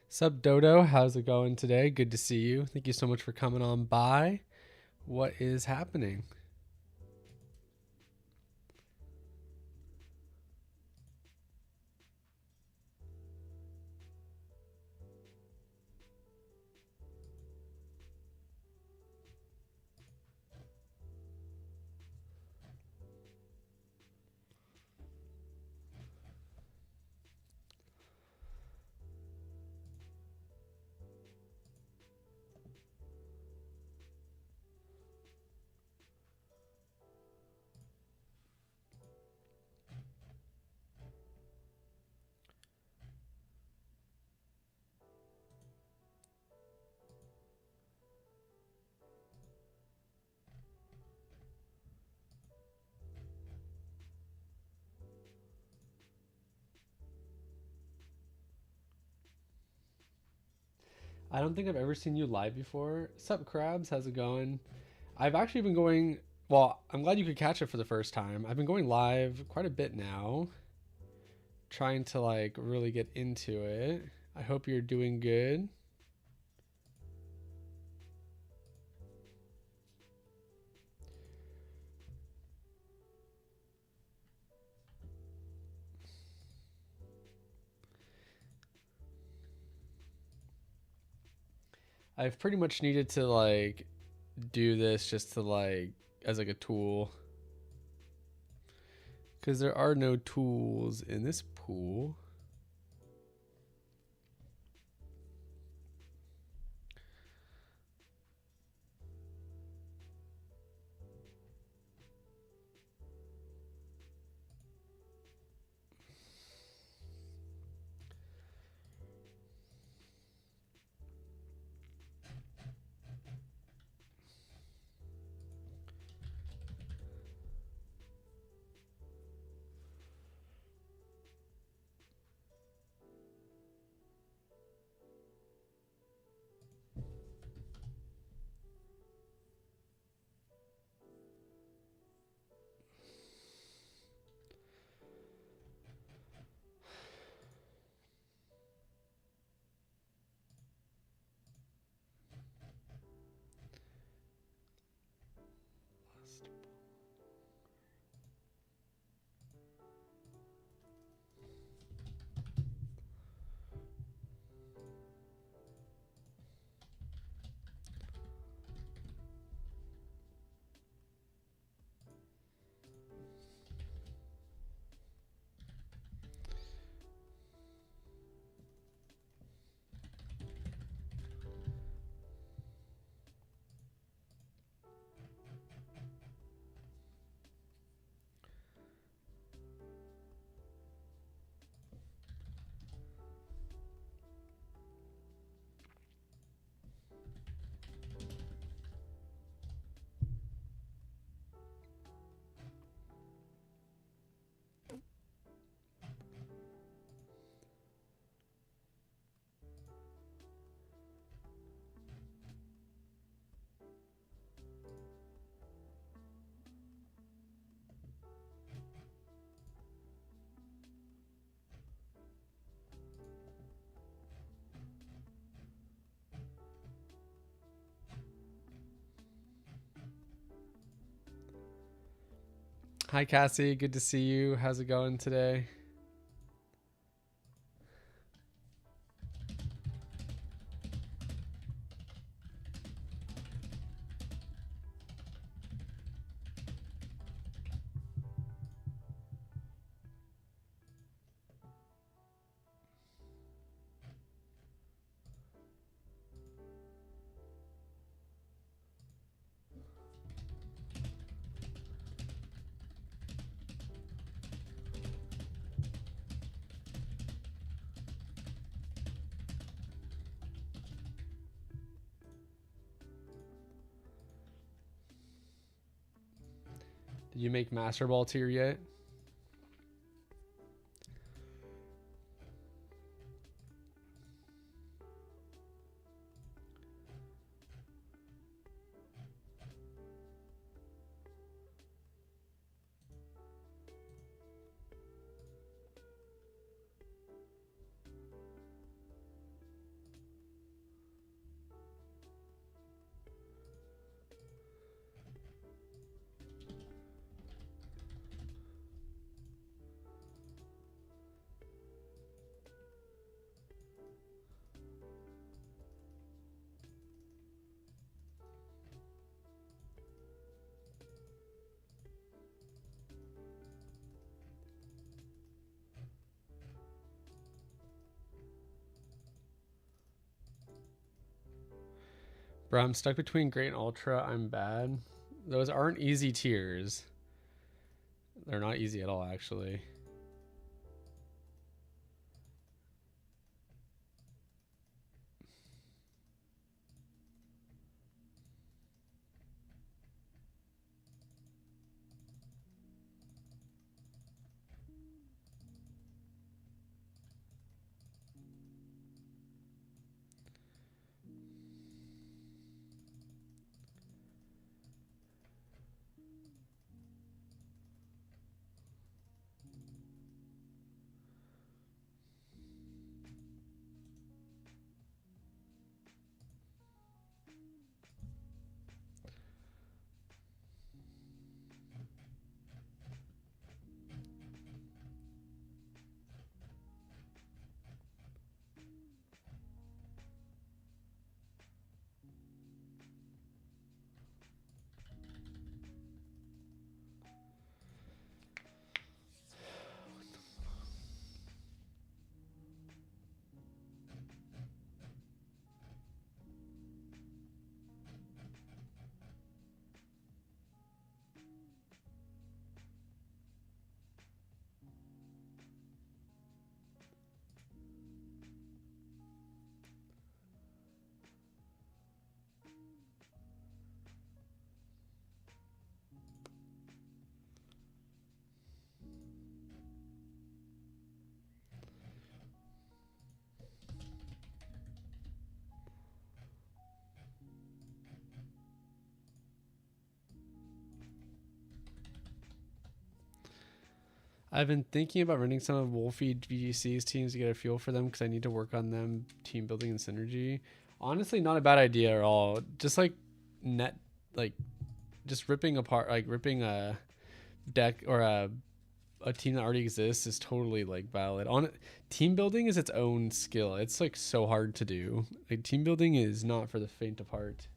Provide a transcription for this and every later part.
Sup, Dodo? How's it going today? Good to see you. Thank you so much for coming on by. What is happening? I don't think I've ever seen you live before. Sup, Crabs? How's it going? I've actually been going. Well, I'm glad you could catch it for the first time. I've been going live quite a bit now, trying to really get into it. I hope you're doing good. I've pretty much needed to do this just to as a tool, because there are no tools in this pool. Hi, Cassie. Good to see you. How's it going today? Did you make Master Ball tier yet? Bro, I'm stuck between Great and Ultra. I'm bad. Those aren't easy tiers. They're not easy at all, actually. I've been thinking about running some of Wolfie VGC's teams to get a feel for them because I need to work on them team building and synergy. Honestly, not a bad idea at all. Just like net, like just ripping apart, like ripping a deck or a team that already exists is totally like valid. On team building is its own skill. It's like so hard to do. Like team building is not for the faint of heart.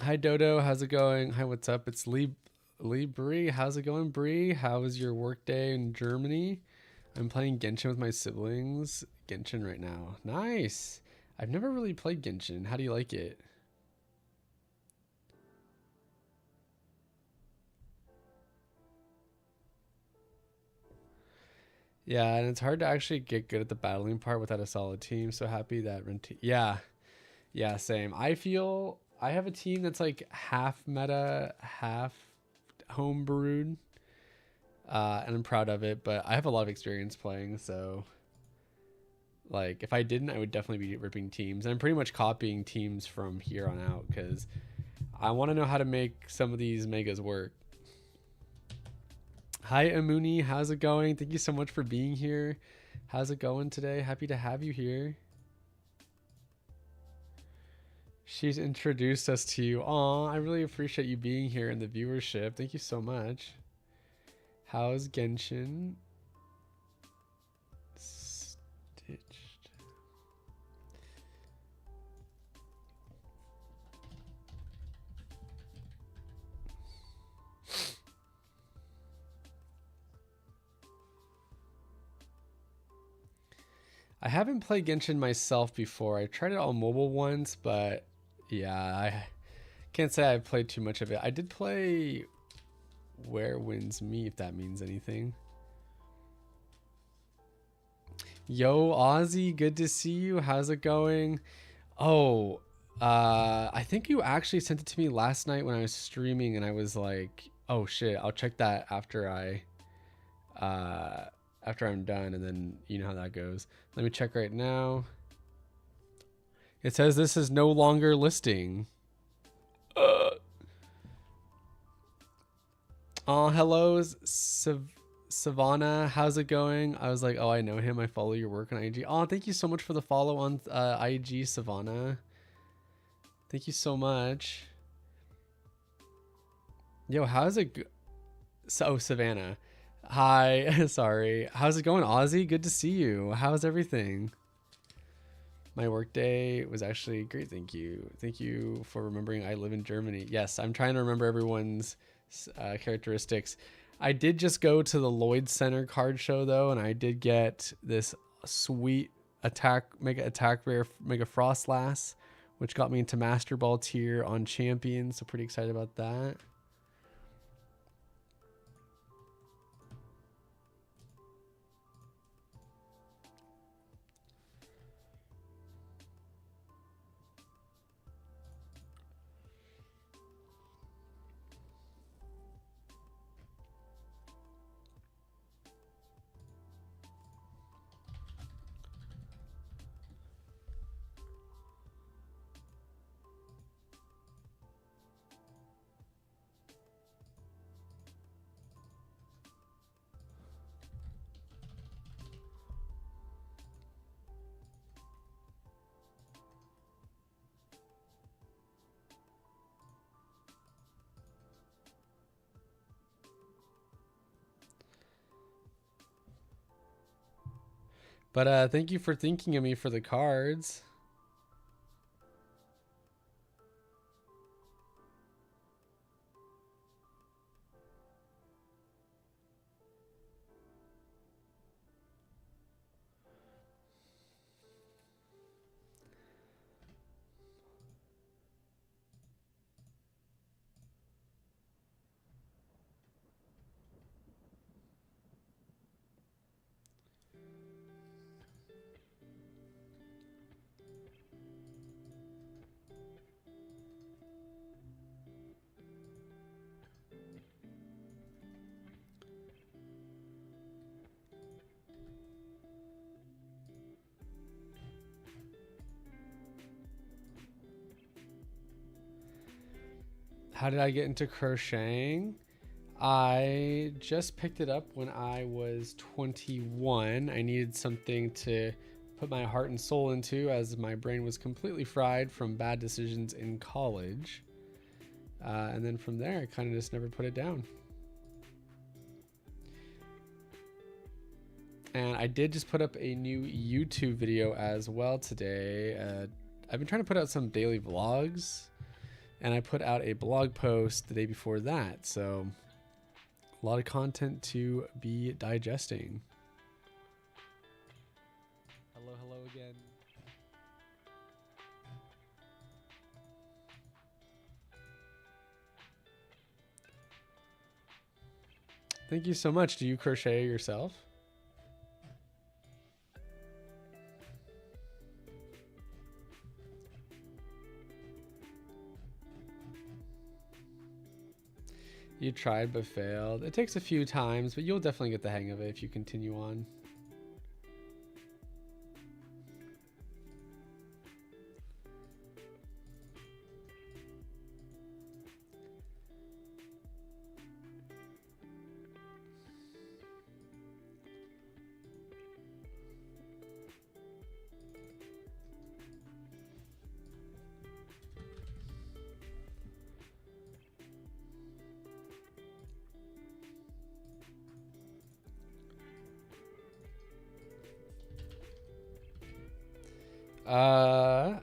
Hi Dodo, how's it going? Hi, what's up? It's Lee Bree. How's it going, Bree? How was your work day in Germany? I'm playing Genshin with my siblings. Genshin right now. Nice. I've never really played Genshin. How do you like it? Yeah, and it's hard to actually get good at the battling part without a solid team. So happy that yeah, yeah, same. I feel I have a team that's like half meta, half homebrewed, and I'm proud of it. But I have a lot of experience playing, so like if I didn't, I would definitely be ripping teams. And I'm pretty much copying teams from here on out because I want to know how to make some of these megas work. Hi Amuni, how's it going? Thank you so much for being here. How's it going today? Happy to have you here. She's introduced us to you. Aw, I really appreciate you being here in the viewership. Thank you so much. How's Genshin? Stitched. I haven't played Genshin myself before. I tried it on mobile once, but yeah, I can't say I've played too much of it. I did play Where Wins Me, if that means anything. Yo, Ozzy, good to see you. How's it going? Oh, I think you actually sent it to me last night when I was streaming, and I was like, "Oh shit, I'll check that after I'm done," and then you know how that goes. Let me check right now. It says this is no longer listing. Oh, hello, Savannah. How's it going? I was like, oh, I know him. I follow your work on IG. Oh, thank you so much for the follow on IG, Savannah. Thank you so much. Yo, how's it? Oh, Savannah. Hi. Sorry. How's it going, Ozzy? Good to see you. How's everything? My work day was actually great. Thank you. Thank you for remembering I live in Germany. Yes, I'm trying to remember everyone's characteristics. I did just go to the Lloyd Center card show though, and I did get this sweet mega attack rare mega frost lass, which got me into Master Ball tier on champion. So pretty excited about that. But thank you for thinking of me for the cards. How did I get into crocheting? I just picked it up when I was 21. I needed something to put my heart and soul into, as my brain was completely fried from bad decisions in college. And then from there, I kind of just never put it down. And I did just put up a new YouTube video as well today. I've been trying to put out some daily vlogs, and I put out a blog post the day before that. So a lot of content to be digesting. Hello again. Thank you so much. Do you crochet yourself? You tried but failed. It takes a few times, but you'll definitely get the hang of it if you continue on.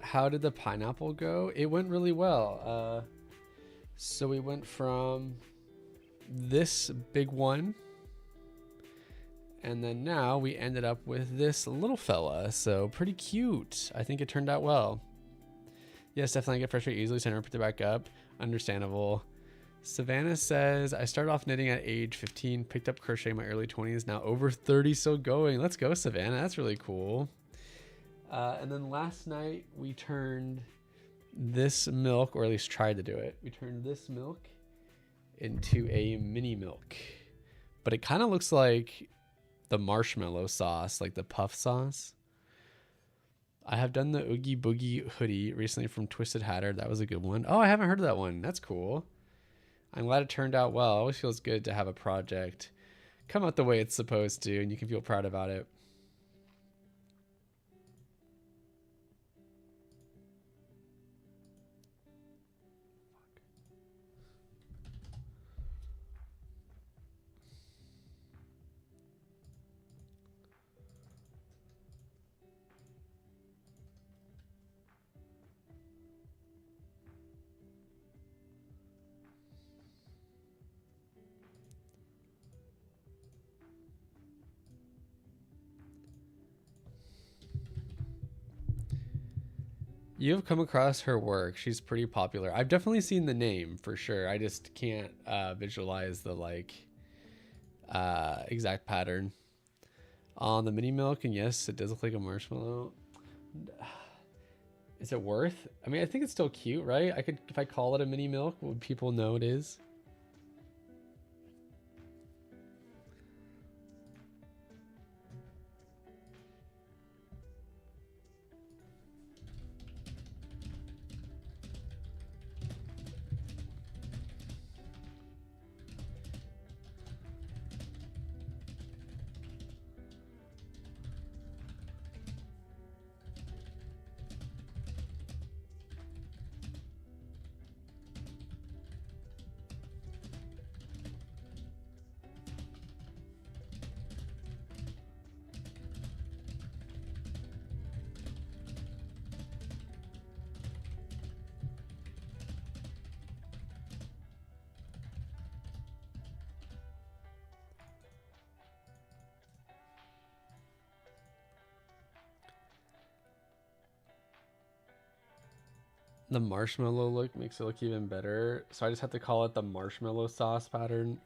How did the pineapple go? It went really well. So we went from this big one, and then now we ended up with this little fella. So pretty cute. I think it turned out well. Yes, definitely get frustrated easily, so I never picked it back up. Understandable. Savannah says, I started off knitting at age 15, picked up crochet in my early 20s, now over 30 still going. Let's go, Savannah. That's really cool. And then last night we turned this milk, or at least tried to do it. We turned this milk into a mini milk, but it kind of looks like the marshmallow sauce, like the puff sauce. I have done the Oogie Boogie hoodie recently from Twisted Hatter. That was a good one. Oh, I haven't heard of that one. That's cool. I'm glad it turned out well. It always feels good to have a project come out the way it's supposed to, and you can feel proud about it. You have come across her work. She's pretty popular. I've definitely seen the name for sure. I just can't visualize the exact pattern. On the mini milk, and yes, it does look like a marshmallow. Is it worth? I mean, I think it's still cute, right? I could, if I call it a mini milk, would people know it is? The marshmallow look makes it look even better. So I just have to call it the marshmallow sauce pattern.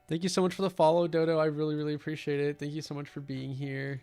Thank you so much for the follow, Dodo. I really, really appreciate it. Thank you so much for being here.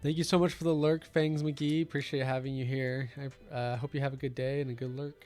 Thank you so much for the lurk, Fangs McGee. Appreciate having you here. I hope you have a good day and a good lurk.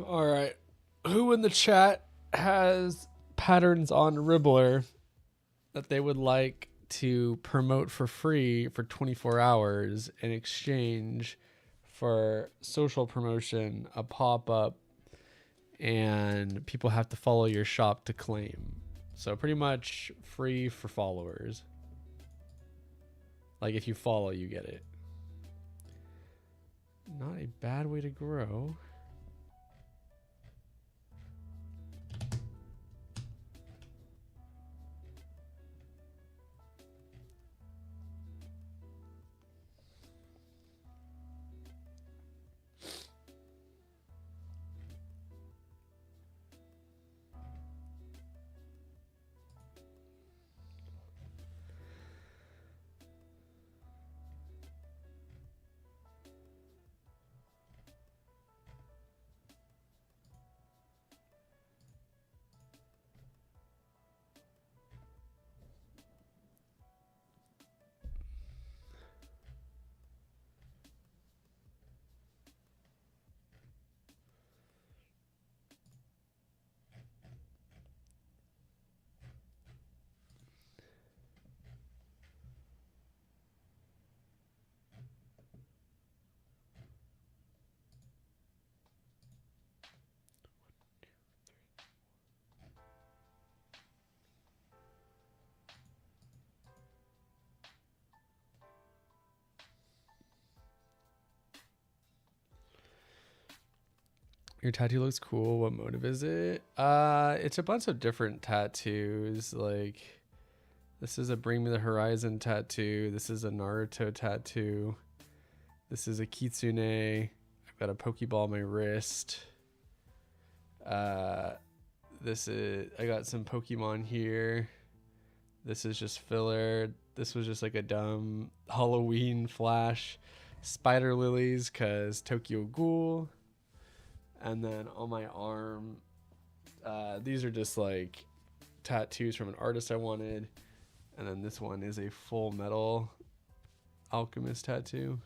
All right. Who in the chat has patterns on Ribbler that they would like to promote for free for 24 hours in exchange for social promotion, a pop-up, and people have to follow your shop to claim? So pretty much free for followers. Like if you follow, you get it. Not a bad way to grow. Your tattoo looks cool. What motive is it? It's a bunch of different tattoos. Like this is a Bring Me the Horizon tattoo. This is a Naruto tattoo. This is a Kitsune. I've got a Pokeball on my wrist. This is, I got some Pokemon here. This is just filler. This was just like a dumb Halloween flash. Spider lilies, cause Tokyo Ghoul. And then on my arm, these are just like tattoos from an artist I wanted. And then this one is a Full Metal Alchemist tattoo.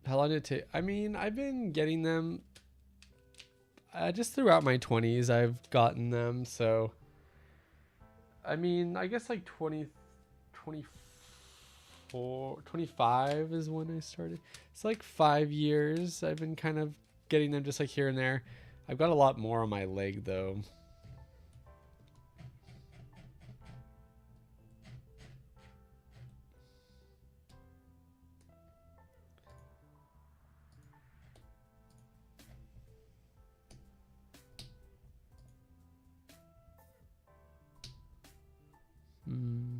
How long did it take? I mean, I've been getting them just throughout my 20s. I've gotten them. So, I mean, I guess like 24, 25 is when I started. It's like 5 years. I've been kind of getting them just like here and there. I've got a lot more on my leg though. Hmm.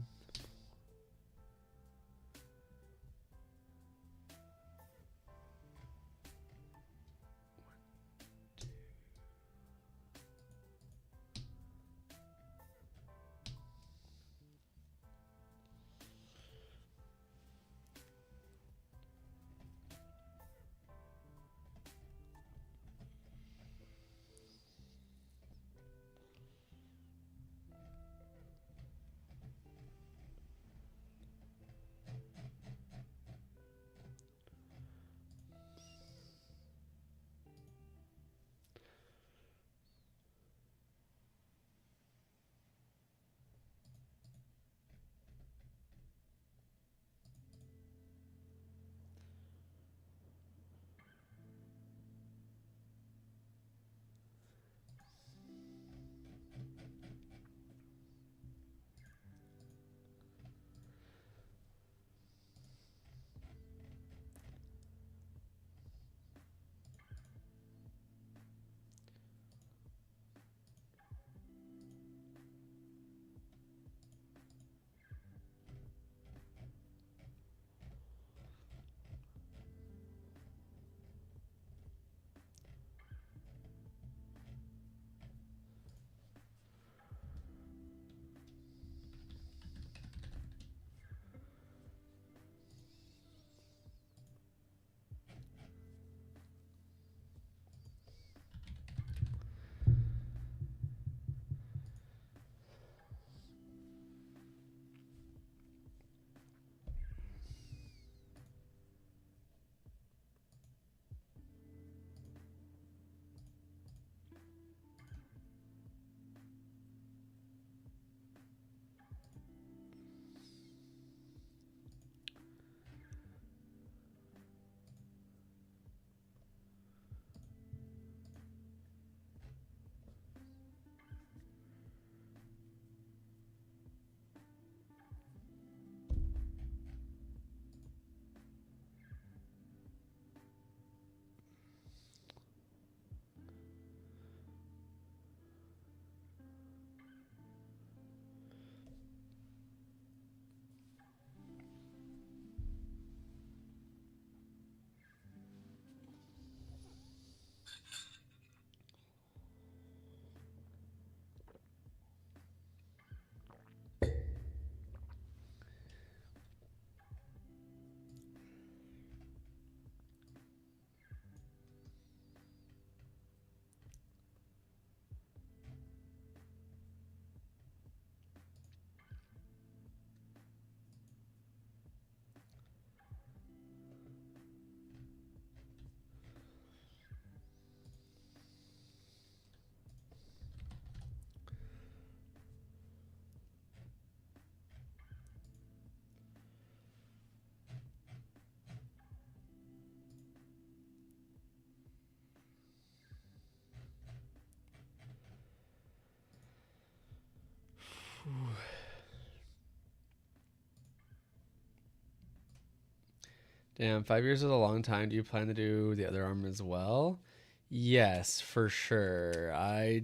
Damn, 5 years is a long time. Do you plan to do the other arm as well? Yes, for sure. I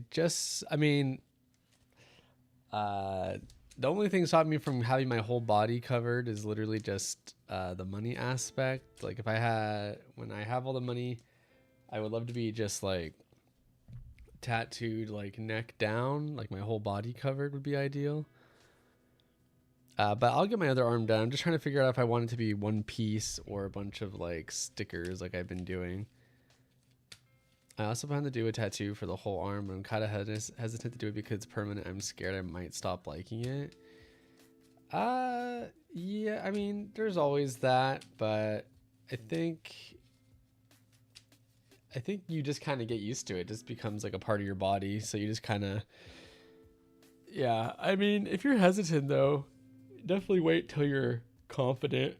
mean, uh, the only thing stopping me from having my whole body covered is literally just the money aspect. Like, when I have all the money, I would love to be just like tattooed, like neck down, like my whole body covered would be ideal. But I'll get my other arm done. I'm just trying to figure out if I want it to be one piece or a bunch of like stickers like I've been doing. I also plan to do a tattoo for the whole arm, but I'm kind of hesitant to do it because it's permanent. I'm scared I might stop liking it. Yeah, I mean, there's always that, but I think you just kind of get used to it. It just becomes like a part of your body, so you just kind of, yeah. I mean, if you're hesitant though, definitely wait till you're confident.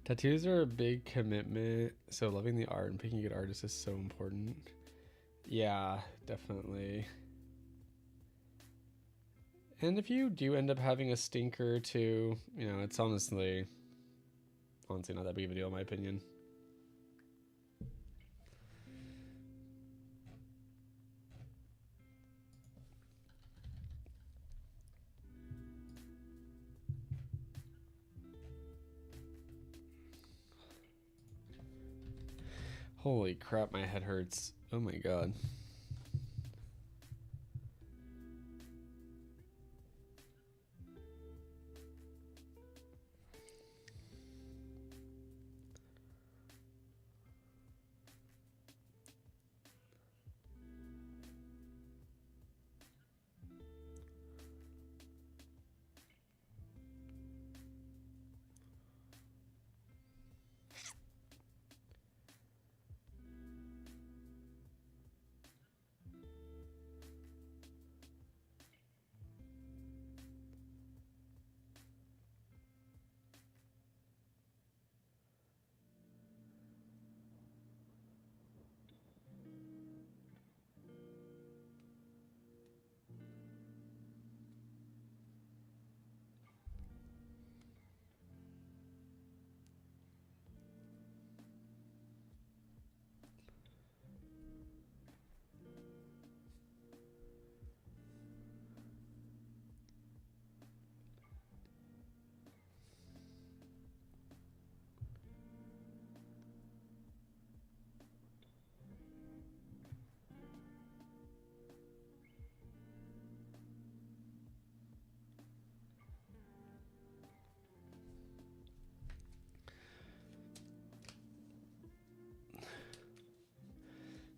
Tattoos are a big commitment, so loving the art and picking a good artist is so important. Yeah, definitely. And if you do end up having a stinker or two, it's honestly not that big of a deal in my opinion. Holy crap, my head hurts. Oh my god.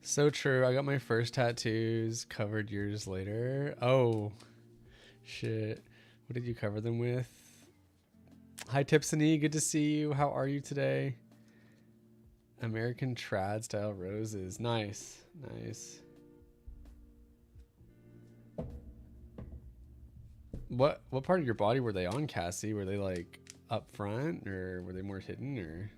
So true. I got my first tattoos covered years later. Oh, shit. What did you cover them with? Hi, Tipsony. Good to see you. How are you today? American trad style roses. Nice. Nice. What part of your body were they on, Cassie? Were they like up front or were they more hidden or?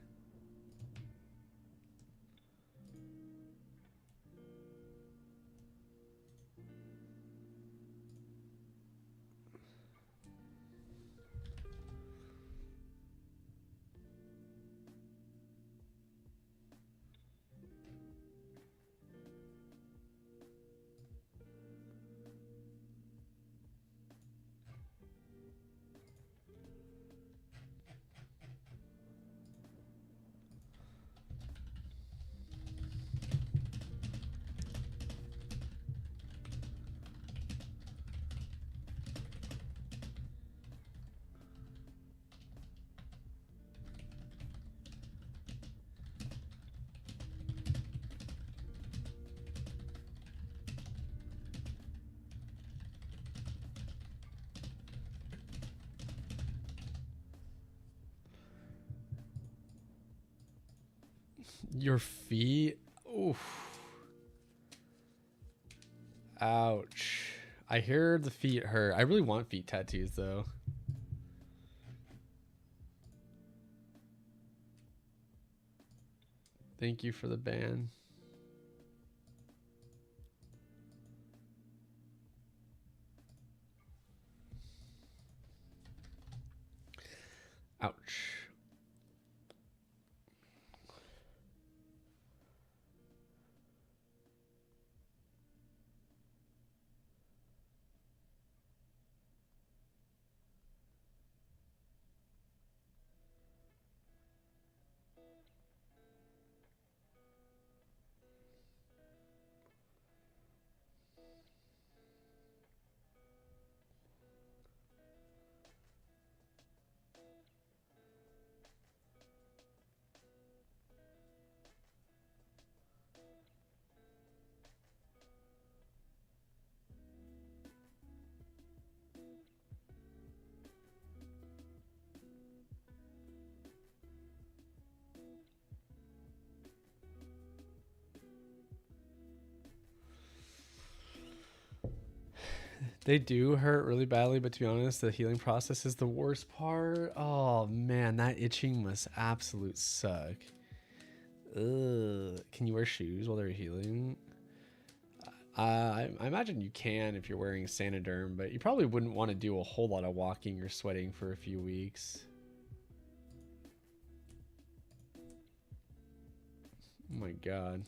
Your feet? Oof. Ouch. I hear the feet hurt. I really want feet tattoos though. Thank you for the ban. Ouch. They do hurt really badly, but to be honest, the healing process is the worst part. Oh man, that itching must absolute suck. Ugh. Can you wear shoes while they're healing? I imagine you can if you're wearing Sanoderm, but you probably wouldn't want to do a whole lot of walking or sweating for a few weeks. Oh my god.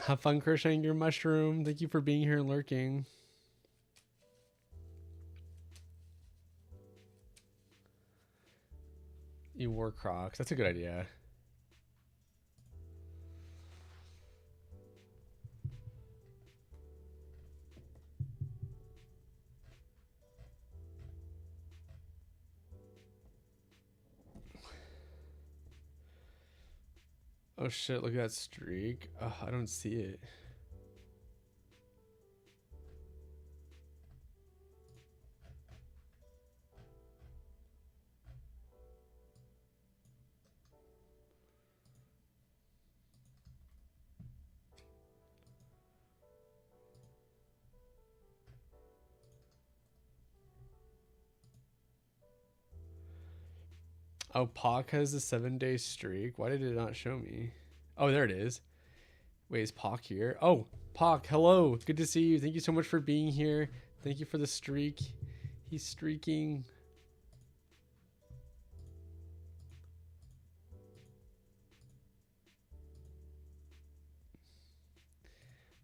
Have fun crocheting your mushroom. Thank you for being here and lurking. You wore Crocs. That's a good idea. Oh shit, look at that streak. Oh, I don't see it. Oh, Pac has a 7-day streak. Why did it not show me? Oh, there it is. Wait, is Pac here? Oh, Pac, hello. Good to see you. Thank you so much for being here. Thank you for the streak. He's streaking.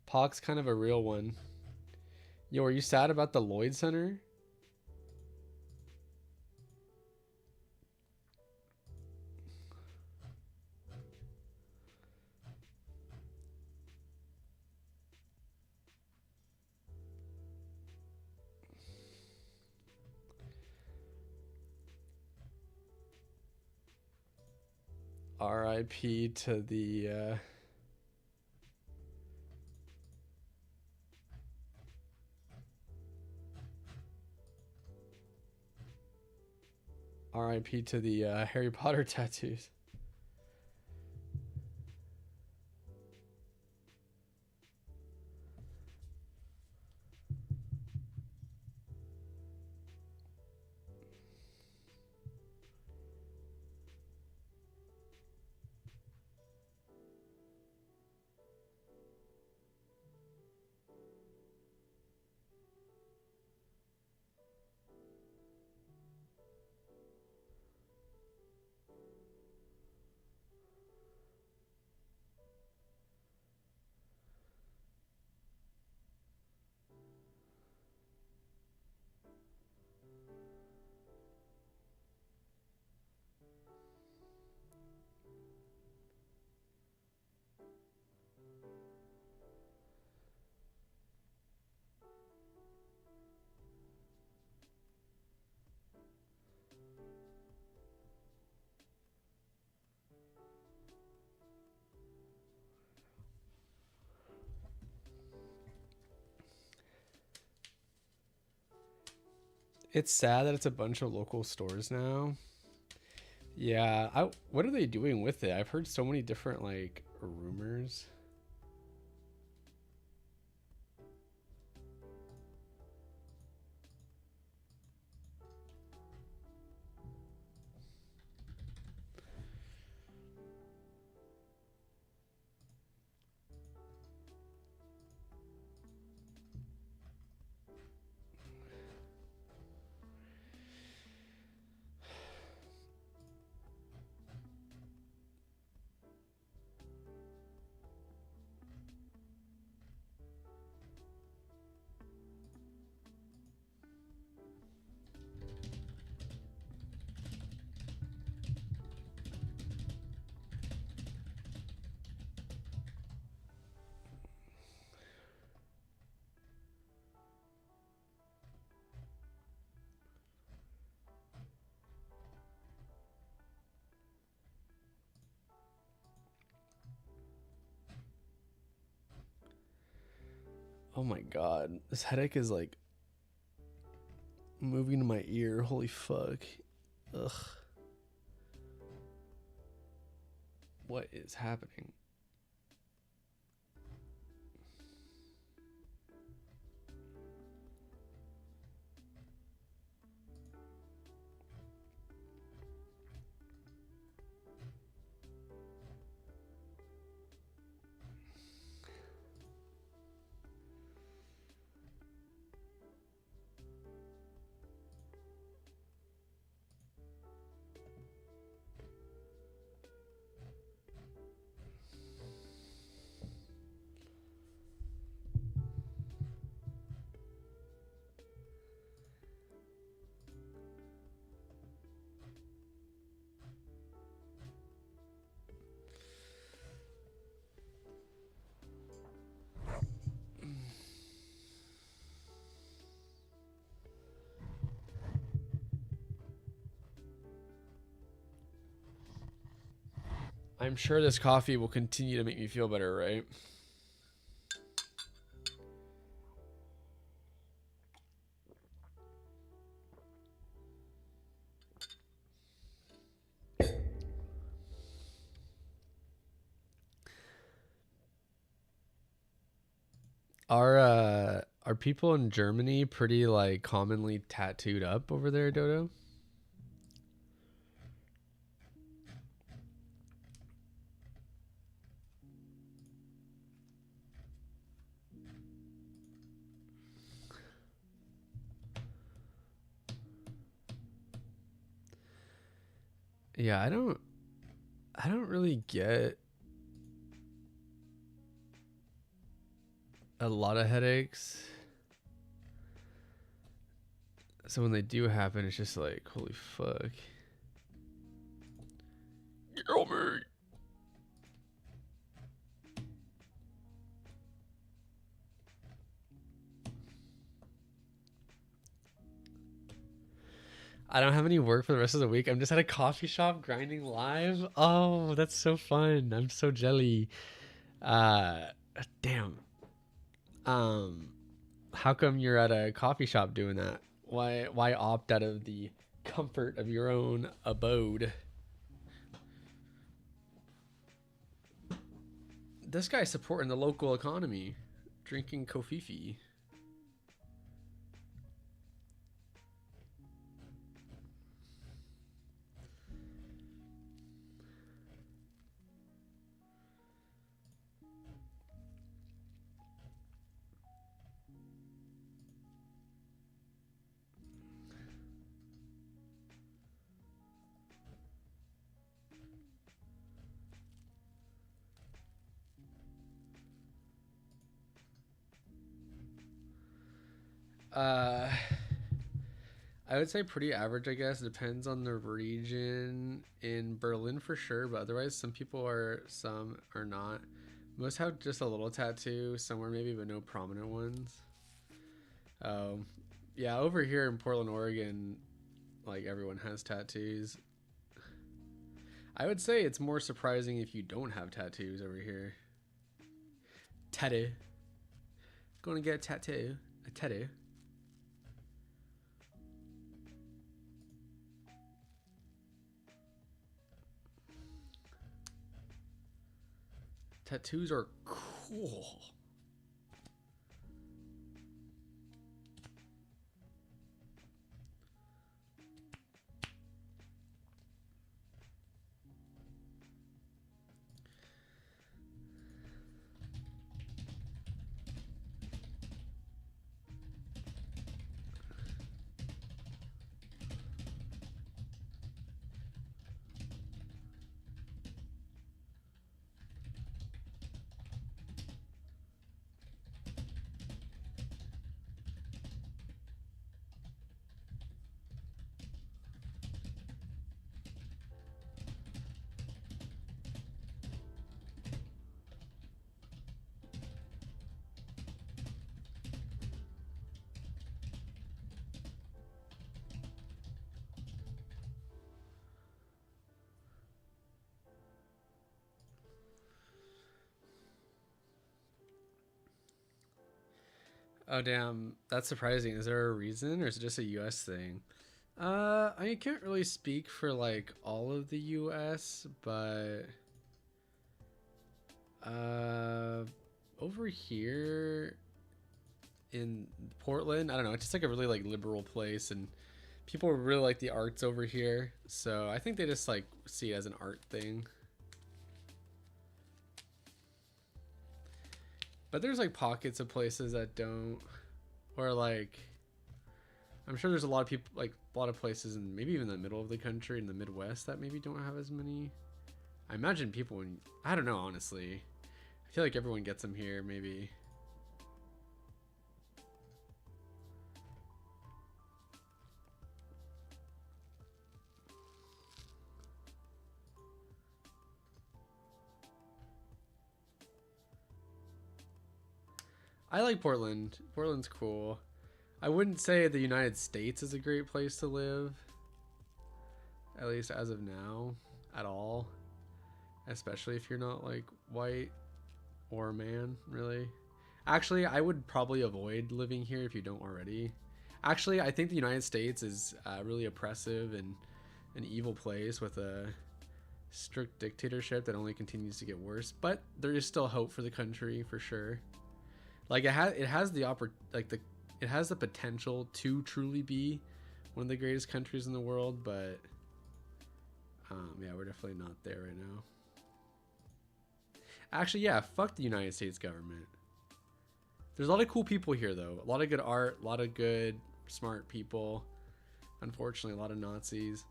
Pac's kind of a real one. Yo, are you sad about the Lloyd Center? RIP to the R.I.P. to the Harry Potter tattoos. It's sad that it's a bunch of local stores now. Yeah, what are they doing with it? I've heard so many different like rumors. Oh my god, this headache is like moving to my ear. Holy fuck. Ugh. What is happening? I'm sure this coffee will continue to make me feel better, right? Are people in Germany pretty like commonly tattooed up over there, Dodo? Yeah, I don't really get a lot of headaches. So when they do happen, it's just like, holy fuck. Kill me. I don't have any work for the rest of the week. I'm just at a coffee shop grinding live. Oh, that's so fun. I'm so jelly. Uh, damn. How come you're at a coffee shop doing that? Why opt out of the comfort of your own abode. This guy's supporting the local economy, drinking kofifi. I would say pretty average, I guess. It depends on the region. In Berlin for sure, but otherwise some people are, some are not. Most have just a little tattoo somewhere maybe, but no prominent ones. Yeah, over here in Portland, Oregon, like everyone has tattoos. I would say it's more surprising if you don't have tattoos over here. Tattoo. Going to get a tattoo. A tattoo. Tattoos are cool. Oh damn, that's surprising. Is there a reason, or is it just a U.S. thing? I can't really speak for like all of the U.S., but over here in Portland, I don't know. It's just like a really like liberal place, and people really like the arts over here. So I think they just like see it as an art thing. But there's like pockets of places that don't, or like, I'm sure there's a lot of people, like a lot of places in maybe even the middle of the country, in the Midwest, that maybe don't have as many. I imagine people in, I don't know, honestly. I feel like everyone gets them here, maybe. I like Portland. Portland's cool. I wouldn't say the United States is a great place to live, at least as of now, at all. Especially if you're not like white or a man, really. Actually, I would probably avoid living here if you don't already. Actually, I think the United States is really oppressive and an evil place with a strict dictatorship that only continues to get worse. But there is still hope for the country, for sure. Like it has the it has the potential to truly be one of the greatest countries in the world, but yeah, we're definitely not there right now. Actually, yeah, fuck the United States government. There's a lot of cool people here, though. A lot of good art, a lot of good, smart people. Unfortunately, a lot of Nazis.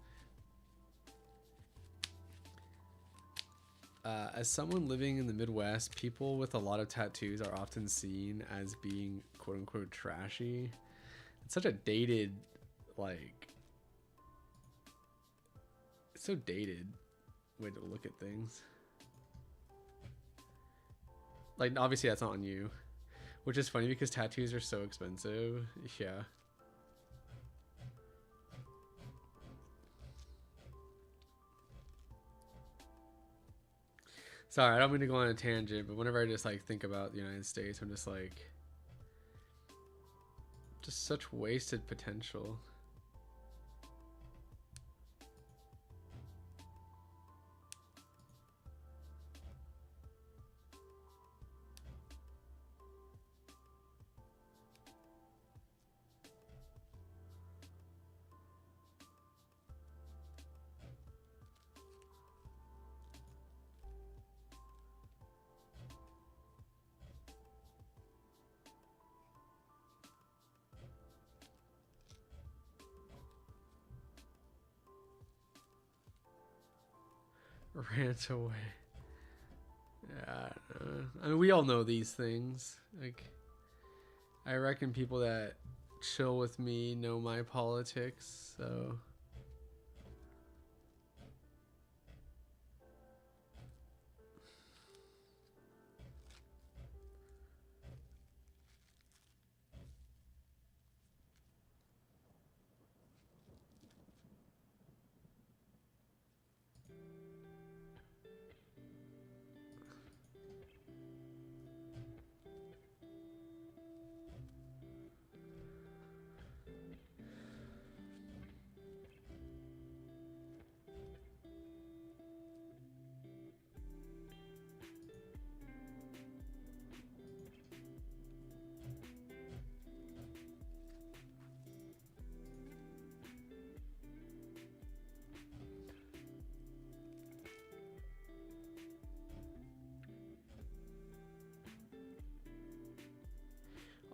As someone living in the Midwest, people with a lot of tattoos are often seen as being quote-unquote trashy. It's such a dated, like... It's so dated way to look at things. Like, obviously that's not on you. Which is funny because tattoos are so expensive. Yeah. Sorry, I don't mean to go on a tangent, but whenever I just like think about the United States, I'm just like, just such wasted potential. Rant away. Yeah, I mean, we all know these things. Like, I reckon people that chill with me know my politics, so.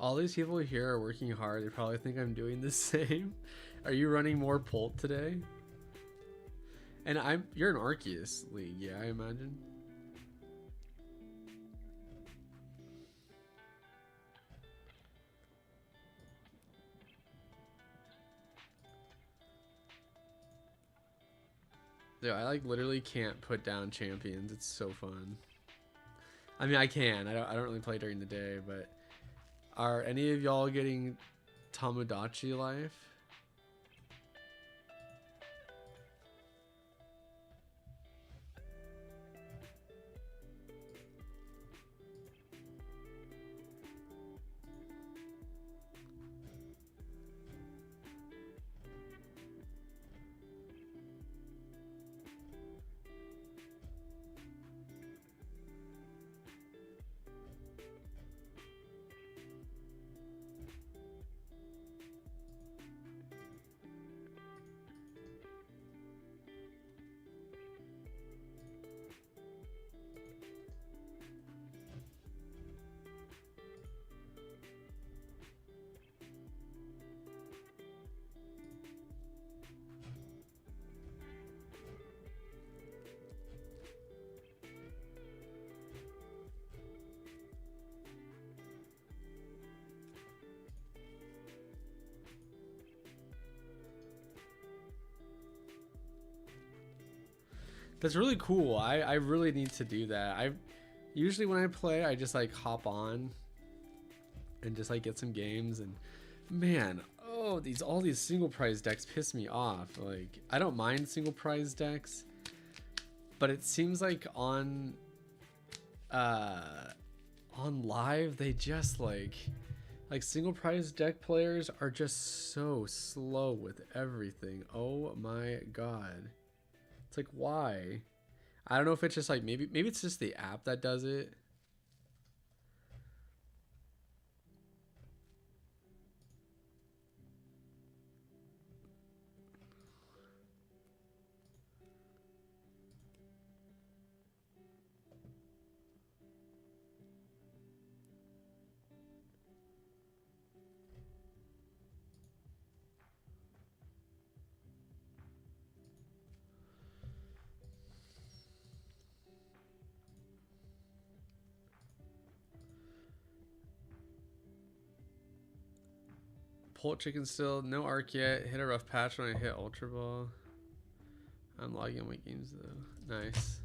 All these people here are working hard. They probably think I'm doing the same. Are you running more Pult today? And you're an Arceus League, yeah, I imagine. Dude, I like literally can't put down champions. It's so fun. I mean, I can. I don't really play during the day, but are any of y'all getting Tomodachi life? That's really cool. I really need to do that. I usually when I play, I just like hop on and just like get some games, and man, oh, all these single prize decks piss me off. Like, I don't mind single prize decks, but it seems like on live they just like single prize deck players are just so slow with everything. Oh my god. It's like, why? I don't know if it's just like maybe it's just the app that does it. Pult Chicken still, no arc yet. Hit a rough patch when I hit Ultra Ball. I'm logging my games though. Nice.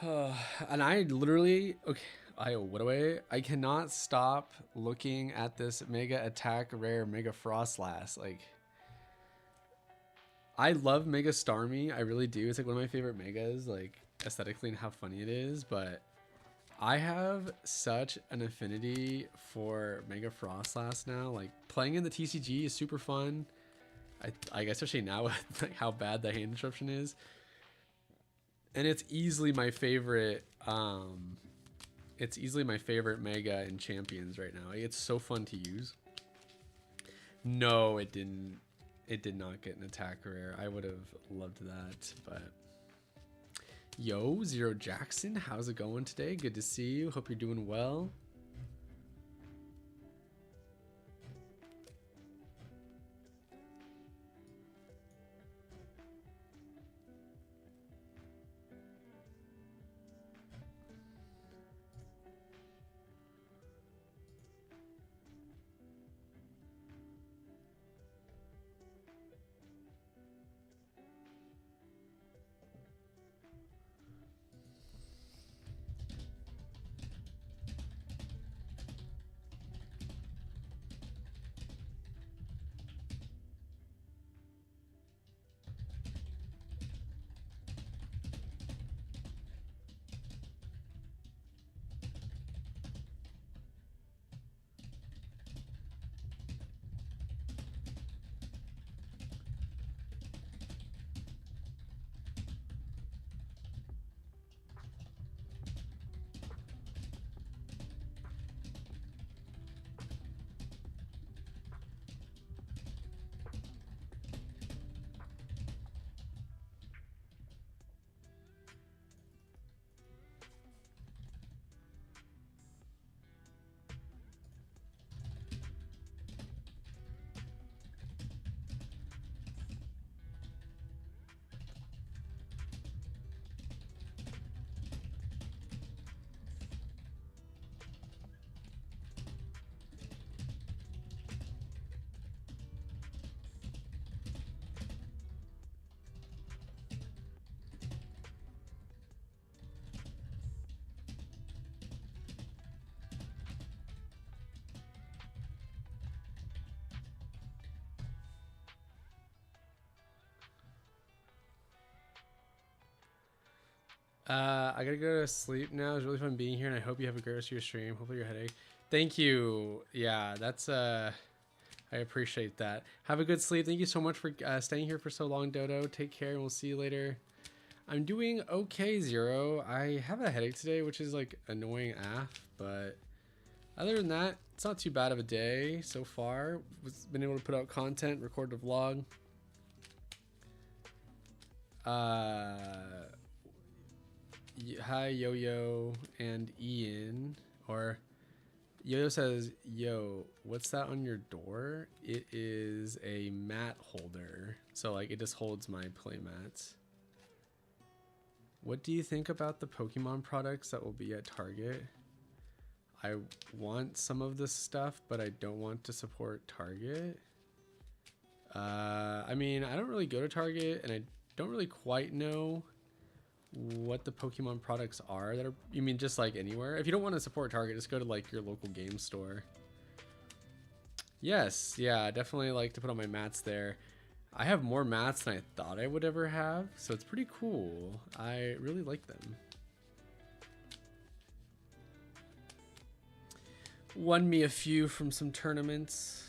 And I literally, okay, I cannot stop looking at this Mega Attack Rare Mega Frostlass. Like, I love Mega Starmie, I really do. It's like one of my favorite megas, like aesthetically and how funny it is. But I have such an affinity for Mega Frostlass now. Like, playing in the TCG is super fun. I guess especially now with like how bad the hand disruption is. And it's easily my favorite mega in Champions right now. It's so fun to use. No, it didn't. It did not get an attack rare. I would have loved that, but yo, Zero Jackson, how's it going today? Good to see you. Hope you're doing well. I gotta go to sleep now. It was really fun being here, and I hope you have a great rest of your stream. Hopefully your headache. Thank you. Yeah, that's I appreciate that. Have a good sleep. Thank you so much for staying here for so long, Dodo. Take care, and we'll see you later. I'm doing okay, Zero. I have a headache today, which is like annoying AF, but other than that, it's not too bad of a day so far. Been able to put out content, record the vlog. Hi, Yo-Yo and Ian. Or Yo-Yo says, yo, what's that on your door? It is a mat holder. So like it just holds my play mats. What do you think about the Pokemon products that will be at Target? I want some of this stuff, but I don't want to support Target. I mean, I don't really go to Target, and I don't really quite know what the Pokemon products are that are, you mean just like anywhere? If you don't want to support Target, just go to like your local game store. Yes, yeah, definitely like to put on my mats there. I have more mats than I thought I would ever have, so it's pretty cool. I really like them. Won me a few from some tournaments.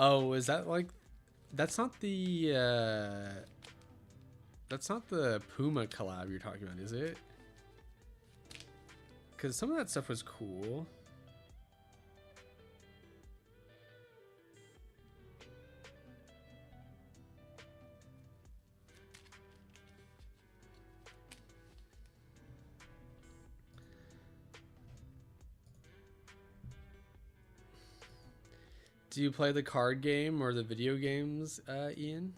Oh, is that like, that's not the Puma collab you're talking about, is it? Because some of that stuff was cool. Do you play the card game or the video games, Ian?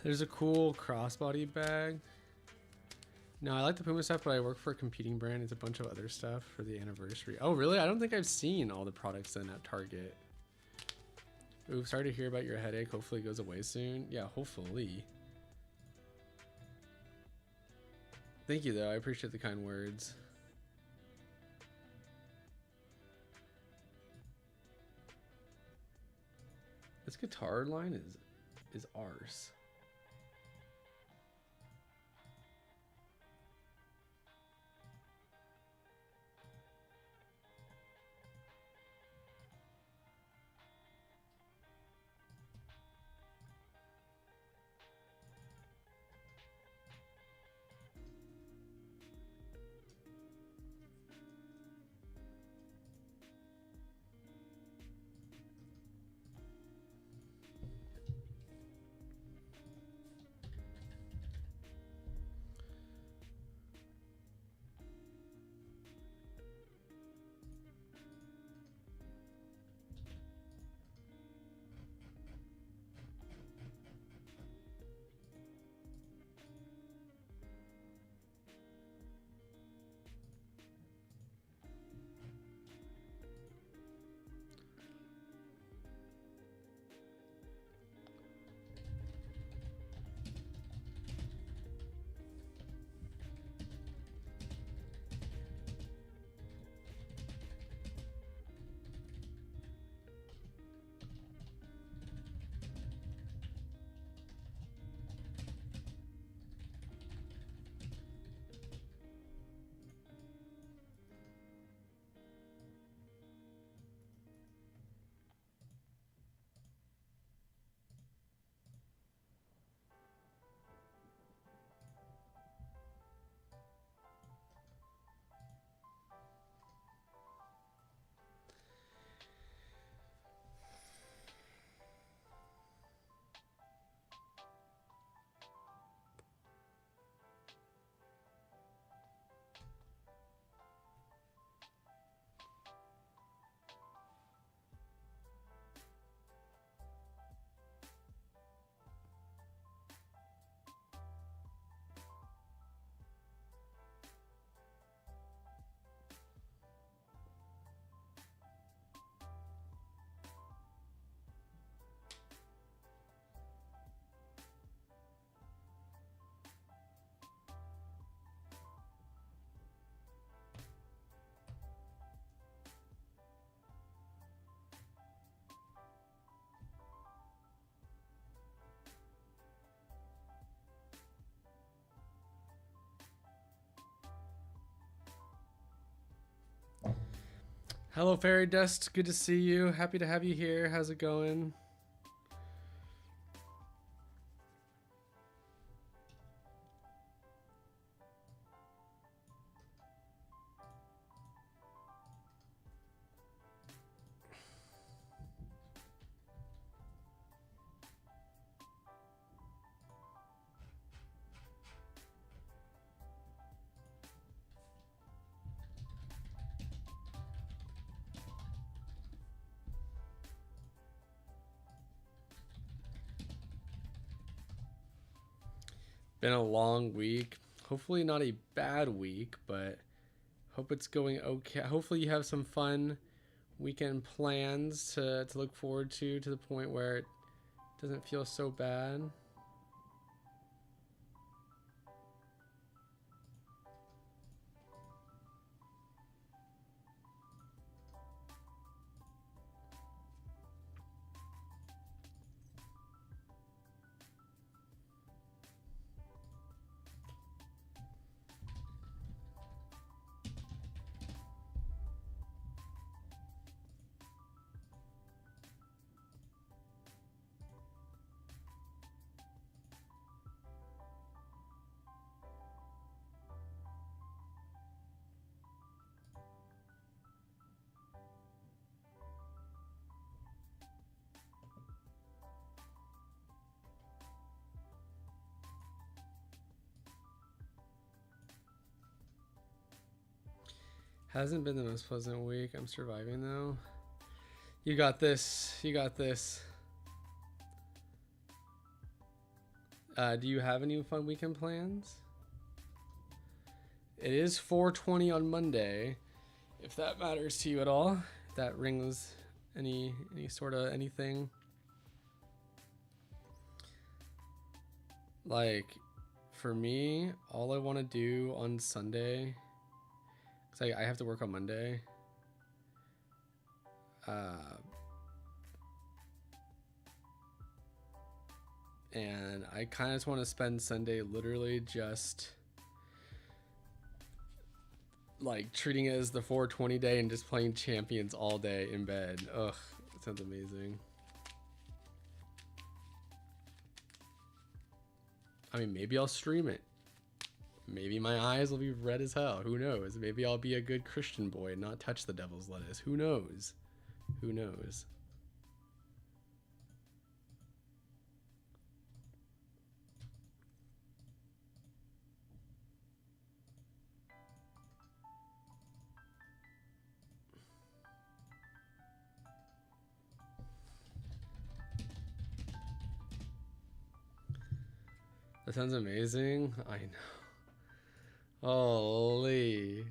There's a cool crossbody bag. No, I like the Puma stuff, but I work for a competing brand. It's a bunch of other stuff for the anniversary. Oh, really? I don't think I've seen all the products then at Target. Ooh, sorry to hear about your headache. Hopefully it goes away soon. Yeah, hopefully. Thank you, though. I appreciate the kind words. This guitar line is arse. Hello, Fairy Dust. Good to see you. Happy to have you here. How's it going? Been a long week. Hopefully not a bad week, but hope it's going okay. Hopefully you have some fun weekend plans to look forward to the point where it doesn't feel so bad. Hasn't been the most pleasant week. I'm surviving though. You got this. You got this. Do you have any fun weekend plans? It is 4:20 on Monday, if that matters to you at all. If that rings any sort of anything. Like, for me, all I want to do on Sunday, because I have to work on Monday. And I kind of just want to spend Sunday literally just like treating it as the 420 day and just playing Champions all day in bed. Ugh, that sounds amazing. I mean, maybe I'll stream it. Maybe my eyes will be red as hell. Who knows? Maybe I'll be a good Christian boy and not touch the devil's lettuce. Who knows? Who knows? That sounds amazing. I know. Holy.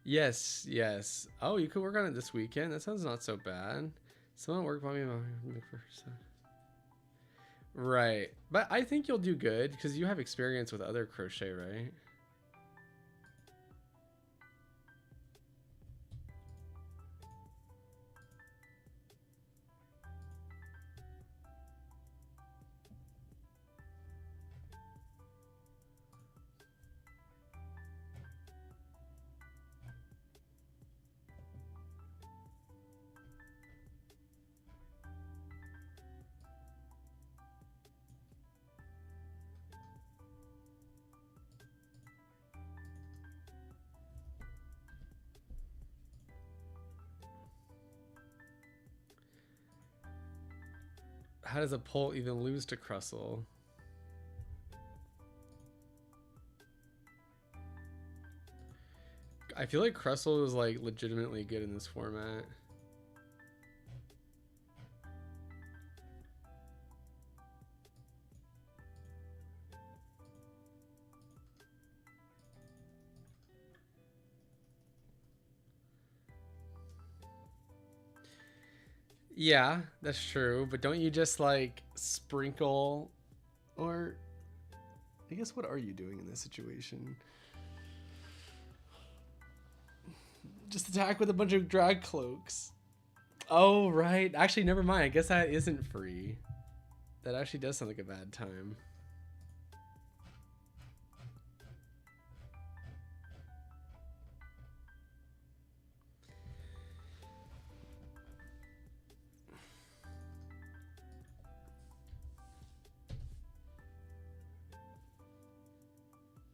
Yes, yes. Oh, you could work on it this weekend. That sounds not so bad. Someone work by me. Right. But I think you'll do good because you have experience with other crochet, right? How does a pole even lose to Crustle? I feel like Crustle is like legitimately good in this format. Yeah, that's true. But don't you just like sprinkle, or I guess what are you doing in this situation? Just attack with a bunch of drag cloaks. Oh, right. Actually, never mind. I guess that isn't free. That actually does sound like a bad time.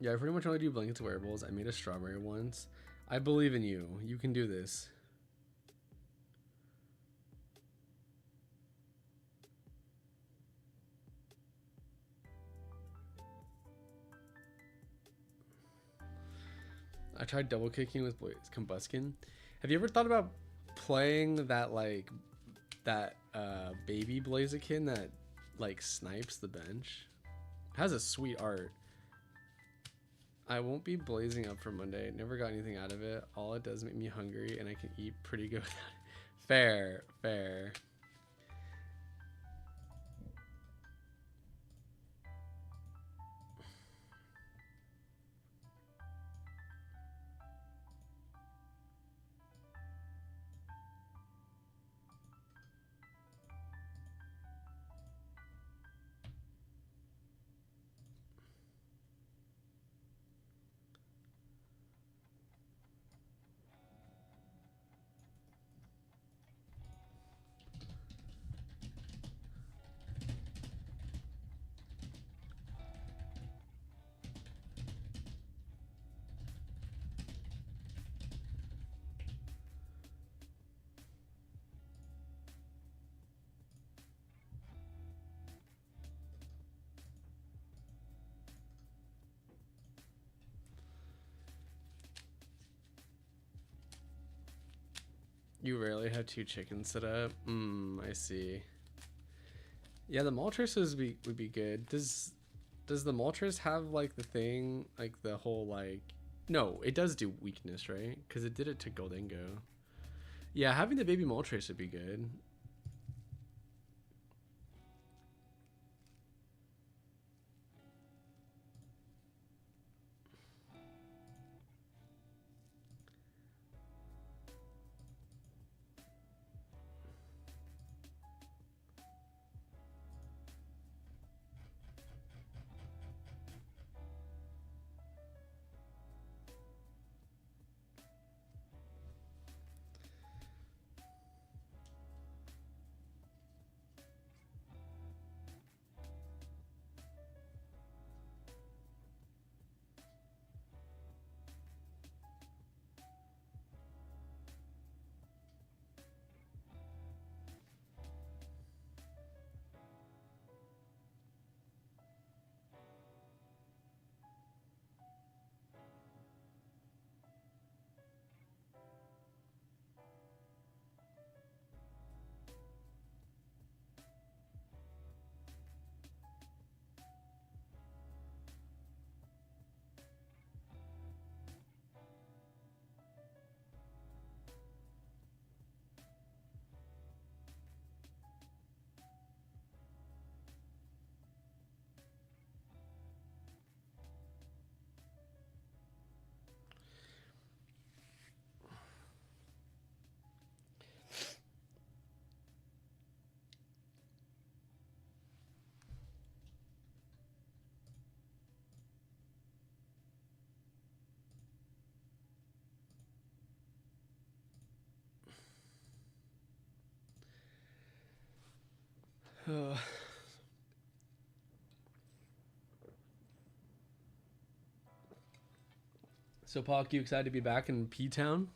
Yeah, I pretty much only do blankets and wearables. I made a strawberry once. I believe in you. You can do this. I tried double kicking with Blaze Combuskin. Have you ever thought about playing that like that baby Blaziken that like snipes the bench? It has a sweet art. I won't be blazing up for Monday. Never got anything out of it. All it does make me hungry, and I can eat pretty good without it. Fair, fair. You rarely have 2 chickens set up. I see. Yeah, the Moltres would be good. Does the Moltres have like the thing, like the whole like? No, it does do weakness, right? Because it did it to Goldingo. Yeah, having the baby Moltres would be good. So, Paul, you excited to be back in P-Town?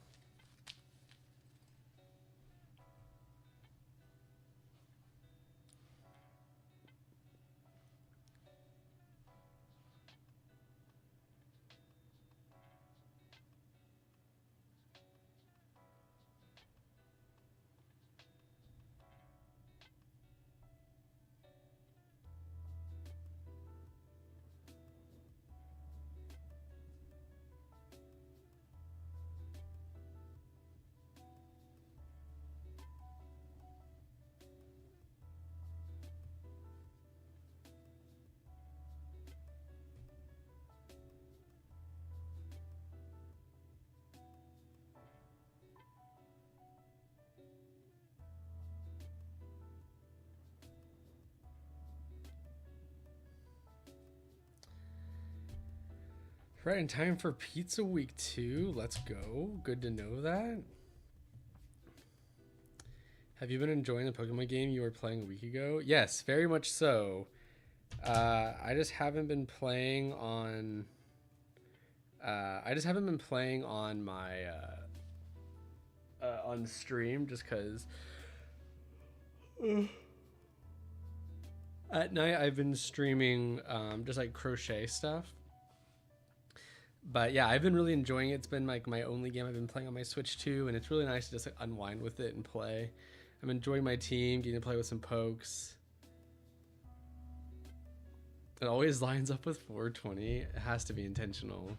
Right in time for Pizza Week 2. Let's go. Good to know that. Have you been enjoying the Pokemon game you were playing a week ago? Yes, very much so. I just haven't been playing on. I just haven't been playing on my on stream just because. At night I've been streaming just like crochet stuff. But yeah, I've been really enjoying it. It's been like my only game I've been playing on my Switch too, and it's really nice to just like unwind with it and play. I'm enjoying my team, getting to play with some pokes. It always lines up with 420. It has to be intentional.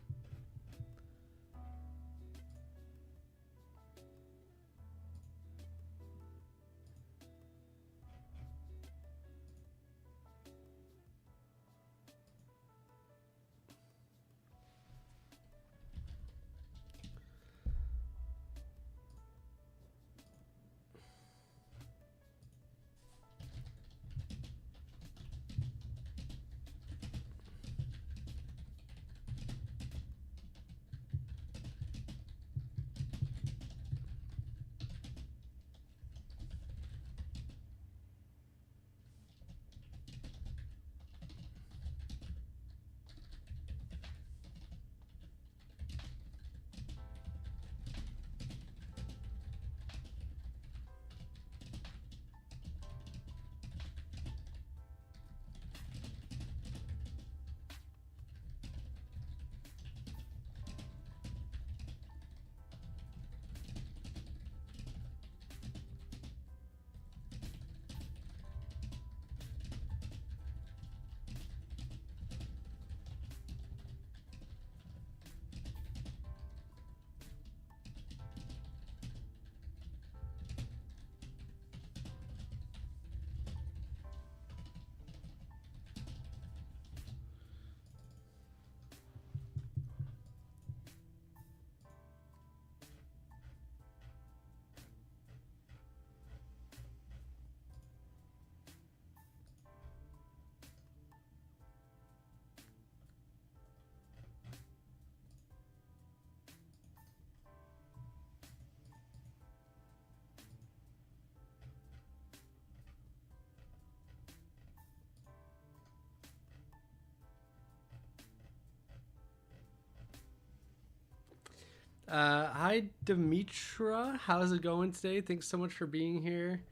Hi, Demetra. How's it going today? Thanks so much for being here.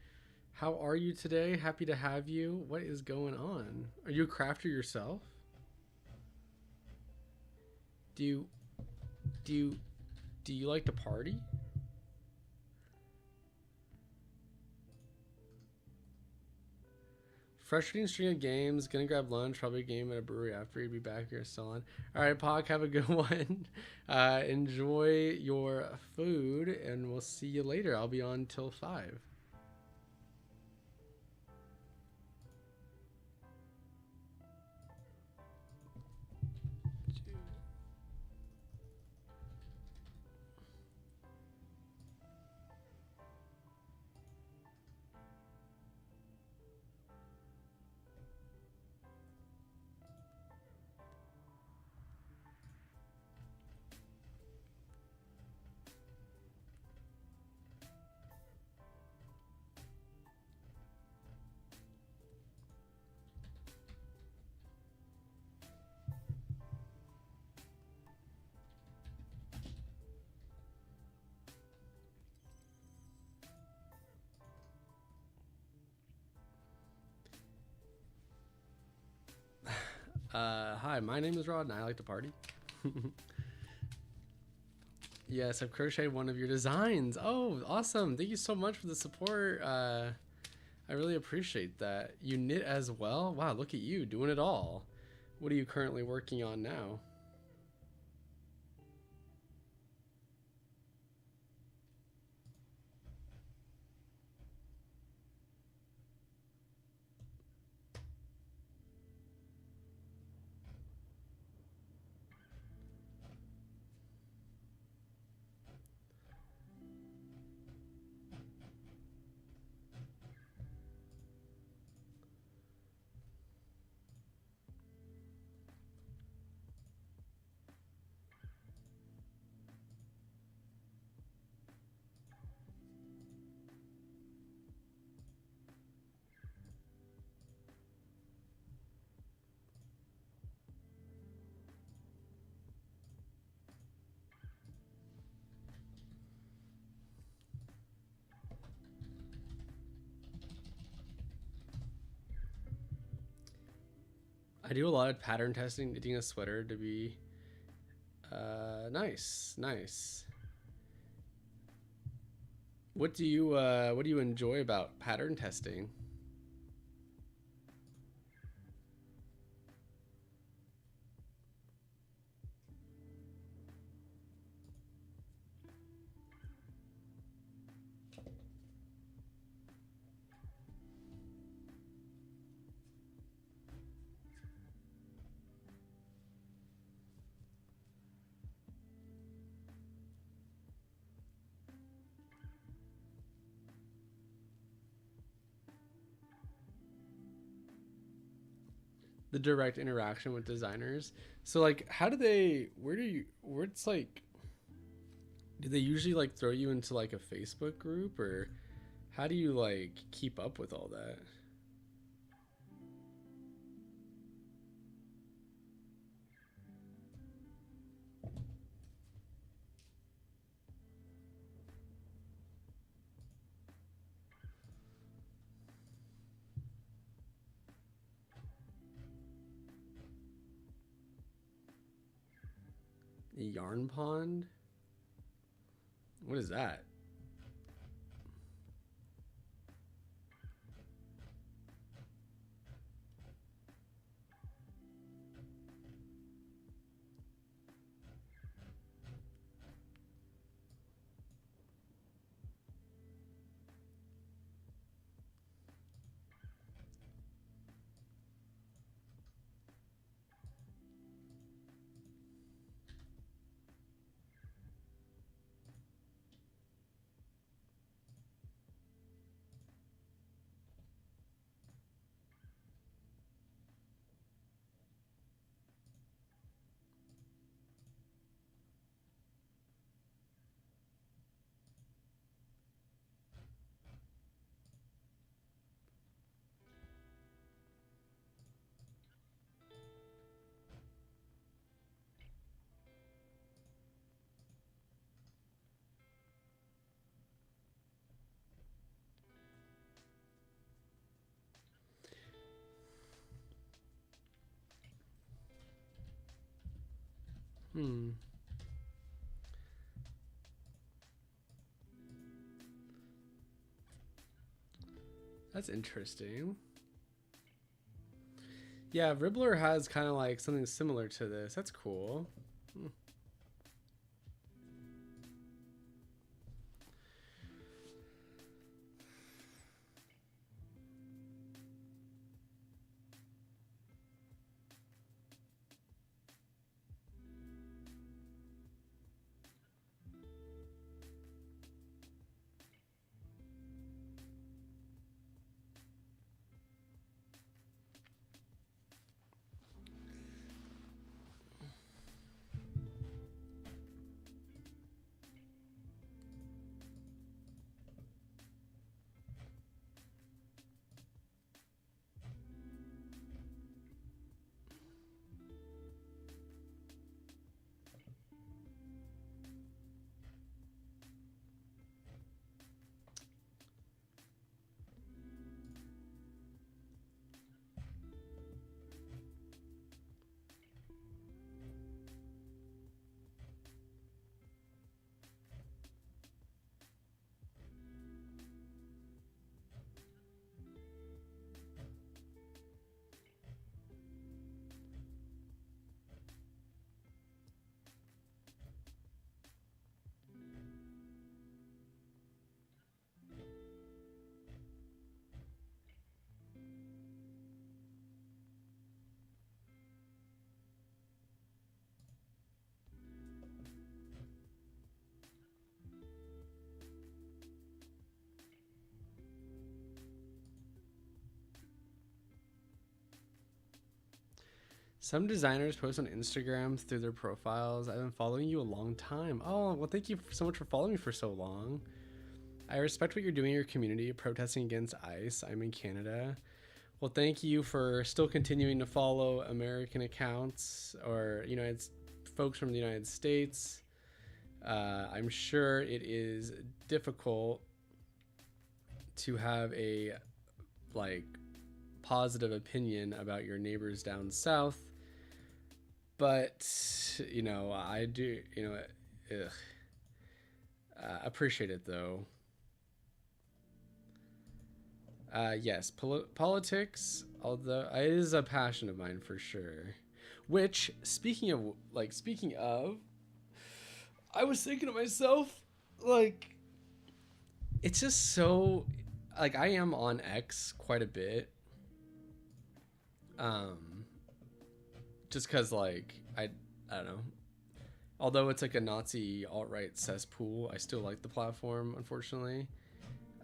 How are you today? Happy to have you. What is going on? Are you a crafter yourself? Do you do you do you like to party? Frustrating string of games. Gonna grab lunch. Probably a game at a brewery after. You'd be back here still on. All right, Pock. Have a good one. Enjoy your food, and we'll see you later. I'll be on till 5. Hi, my name is Rod, and I like to party. Yes, I've crocheted one of your designs. Oh, awesome. Thank you so much for the support. I really appreciate that. You knit as well? Wow, look at you doing it all. What are you currently working on now? I do a lot of pattern testing, knitting a sweater to be Nice, nice. What do you enjoy about pattern testing? The direct interaction with designers. So like how do they where it's like do they usually like throw you into like a Facebook group, or how do you like keep up with all that? Yarn pond? What is that? Hmm. That's interesting. Yeah, Ribbler has kind of like something similar to this. That's cool. Hmm. Some designers post on Instagram through their profiles. I've been following you a long time. Oh, well, thank you so much for following me for so long. I respect what you're doing in your community, protesting against ICE. I'm in Canada. Well, thank you for still continuing to follow American accounts or United folks from the United States. I'm sure it is difficult to have a like positive opinion about your neighbors down south But you know, I do, you know, ugh, appreciate it though. Yes, politics, although it is a passion of mine for sure. Which, speaking of, I was thinking to myself, like, it's just so, like, I am on X quite a bit, um, just because, like, I don't know. Although it's like a Nazi alt right cesspool, I still like the platform, unfortunately.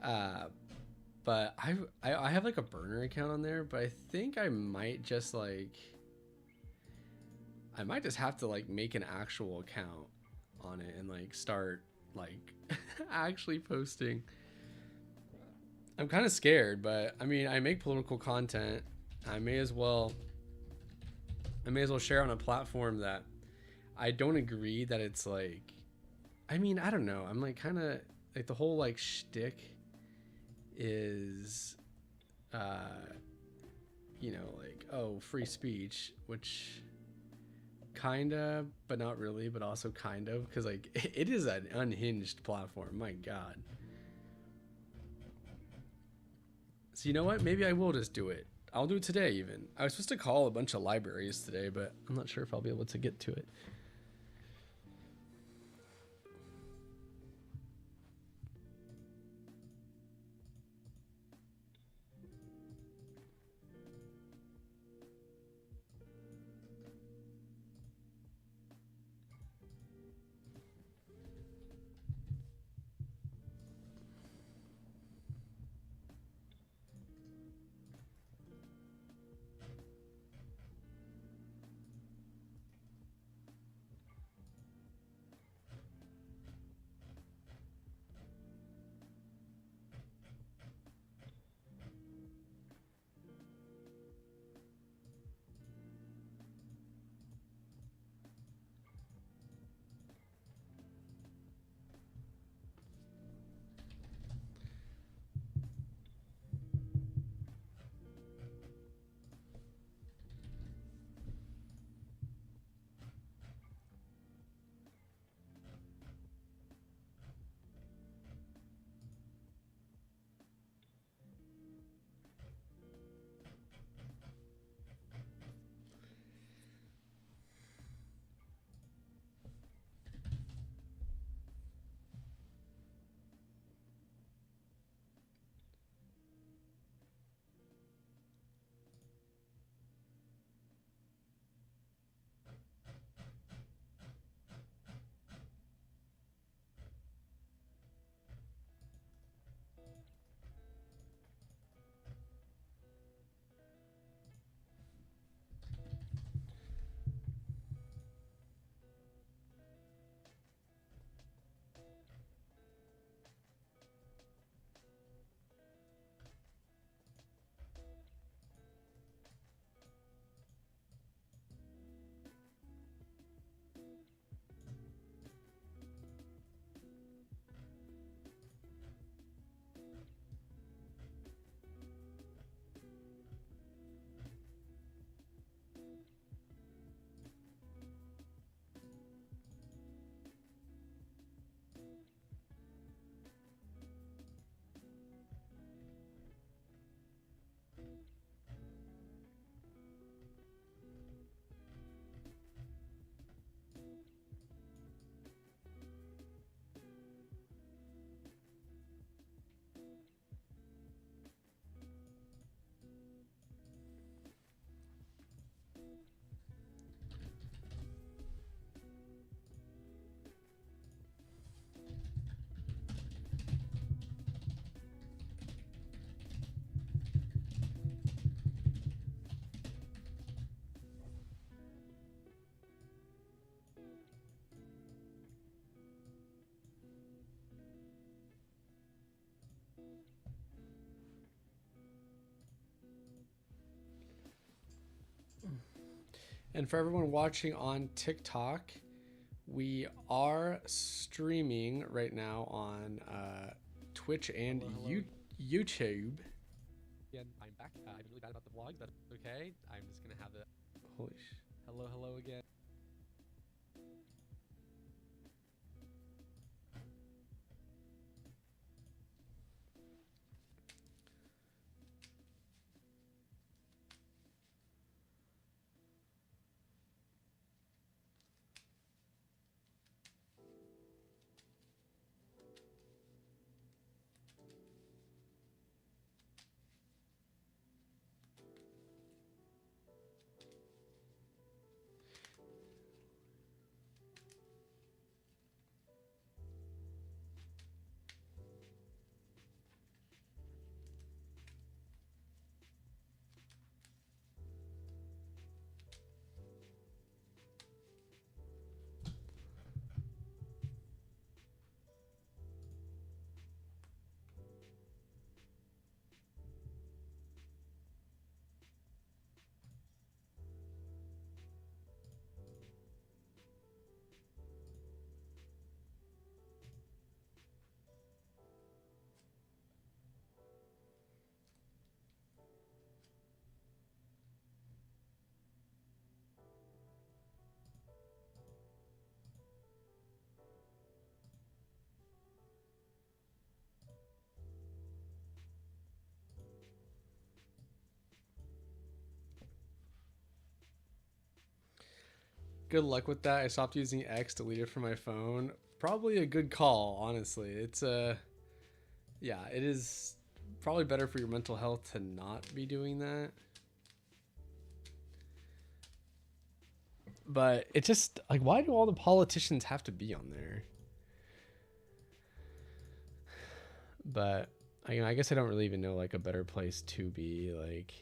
Uh, but I have like a burner account on there, but I think I might just have to like make an actual account on it and like start like actually posting. I'm kind of scared, but I mean, I make political content. I may as well share on a platform that I don't agree that it's like, I mean, I don't know. I'm like kind of like the whole like shtick is uh you know, like, oh, free speech, which kind of, but not really, but also kind of, because like it is an unhinged platform. My God. So you know what? Maybe I will just do it. I'll do it today. Even I was supposed to call a bunch of libraries today, but I'm not sure if I'll be able to get to it. And for everyone watching on TikTok, we are streaming right now on Twitch and Hello. YouTube. Again, I'm back. I've been really bad about the vlogs, but okay. I'm just gonna have it. Holy Hello, hello again. good luck with that. I stopped using X, deleted from my phone. Probably a good call, honestly. It's yeah, it is probably better for your mental health to not be doing that. But it just like, why do all the politicians have to be on there? But I guess I don't really even know like a better place to be. Like,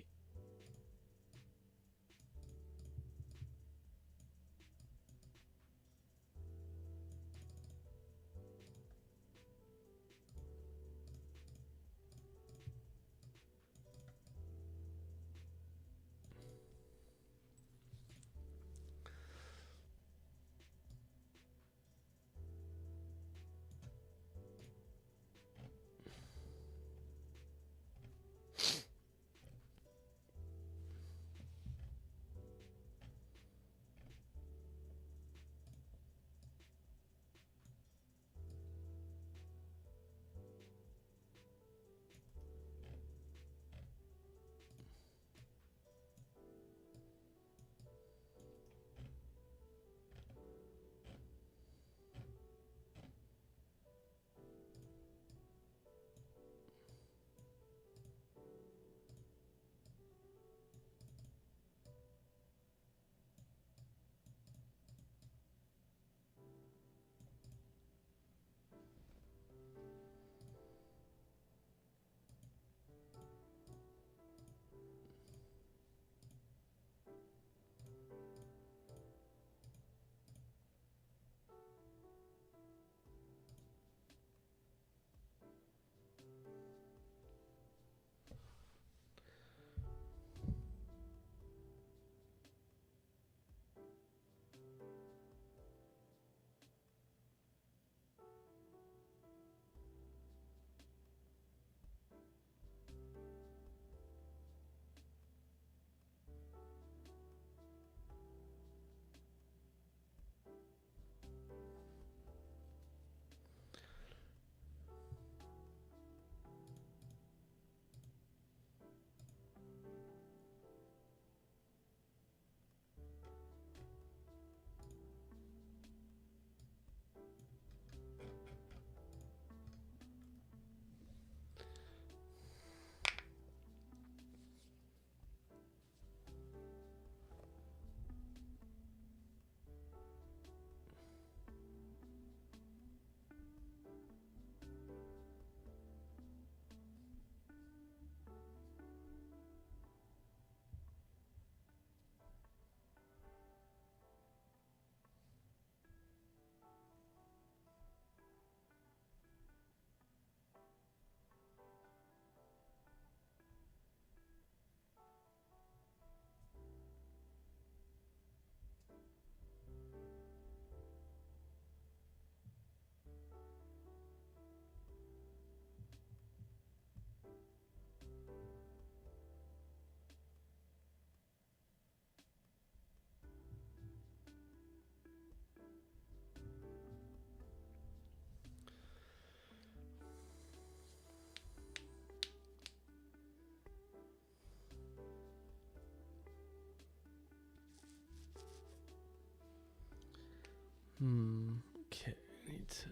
okay, I need to.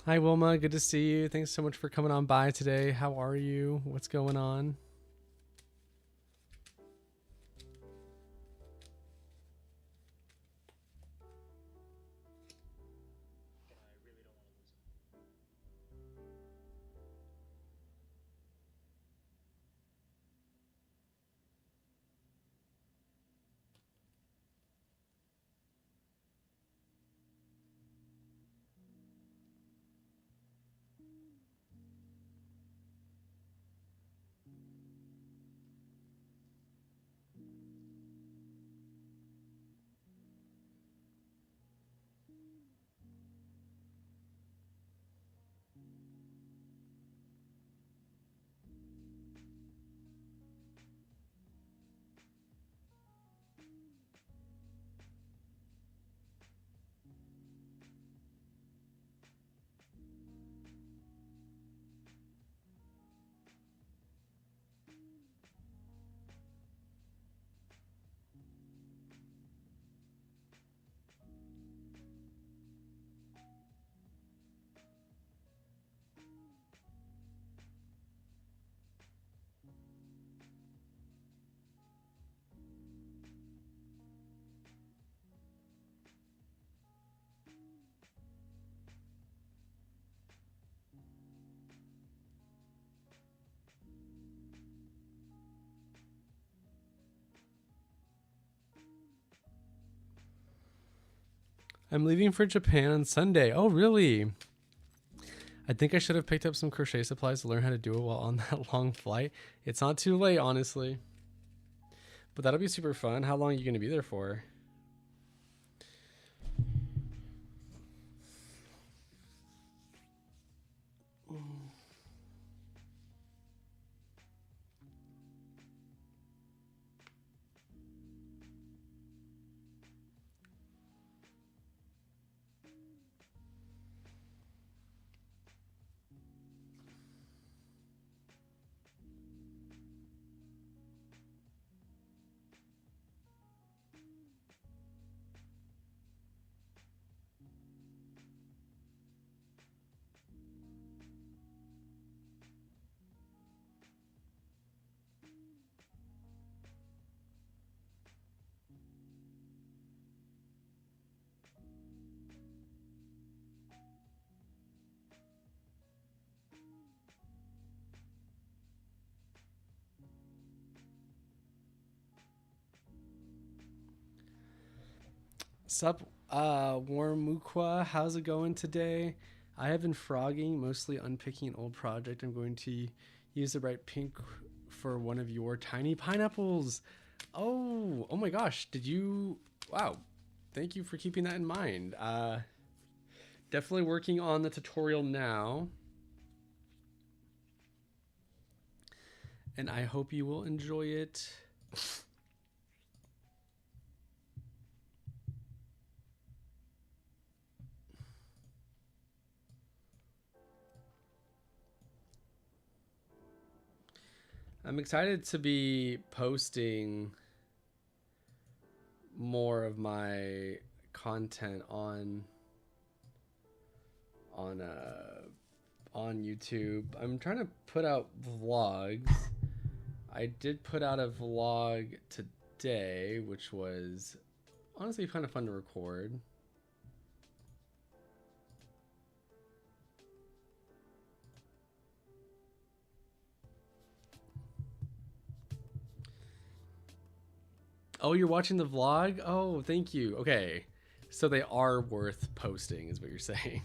Hi, Wilma. Good to see you. Thanks so much for coming on by today. How are you? What's going on? I'm leaving for Japan on Sunday. Oh, really? I think I should have picked up some crochet supplies to learn how to do it while on that long flight. It's not too late, honestly. But that'll be super fun. How long are you going to be there for? Sup, Warmukwa, how's it going today? I have been frogging, mostly unpicking an old project. I'm going to use the bright pink for one of your tiny pineapples. Oh my gosh, did you? Wow, thank you for keeping that in mind. Definitely working on the tutorial now. And I hope you will enjoy it. I'm excited to be posting more of my content on YouTube. I'm trying to put out vlogs. I did put out a vlog today, which was honestly kind of fun to record. Oh, you're watching the vlog? Oh, thank you. Okay. So they are worth posting, is what you're saying.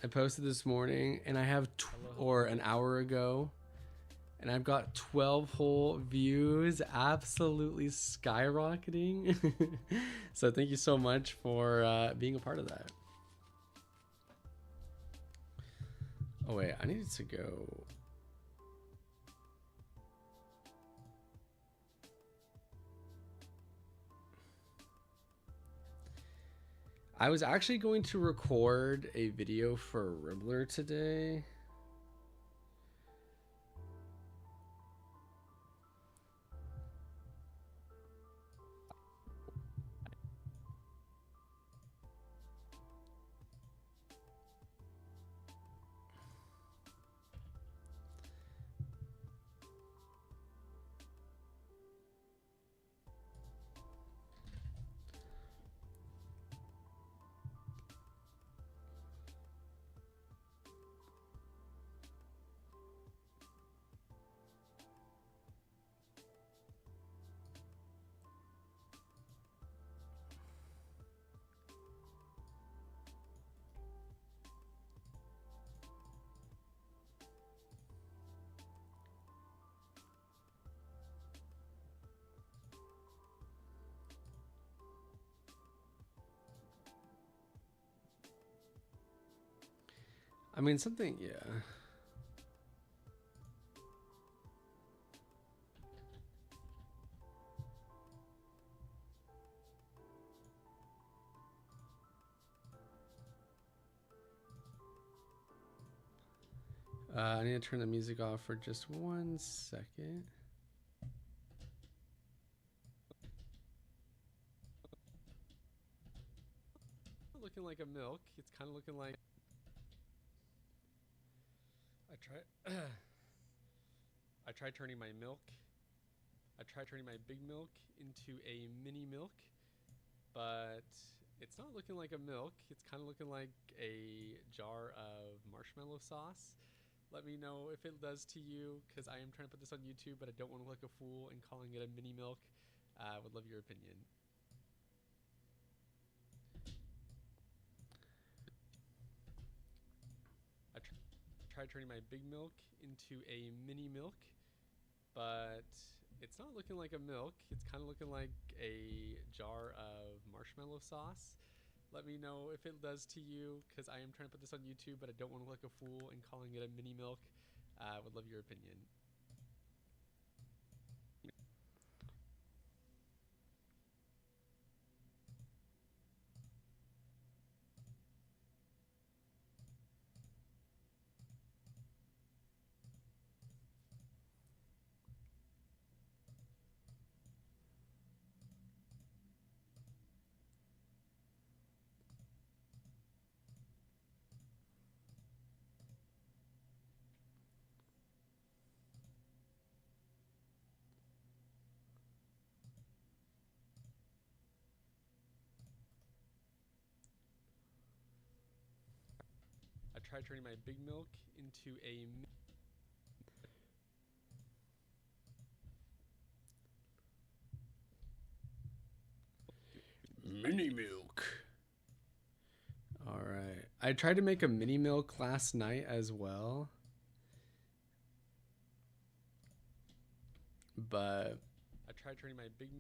I posted this morning and I have, or an hour ago, and I've got 12 whole views, absolutely skyrocketing. So thank you so much for being a part of that. Oh wait, I needed to go. I was actually going to record a video for Ribbler today. I mean, something, yeah. I need to turn the music off for just 1 second. Looking like a milk. It's kind of looking like. I tried turning my milk. I tried turning my big milk into a mini milk, but It's not looking like a milk. It's kind of looking like a jar of marshmallow sauce. Let me know if it does to you, because I am trying to put this on YouTube, but I don't want to look like a fool and calling it a mini milk. I would love your opinion. I tried turning my big milk into a mini milk, but it's not looking like a milk. It's kind of looking like a jar of marshmallow sauce. Let me know if it does to you, because I am trying to put this on YouTube, but I don't want to look like a fool and calling it a mini milk. I would love your opinion. I tried turning my big milk into a mini milk. All right. I tried to make a mini milk last night as well, but I tried turning my big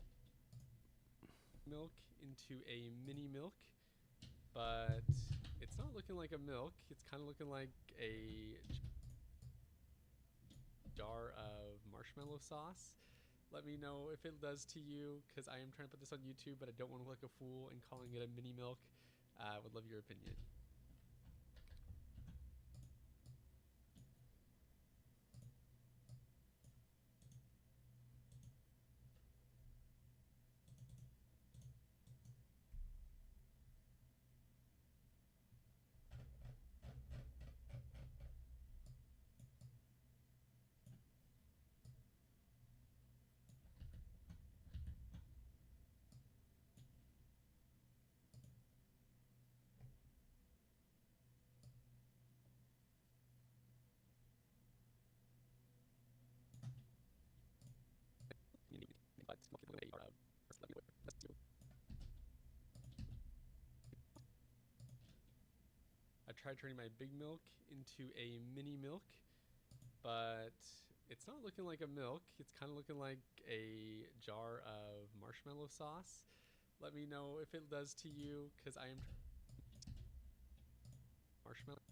milk into a mini milk, but it's not looking like a milk. It's kind of looking like a jar of marshmallow sauce. Let me know if it does to you, because I am trying to put this on YouTube, but I don't want to look like a fool and calling it a mini milk. I would love your opinion. I tried turning my big milk into a mini milk, but it's not looking like a milk. It's kind of looking like a jar of marshmallow sauce. Let me know if it does to you, because I am marshmallow.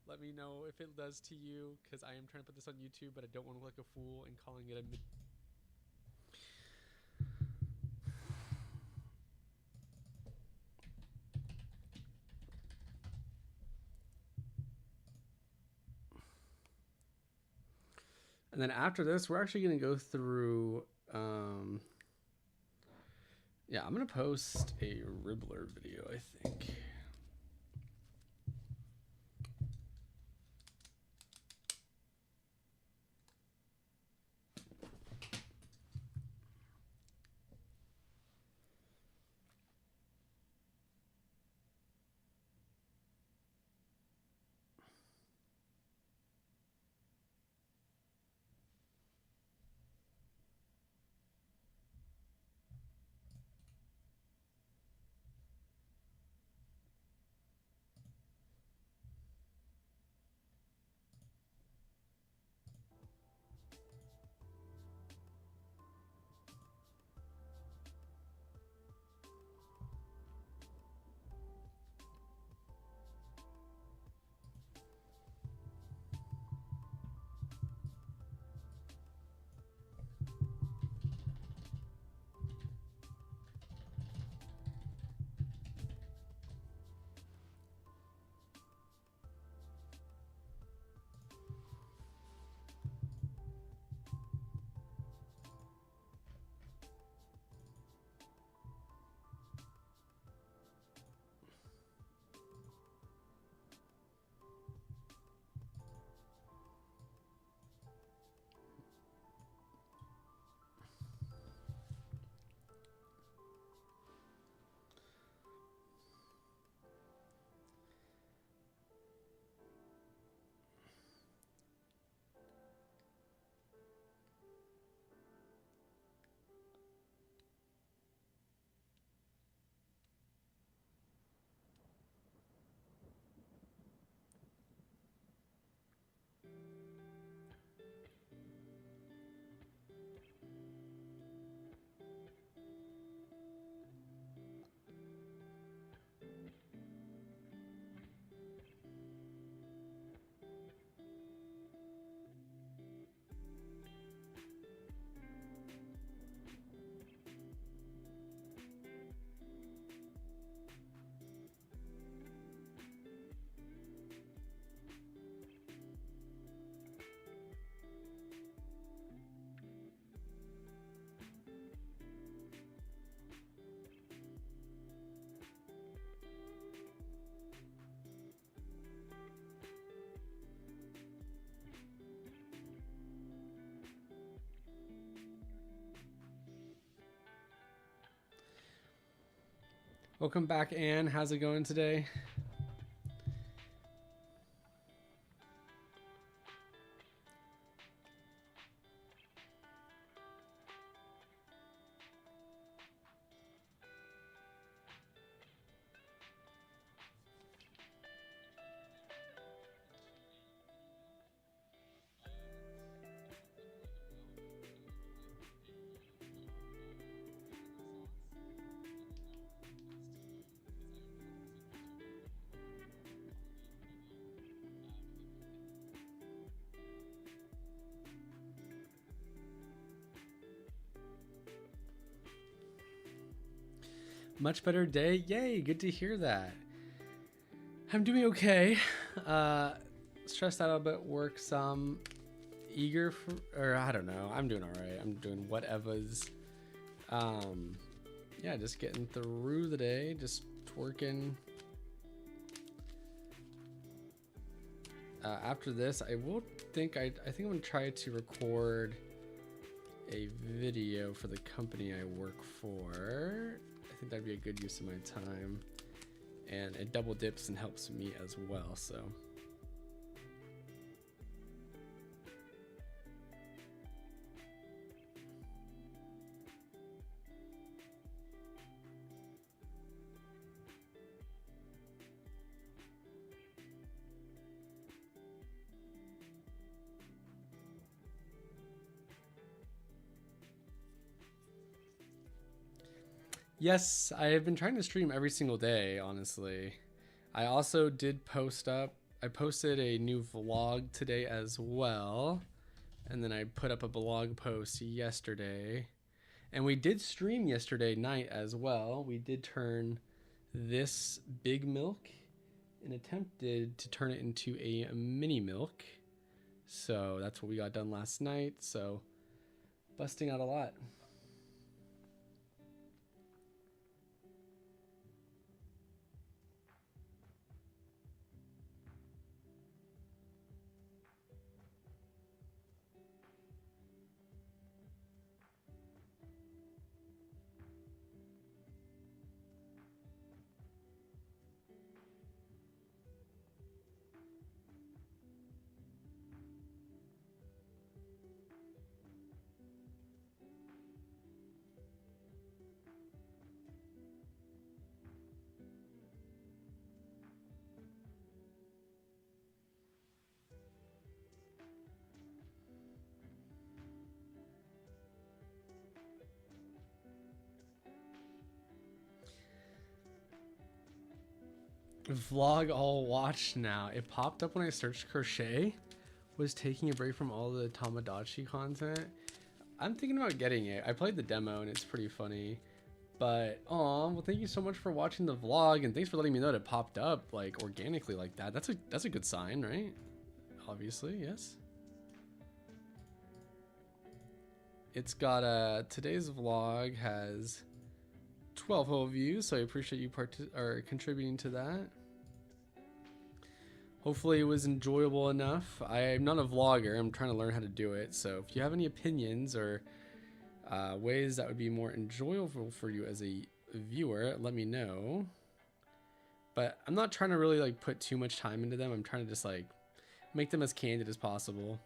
Let me know if it does to you, because I am trying to put this on YouTube, but I don't want to look like a fool and calling it a And then after this, we're actually going to go through. Yeah, I'm going to post a Ribbler video, I think. Welcome back, Anne. How's it going today? Much better day. Yay, good to hear that. I'm doing okay. Stressed out a bit, work some. Eager for, or I don't know. I'm doing all right. I'm doing whatever's. Yeah, just getting through the day, just working. After this, I will think I think I'm gonna try to record a video for the company I work for. I think that'd be a good use of my time, and it double dips and helps me as well. So. Yes, I have been trying to stream every single day, honestly. I also did post up, I posted a new vlog today as well. And then I put up a blog post yesterday. And we did stream yesterday night as well. We did turn this big milk and attempted to turn it into a mini milk. So that's what we got done last night. So busting out a lot. Vlog all watched now. It popped up when I searched crochet. Was taking a break from all the Tamagotchi content. I'm thinking about getting it. I played the demo and it's pretty funny. But well, thank you so much for watching the vlog, and thanks for letting me know that it popped up like organically like that. That's a good sign, right? Obviously, yes. It's got today's vlog has 12 whole views, so I appreciate you contributing to that. Hopefully it was enjoyable enough. I'm not a vlogger, I'm trying to learn how to do it, so if you have any opinions or ways that would be more enjoyable for you as a viewer, let me know. But I'm not trying to really like put too much time into them. I'm trying to just like make them as candid as possible.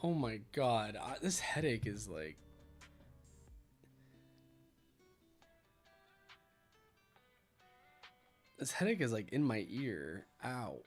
Oh my god, this headache is like. This headache is like in my ear. Ow.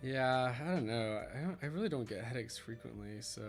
Yeah, I don't know. I really don't get headaches frequently, so.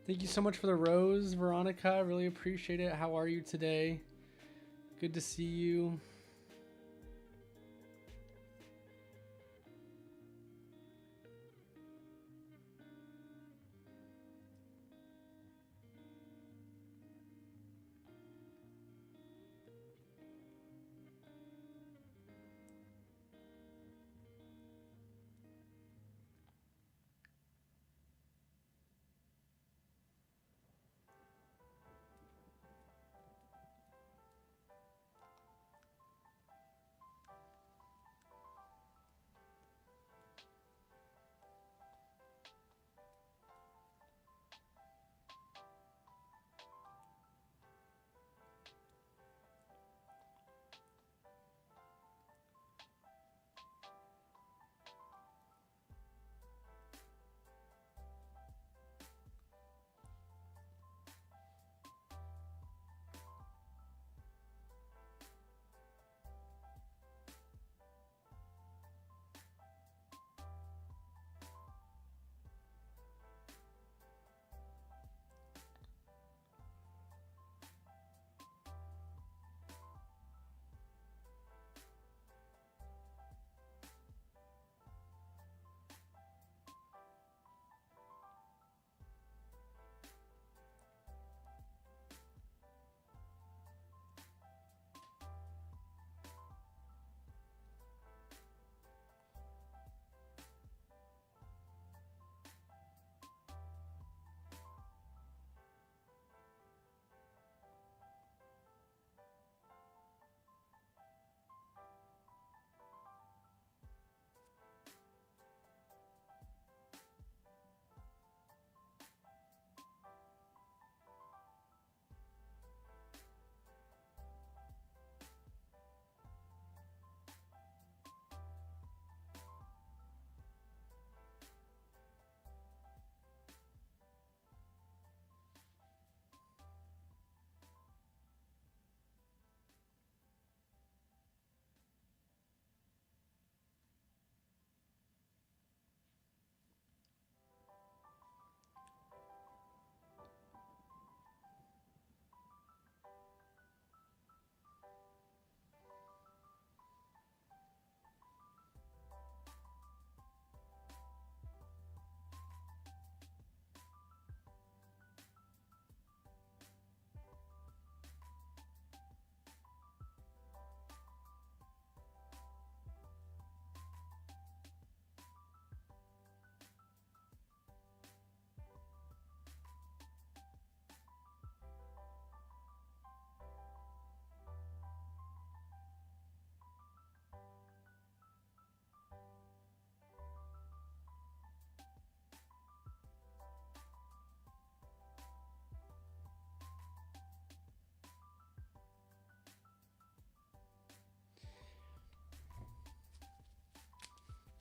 Thank you so much for the rose, Veronica. Really appreciate it. How are you today? Good to see you.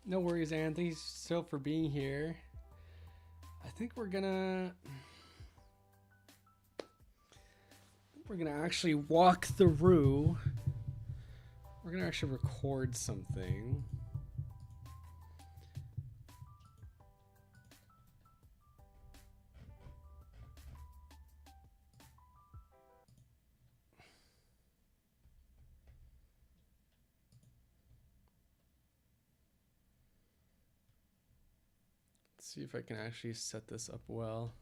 No worries, Anne. Thanks still for being here. I think we're gonna actually walk through. We're gonna actually record something. Let's see if I can actually set this up well.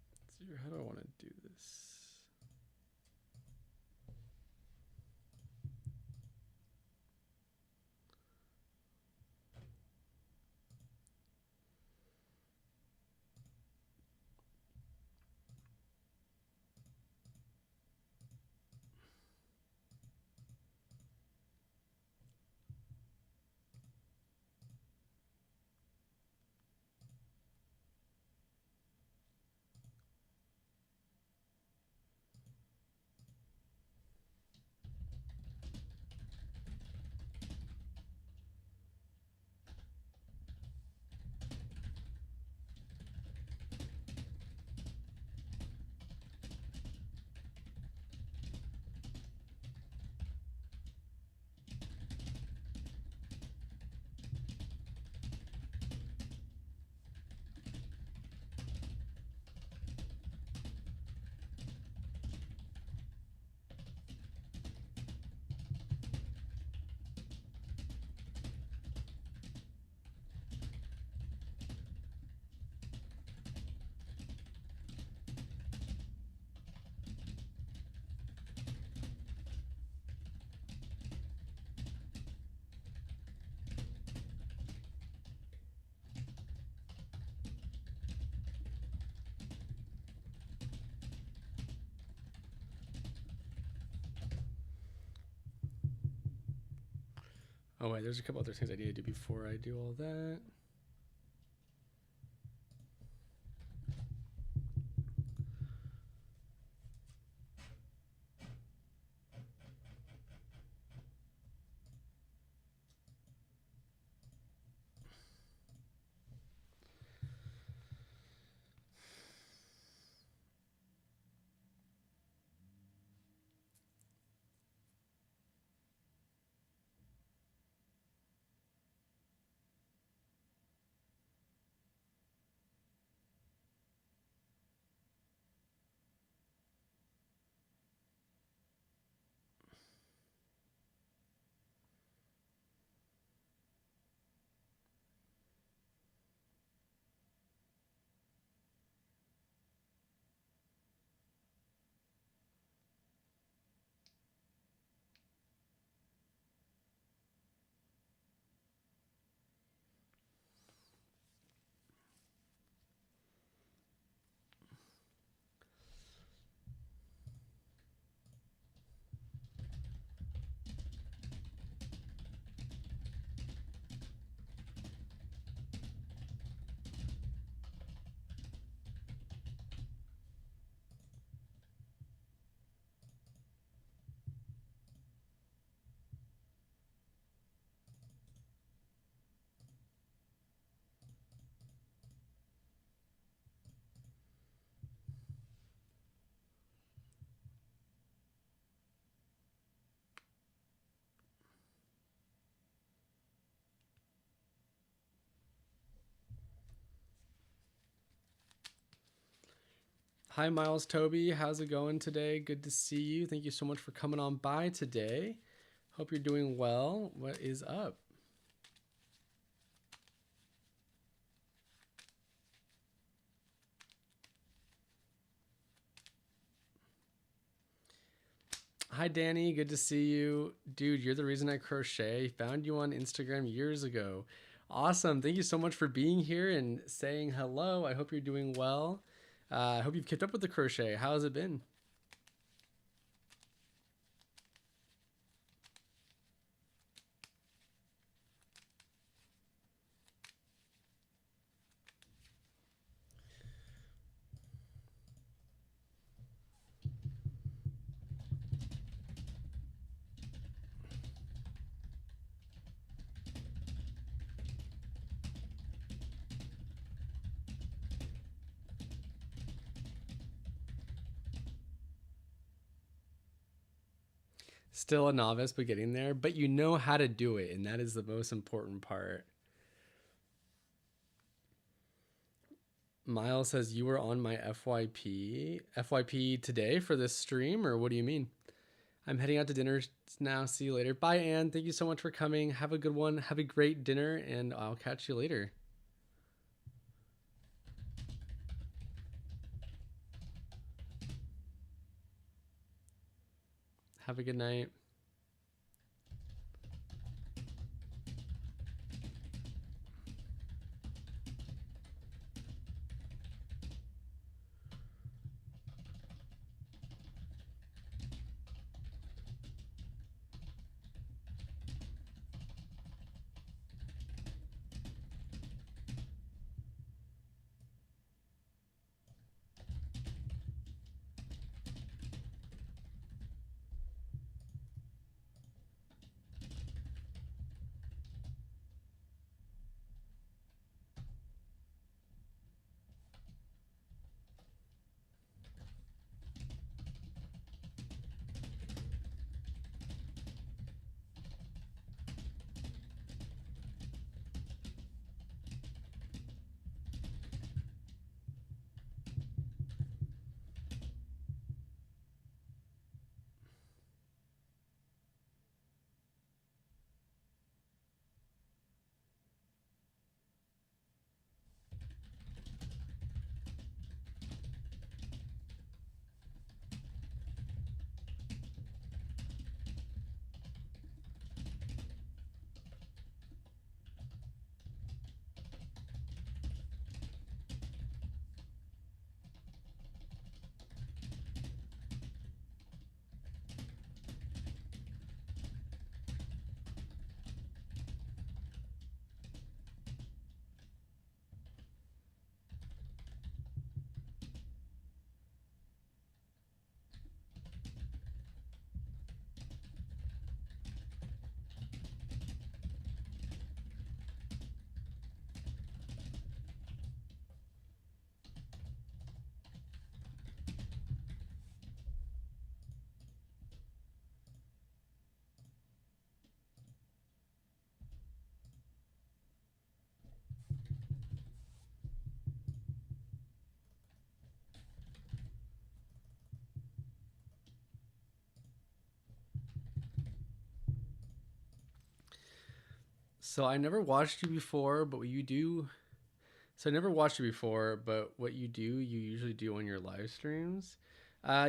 Let's see, how do I want to do this? Oh wait, there's a couple other things I need to do before I do all that. Hi, Miles Toby. How's it going today? Good to see you. Thank you so much for coming on by today. Hope you're doing well. What is up? Hi, Danny. Good to see you. Dude, you're the reason I crochet. Found you on Instagram years ago. Awesome. Thank you so much for being here and saying hello. I hope you're doing well. I hope you've kept up with the crochet. How has it been? Still a novice, but getting there. But you know how to do it, and that is the most important part. Miles says you were on my FYP. FYP today for this stream, or what do you mean? I'm heading out to dinner now. See you later. Bye, Anne. Thank you so much for coming. Have a good one. Have a great dinner, and I'll catch you later. Have a good night. So I never watched you before, but what you do. So I never watched you before, but what you do, you usually do on your live streams.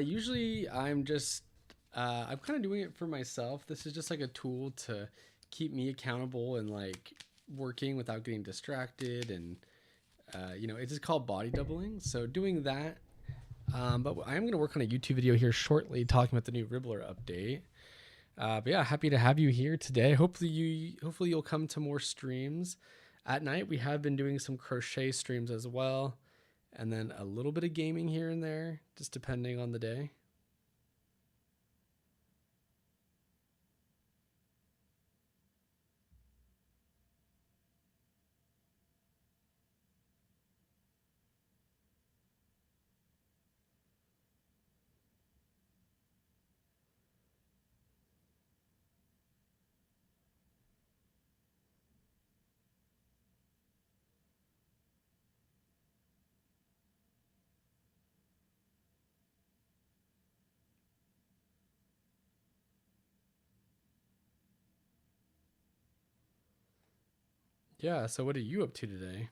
Usually, I'm kind of doing it for myself. This is just like a tool to keep me accountable and like working without getting distracted. And it's just called body doubling. So doing that. But I'm going to work on a YouTube video here shortly talking about the new Ribbler update. But yeah, happy to have you here today. Hopefully you'll come to more streams. At night, we have been doing some crochet streams as well, and then a little bit of gaming here and there, just depending on the day. Yeah, so what are you up to today?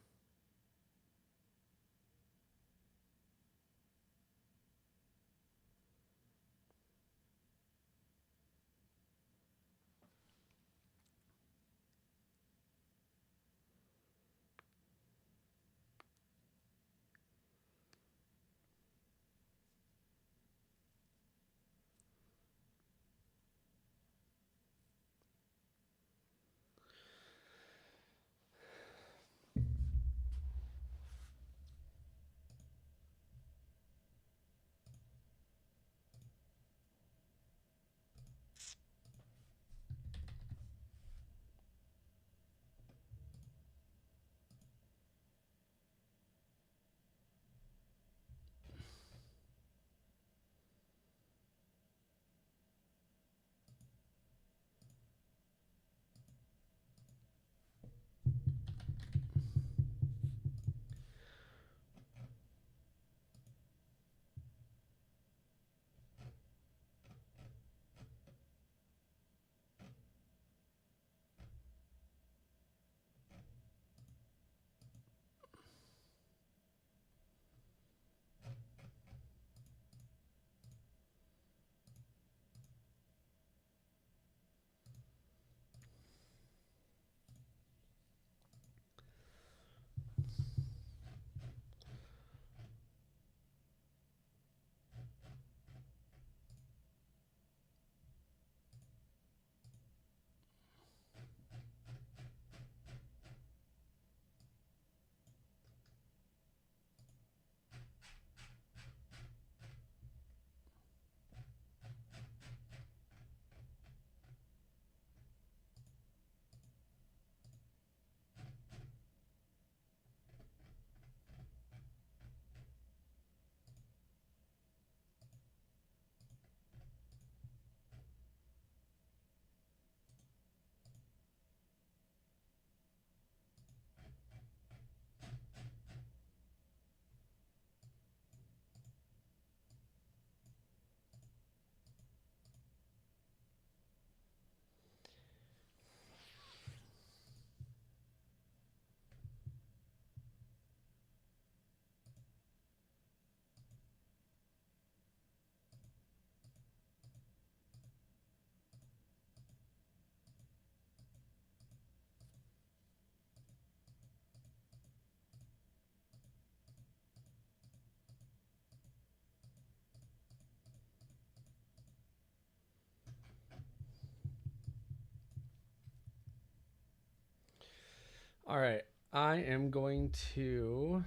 All right, I am going to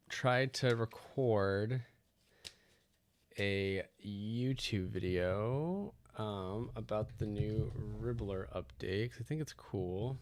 try to record a YouTube video about the new Ribbler update. I think it's cool.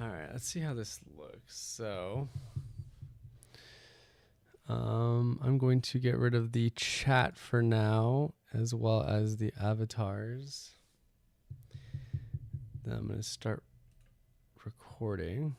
All right, let's see how this looks. So I'm going to get rid of the chat for now, as well as the avatars. Then I'm going to start recording.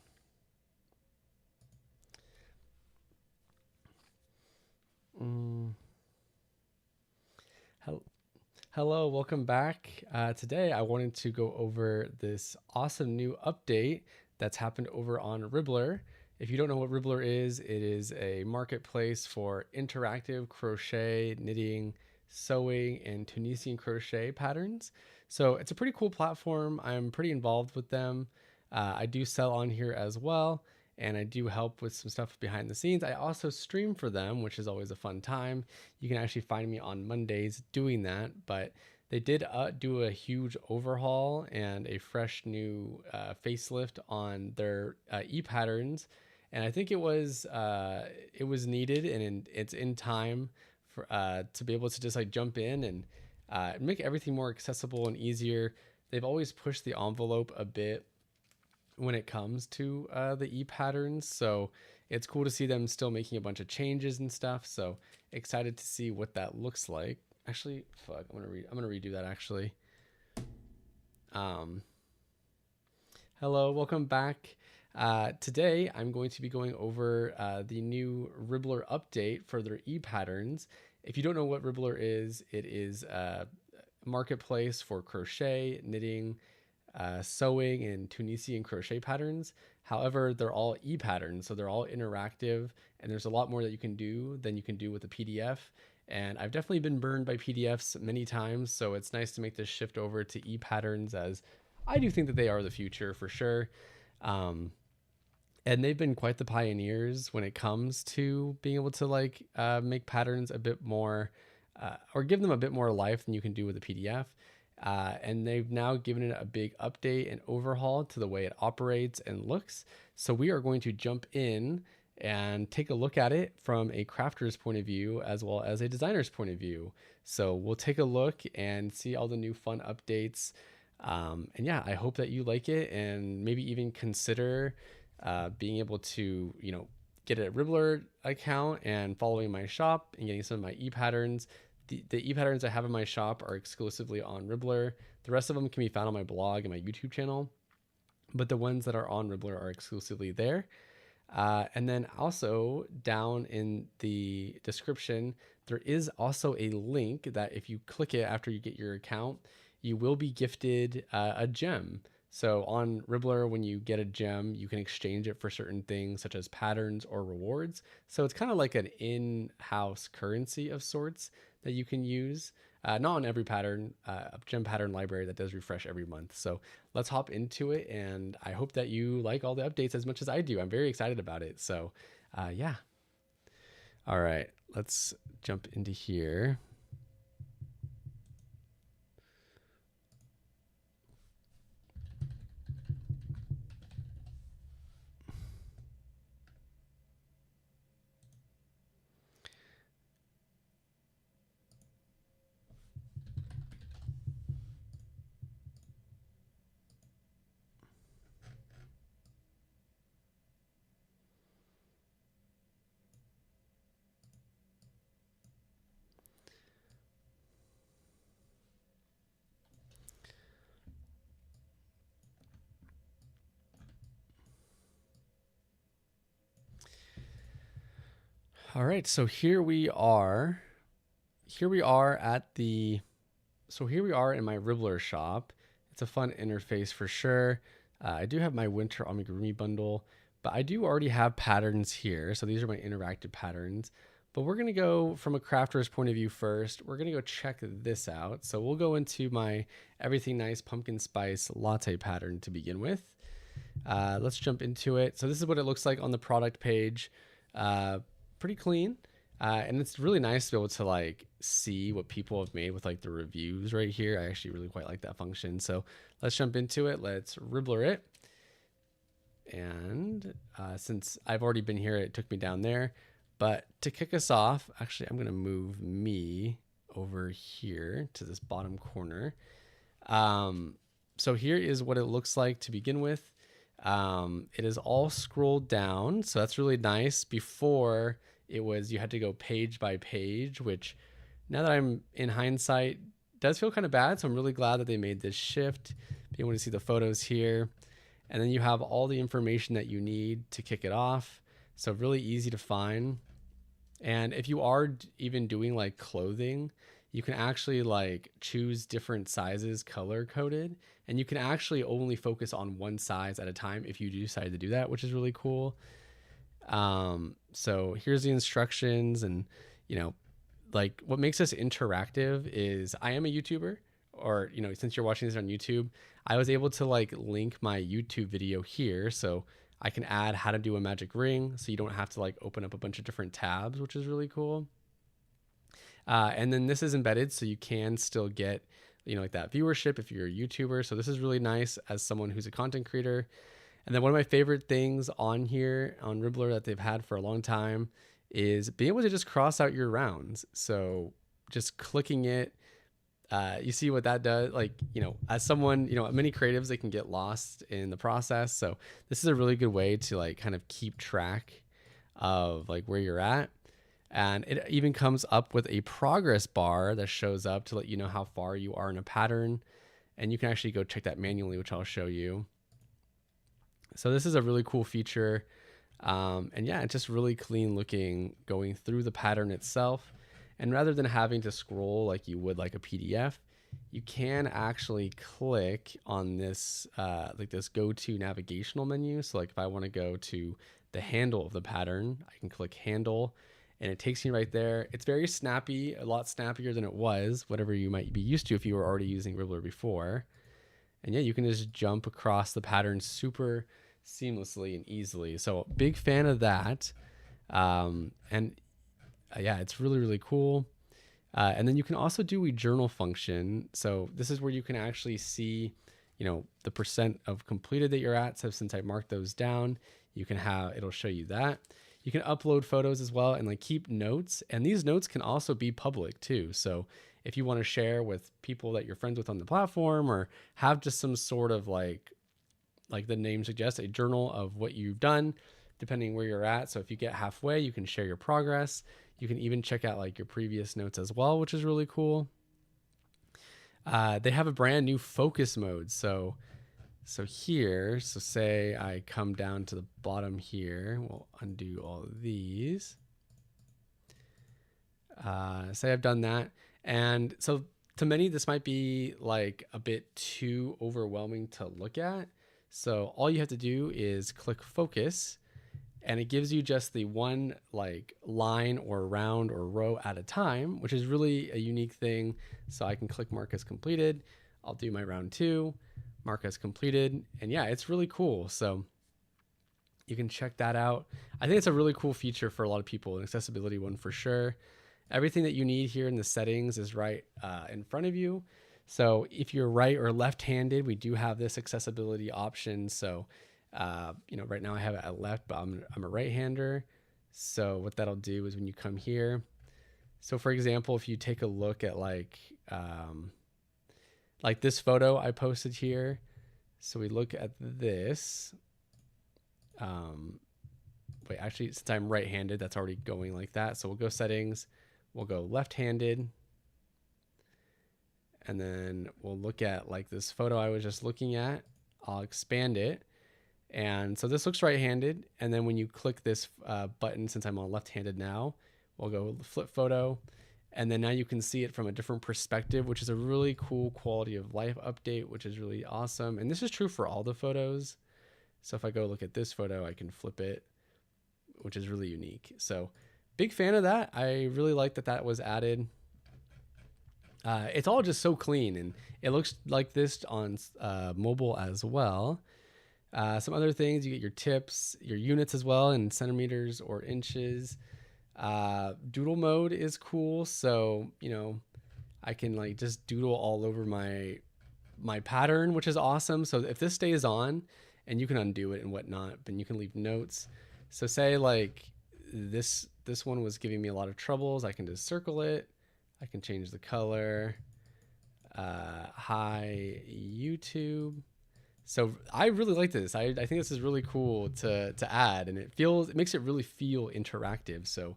Hello, welcome back. Today I wanted to go over this awesome new update that's happened over on Ribbler. If you don't know what Ribbler is, it is a marketplace for interactive crochet, knitting, sewing, and Tunisian crochet patterns. So it's a pretty cool platform. I'm pretty involved with them. I do sell on here as well, and I do help with some stuff behind the scenes. I also stream for them, which is always a fun time. You can actually find me on Mondays doing that, but they did do a huge overhaul and a fresh new facelift on their e-patterns, and I think it was needed, and it's in time for to be able to just like jump in and make everything more accessible and easier. They've always pushed the envelope a bit when it comes to the e-patterns, so it's cool to see them still making a bunch of changes and stuff. So excited to see what that looks like. Actually, fuck, I'm gonna redo that actually. Hello, welcome back. Today I'm going to be going over the new Ribbler update for their e-patterns. If you don't know what Ribbler is, it is a marketplace for crochet, knitting, sewing, and Tunisian crochet patterns. However, they're all e-patterns, so they're all interactive, and there's a lot more that you can do than you can do with a PDF. And I've definitely been burned by PDFs many times, so it's nice to make this shift over to e-patterns, as I do think that they are the future for sure. And they've been quite the pioneers when it comes to being able to like make patterns a bit more or give them a bit more life than you can do with a PDF. And they've now given it a big update and overhaul to the way it operates and looks. So we are going to jump in and take a look at it from a crafter's point of view as well as a designer's point of view. So we'll take a look and see all the new fun updates. And yeah, I hope that you like it and maybe even consider being able to, you know, get a Ribbler account and following my shop and getting some of my e-patterns. The e-patterns I have in my shop are exclusively on Ribbler. The rest of them can be found on my blog and my YouTube channel, but the ones that are on Ribbler are exclusively there. And then also down in the description, there is also a link that if you click it after you get your account, you will be gifted a gem. So on Ribbler, when you get a gem, you can exchange it for certain things such as patterns or rewards. So it's kind of like an in-house currency of sorts that you can use. Not on every pattern, a gem pattern library that does refresh every month. So let's hop into it, and I hope that you like all the updates as much as I do. I'm very excited about it. So yeah. All right, let's jump into here. All right, so here we are. Here we are in my Ribbler shop. It's a fun interface for sure. I do have my winter amigurumi bundle, but I do already have patterns here. So these are my interactive patterns, but we're going to go from a crafter's point of view first. We're going to go check this out. So we'll go into my Everything Nice pumpkin spice latte pattern to begin with. Let's jump into it. So this is what it looks like on the product page. Pretty clean. And it's really nice to be able to like see what people have made with like the reviews right here. I actually really quite like that function. So let's jump into it. Let's Ribbler it. And since I've already been here, it took me down there. But to kick us off, actually, I'm going to move me over here to this bottom corner. So here is what it looks like to begin with. It is all scrolled down, so that's really nice. Before, it was you had to go page by page, which now that I'm in hindsight does feel kind of bad. So I'm really glad that they made this shift. Being able to see the photos here, and then you have all the information that you need to kick it off. So really easy to find. And if you are even doing like clothing, you can actually like choose different sizes color coded, and you can actually only focus on one size at a time if you do decide to do that, which is really cool. So here's the instructions, and you know, like what makes this interactive is I am a YouTuber, or you know, since you're watching this on YouTube, I was able to like link my YouTube video here, so I can add how to do a magic ring, so you don't have to like open up a bunch of different tabs, which is really cool. And then this is embedded, so you can still get, you know, like that viewership if you're a YouTuber. So this is really nice as someone who's a content creator. And then one of my favorite things on here on Ribbler that they've had for a long time is being able to just cross out your rounds. So just clicking it, you see what that does. Like, you know, as someone, you know, many creatives, they can get lost in the process. So this is a really good way to like kind of keep track of like where you're at. And it even comes up with a progress bar that shows up to let you know how far you are in a pattern. And you can actually go check that manually, which I'll show you. So this is a really cool feature. And yeah, it's just really clean looking going through the pattern itself. And rather than having to scroll like you would like a PDF, you can actually click on this like this go to navigational menu. So like if I want to go to the handle of the pattern, I can click handle, and it takes me right there. It's very snappy, a lot snappier than it was, whatever you might be used to if you were already using Ribbler before. And yeah, you can just jump across the pattern super seamlessly and easily. So big fan of that. And yeah, it's really, really cool. And then you can also do a journal function. So this is where you can actually see, you know, the percent of completed that you're at. So since I marked those down, you can have, it'll show you that. You can upload photos as well and like keep notes. And these notes can also be public too. So if you want to share with people that you're friends with on the platform, or have just some sort of like the name suggests, a journal of what you've done, depending where you're at. So if you get halfway, you can share your progress. You can even check out like your previous notes as well, which is really cool. They have a brand new focus mode. So here, so say I come down to the bottom here, we'll undo all of these. Say I've done that. And so to many, this might be like a bit too overwhelming to look at. So all you have to do is click focus, and it gives you just the one like line or round or row at a time, which is really a unique thing. So I can click mark as completed. I'll do my round 2, mark as completed. And yeah, it's really cool. So you can check that out. I think it's a really cool feature for a lot of people, an accessibility one for sure. Everything that you need here in the settings is right in front of you. So if you're right or left-handed, we do have this accessibility option. So, you know, right now I have it at left, but I'm a right-hander. So what that'll do is when you come here, so for example, if you take a look at like this photo I posted here. So we look at this. Wait, actually, since I'm right-handed, that's already going like that. So we'll go settings, we'll go left-handed, and then we'll look at like this photo I was just looking at. I'll expand it. And so this looks right-handed. And then when you click this button, since I'm on left-handed now, we'll go flip photo. And then now you can see it from a different perspective, which is a really cool quality of life update, which is really awesome. And this is true for all the photos. So if I go look at this photo, I can flip it, which is really unique. So big fan of that. I really like that that was added. It's all just so clean, and it looks like this on mobile as well. Some other things, you get your tips, your units as well in centimeters or inches. Doodle mode is cool. So, you know, I can like just doodle all over my pattern, which is awesome. So if this stays on, and you can undo it and whatnot, but you can leave notes. So say like this one was giving me a lot of troubles. I can just circle it. I can change the color. Hi YouTube. So I really like this. I think this is really cool to add, and it makes it really feel interactive. So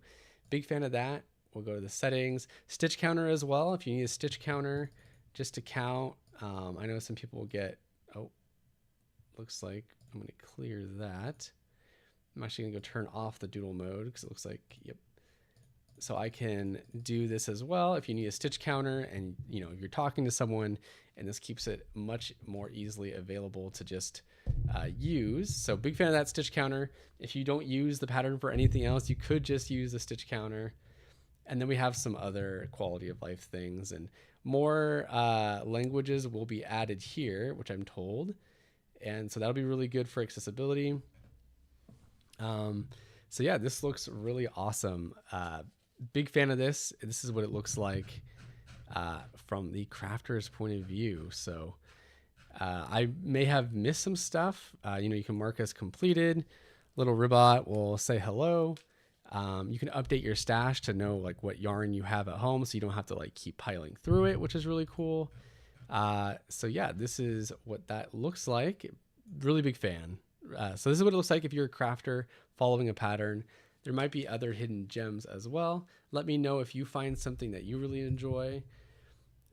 big fan of that. We'll go to the settings, stitch counter as well. If you need a stitch counter just to count, I know some people will get, oh, looks like I'm going to clear that. I'm actually going to go turn off the doodle mode because it looks like, yep. So I can do this as well if you need a stitch counter and you're talking to someone, and this keeps it much more easily available to just use. So big fan of that stitch counter. If you don't use the pattern for anything else, you could just use the stitch counter. And then we have some other quality of life things, and more languages will be added here, which I'm told. And so that'll be really good for accessibility. So yeah, this looks really awesome. Big fan of this. This is what it looks like from the crafter's point of view. So I may have missed some stuff. You can mark as completed. Little Ribbot will say hello. You can update your stash to know like what yarn you have at home, so you don't have to like keep piling through it, which is really cool. So yeah, this is what that looks like. Really big fan. So this is what it looks like if you're a crafter following a pattern. There might be other hidden gems as well. Let me know if you find something that you really enjoy.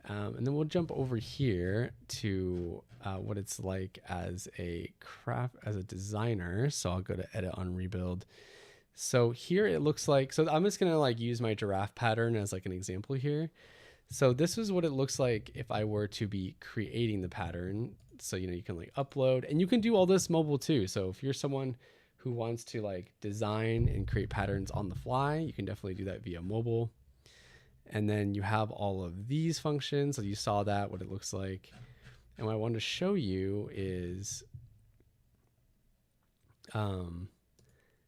And then we'll jump over here to what it's like as a designer. So I'll go to edit on rebuild. So here it looks like, so I'm just gonna like use my giraffe pattern as like an example here. So this is what it looks like if I were to be creating the pattern. So, you can like upload, and you can do all this mobile too. So if you're someone who wants to like design and create patterns on the fly, you can definitely do that via mobile. And then you have all of these functions. So you saw that, what it looks like. And what I wanted to show you is,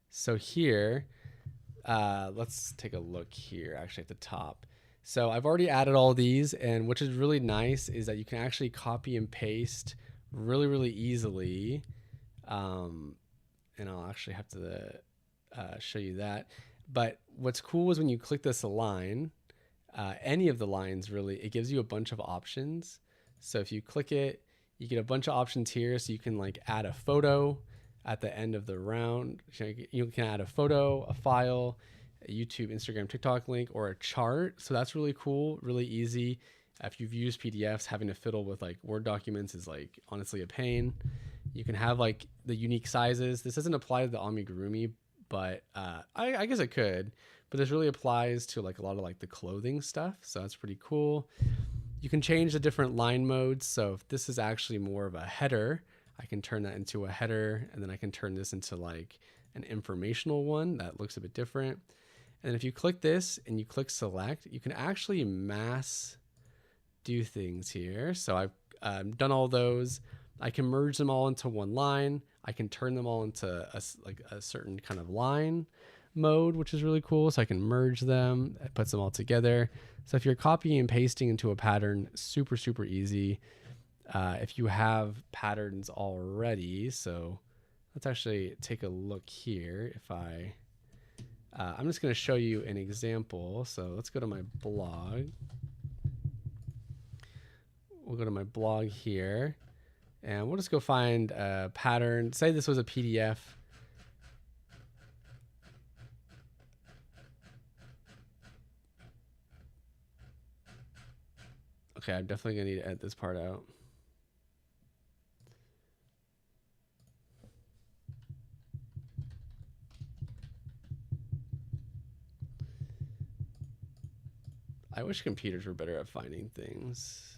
so here, let's take a look here actually at the top. So I've already added all these, and which is really nice is that you can actually copy and paste really, really easily. And I'll actually have to show you that. But what's cool is when you click this line, any of the lines really, it gives you a bunch of options. So if you click it, you get a bunch of options here. So you can like add a photo at the end of the round. You can add a photo, a file, a YouTube, Instagram, TikTok link, or a chart. So that's really cool, really easy. If you've used PDFs, having to fiddle with like Word documents is like honestly a pain. You can have like the unique sizes. This doesn't apply to the amigurumi, but I guess it could. But this really applies to like a lot of like the clothing stuff. So that's pretty cool. You can change the different line modes. So if this is actually more of a header, I can turn that into a header, and then I can turn this into like an informational one that looks a bit different. And if you click this and you click select, you can actually mass do things here. So I've done all those. I can merge them all into one line. I can turn them all into a certain kind of line mode, which is really cool. So I can merge them. It puts them all together. So if you're copying and pasting into a pattern, super, super easy. If you have patterns already, so let's actually take a look here. If I'm just going to show you an example. So let's go to my blog. We'll go to my blog here, and we'll just go find a pattern. Say this was a PDF. Okay, I'm definitely going to need to edit this part out. I wish computers were better at finding things.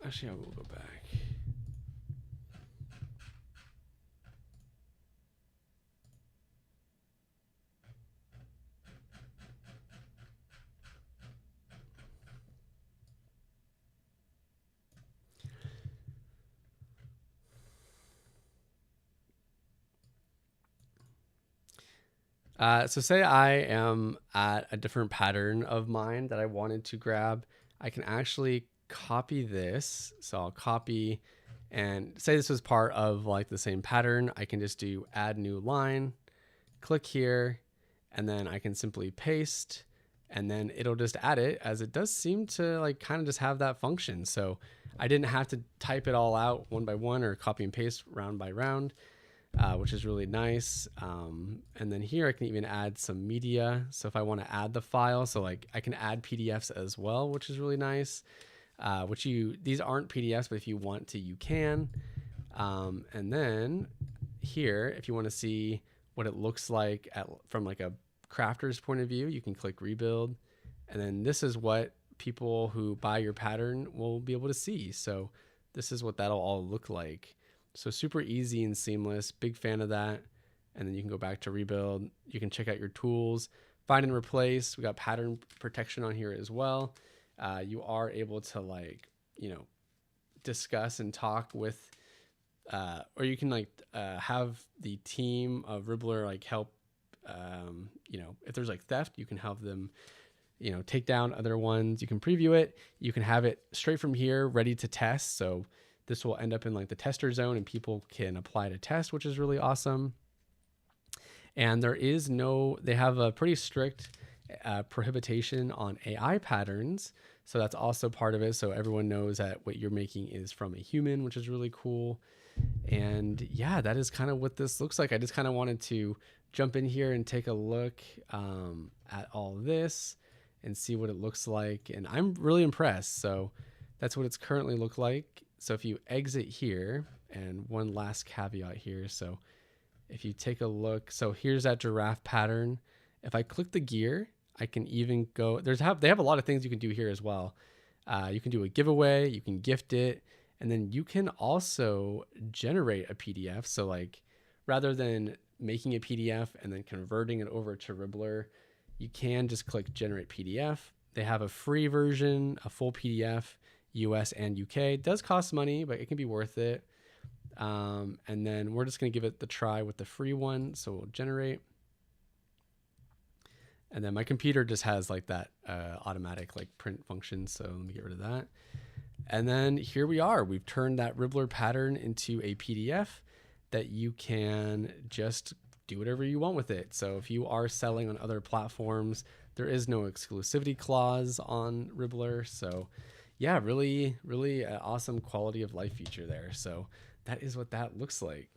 Actually, I will go back. So say I am at a different pattern of mine that I wanted to grab. I can actually copy this. So I'll copy, and say this was part of like the same pattern. I can just do add new line, click here, and then I can simply paste. and then it'll just add it, as it does seem to like kind of just have that function. So I didn't have to type it all out one by one or copy and paste round by round, which is really nice. And then here I can even add some media. So if I want to add the file, so like I can add PDFs as well, which is really nice. These aren't PDFs, but if you want to, you can. And then here, if you want to see what it looks like from like a crafter's point of view, you can click rebuild. And then this is what people who buy your pattern will be able to see. So this is what that'll all look like. So super easy and seamless. Big fan of that. And then you can go back to rebuild. You can check out your tools, find and replace. We got pattern protection on here as well. You are able to like, discuss and talk with, or you can like have the team of Ribbler like help, if there's like theft, you can help them, take down other ones. You can preview it. You can have it straight from here ready to test. So this will end up in like the tester zone and people can apply to test, which is really awesome. And they have a pretty strict prohibition on AI patterns. So that's also part of it. So everyone knows that what you're making is from a human, which is really cool. And yeah, that is kind of what this looks like. I just kind of wanted to jump in here and take a look at all this and see what it looks like. And I'm really impressed. So that's what it's currently look like. So if you exit here, and one last caveat here. So if you take a look, so here's that giraffe pattern. If I click the gear, I can even go, they have a lot of things you can do here as well. You can do a giveaway, you can gift it, and then you can also generate a PDF. So like, rather than making a PDF and then converting it over to Ribbler, you can just click generate PDF. They have a free version, a full PDF, US and UK. It does cost money, but it can be worth it. And then we're just going to give it the try with the free one. So we'll generate. And then my computer just has like that automatic like print function. So let me get rid of that. And then here we are. We've turned that Ribbler pattern into a PDF that you can just do whatever you want with it. So if you are selling on other platforms, there is no exclusivity clause on Ribbler. So yeah, really, really awesome quality of life feature there. So that is what that looks like.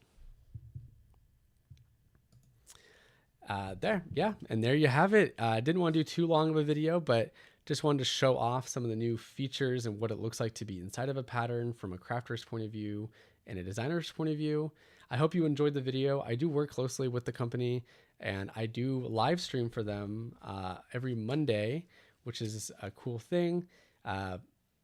And there you have it. I didn't want to do too long of a video, but just wanted to show off some of the new features and what it looks like to be inside of a pattern from a crafter's point of view and a designer's point of view. I hope you enjoyed the video. I do work closely with the company and I do live stream for them every Monday, which is a cool thing.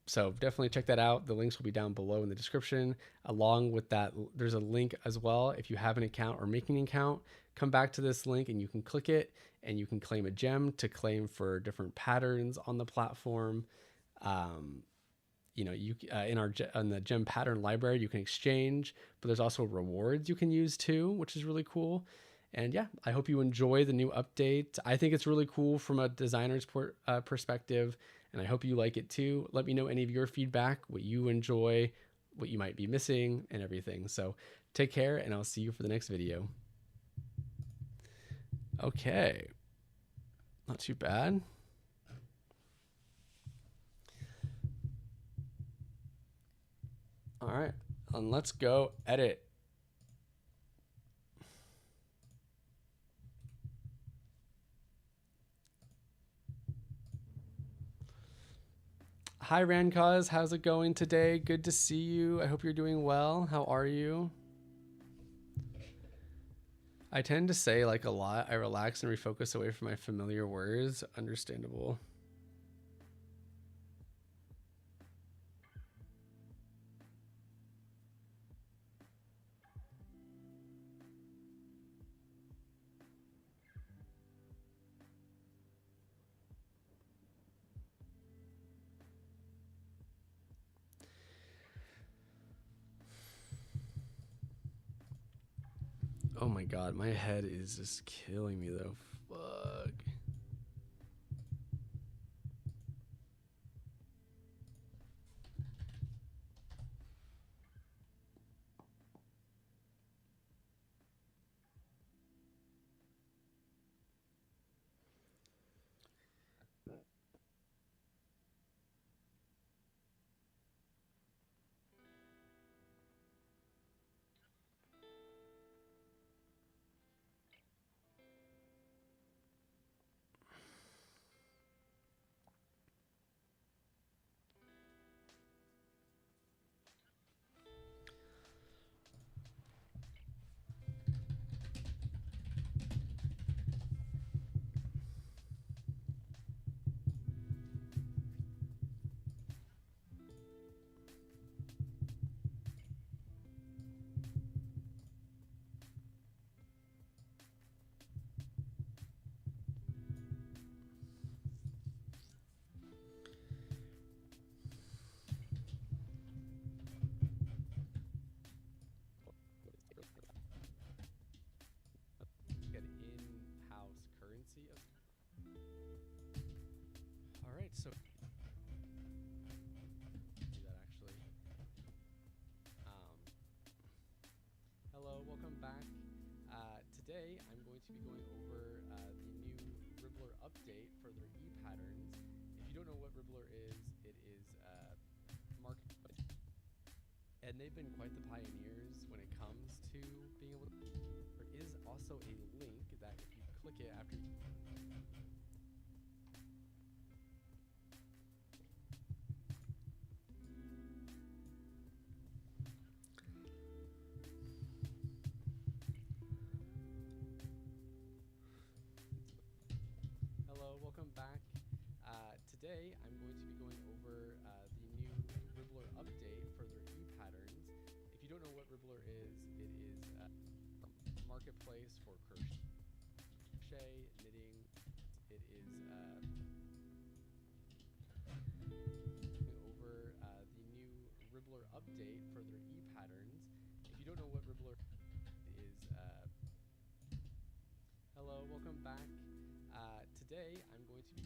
So definitely check that out. The links will be down below in the description. Along with that, there's a link as well. If you have an account or making an account, come back to this link and you can click it and you can claim a gem to claim for different patterns on the platform. In the gem pattern library, you can exchange, but there's also rewards you can use too, which is really cool. And yeah, I hope you enjoy the new update. I think it's really cool from a designer's perspective, and I hope you like it too. Let me know any of your feedback, what you enjoy, what you might be missing, and everything. So take care, and I'll see you for the next video. Okay, not too bad. All right, and let's go edit. Hi Rancause, how's it going today? Good to see you. I hope you're doing well. How are you? I tend to say like a lot. I relax and refocus away from my familiar words. Understandable. Oh my god, my head is just killing me though. Fuck. to be going over the new Ribbler update for their e-patterns. If you don't know what Ribbler is, it is marketplace, and they've been quite the pioneers when it comes to being able to. There is also a link that if you click it after you. Hello, welcome back. Today I'm going to be going over the new Ribbler update for their e-patterns. If you don't know what Ribbler is, it is a marketplace for crochet, knitting. It is going over the new Ribbler update for their e-patterns. If you don't know what Ribbler is, hello, welcome back. Today I'm going to be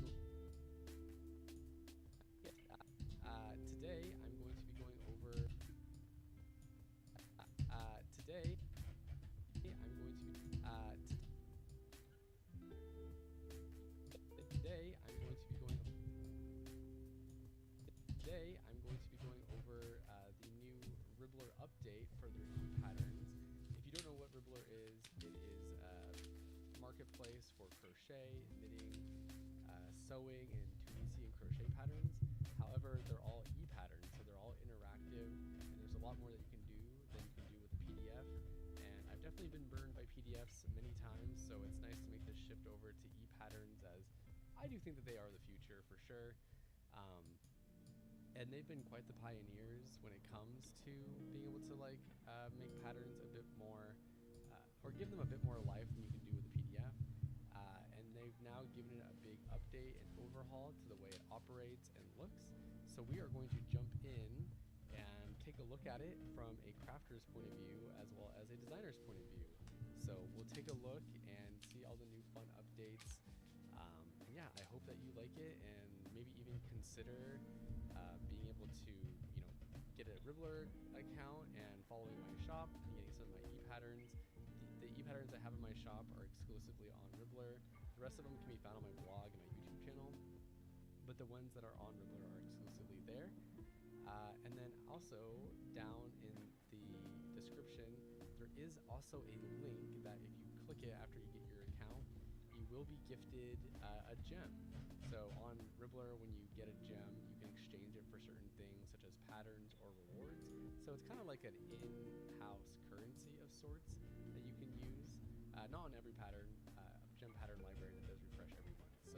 going over today I'm going to be going over the new Ribbler update for their e-patterns. If you don't know what Ribbler is, it is a marketplace for crochet, knitting, sewing, and Tunisian and crochet patterns. However, they're all e-patterns, so they're all interactive, and there's a lot more that you can do than you can do with a PDF. And I've definitely been burned by PDFs many times, so it's nice to make this shift over to e-patterns, as I do think that they are the future for sure. And they've been quite the pioneers when it comes to being able to make patterns a bit more, or give them a bit more life than you can do with a PDF. And they've now given it a big update and overhaul to the way it operates and looks. So we are going to jump in and take a look at it from a crafter's point of view as well as a designer's point of view. So we'll take a look and see all the new fun updates. And yeah, I hope that you like it and maybe even consider being able to, get a Ribbler account and following my shop and getting some of my e-patterns. The e-patterns I have in my shop are exclusively on Ribbler. The rest of them can be found on my blog and my YouTube channel, but the ones that are on Ribbler are exclusively there. And then also down in the description, there is also a link that if you click it after you get your account, you will be gifted a gem. So on Ribbler, when you get a gem, you can exchange it for certain things such as patterns or rewards. So it's kind of like an in-house currency of sorts that you can use. Not on every pattern, gem pattern library that does refresh every month. So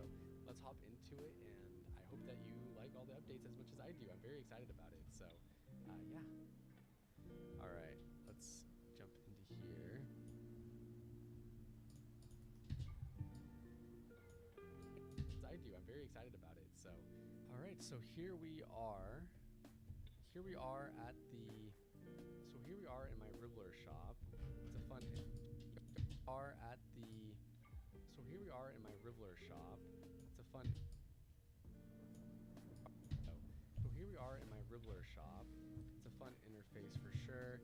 let's hop into it, and I hope that you like all the updates as much as I do. I'm very excited about it. So yeah. All right, let's jump into here. I'm very excited about it. So, all right. So here we are. Here we are in my Ribbler shop. It's a fun. So here we are in my Ribbler shop. It's a fun. So here we are in my Ribbler shop. It's a fun interface for sure.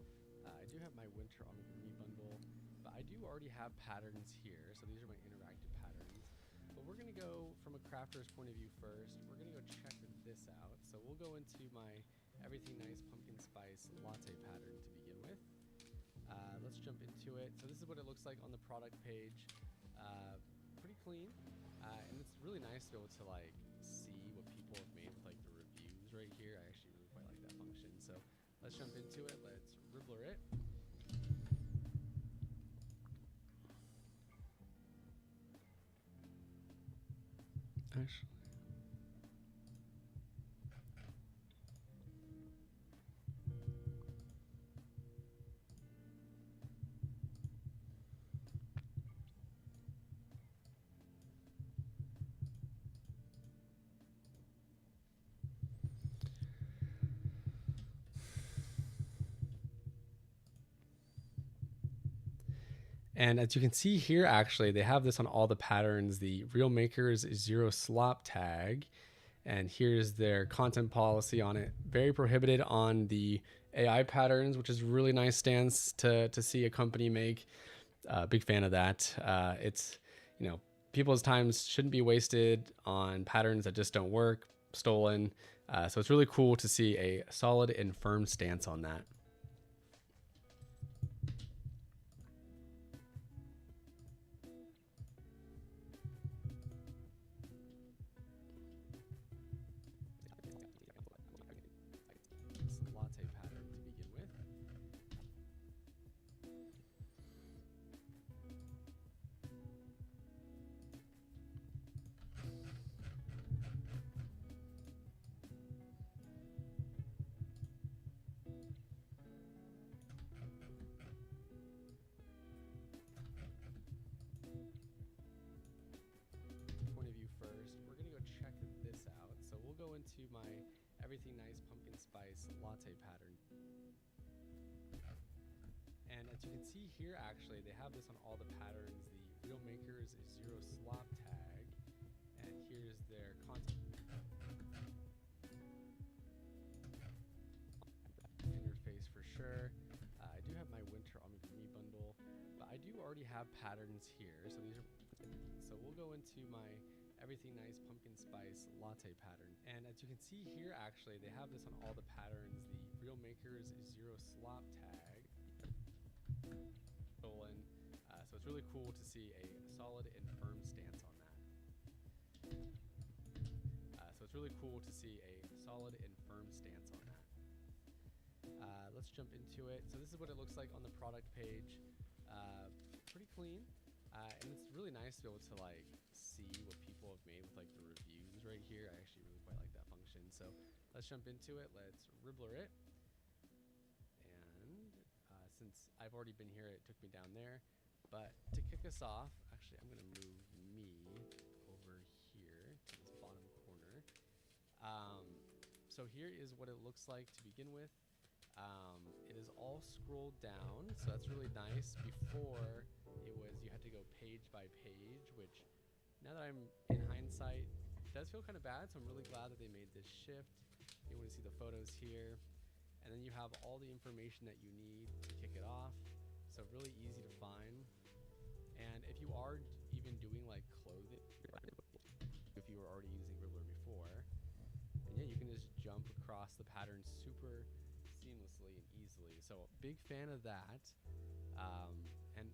I do have my winter amigurumi bundle, but I do already have patterns here. So these are my interactive patterns. But we're going to go from a crafter's point of view first. We're going to go check this out. So we'll go into my Everything Nice Pumpkin Spice Latte pattern to begin with. Let's jump into it. So this is what it looks like on the product page. Pretty clean. And it's really nice to be able to see what people have made with the reviews right here. I actually really quite like that function. So let's jump into it. Let's Ribbler it. Actually. And as you can see here, actually, they have this on all the patterns, the Real Makers Zero Slop tag. And here's their content policy on it. Very prohibited on the AI patterns, which is really nice stance to see a company make. Big fan of that. It's, you know, people's times shouldn't be wasted on patterns that just don't work, stolen. So it's really cool to see a solid and firm stance on that. Latte pattern to begin with. 1st. We're gonna go check this out. So we'll go into my Everything Nice Pumpkin Spice Latte pattern. And as you can see here, actually, they have this on all the patterns. The Real Makers Zero Slop tag. And here's their content interface for sure. I do have my Winter On Me bundle, but I do already have patterns here. So these are, so we'll go into my Everything Nice Pumpkin Spice Latte pattern. And as you can see here, actually, they have this on all the patterns. The Real Makers Zero Slop tag. Stolen. So it's really cool to see a solid and firm stance on that. Let's jump into it. So this is what it looks like on the product page. Pretty clean. And it's really nice to be able to like see what people have made with like the reviews right here. I actually really quite like that function. So let's jump into it. Let's Ribbler it. And since I've already been here, it took me down there. But to kick us off, actually, I'm going to move me over here to this bottom corner. So here is what it looks like to begin with. It is all scrolled down, so that's really nice. Before, it was you had to go page by page, which now that I'm in hindsight, it does feel kind of bad, so I'm really glad that they made this shift. You want to see the photos here, and then you have all the information that you need to kick it off, so really easy to find. And if you are even doing like clothing, if you were already using Ribbler before, and yeah, you can just jump across the pattern super seamlessly and easily. So big fan of that. And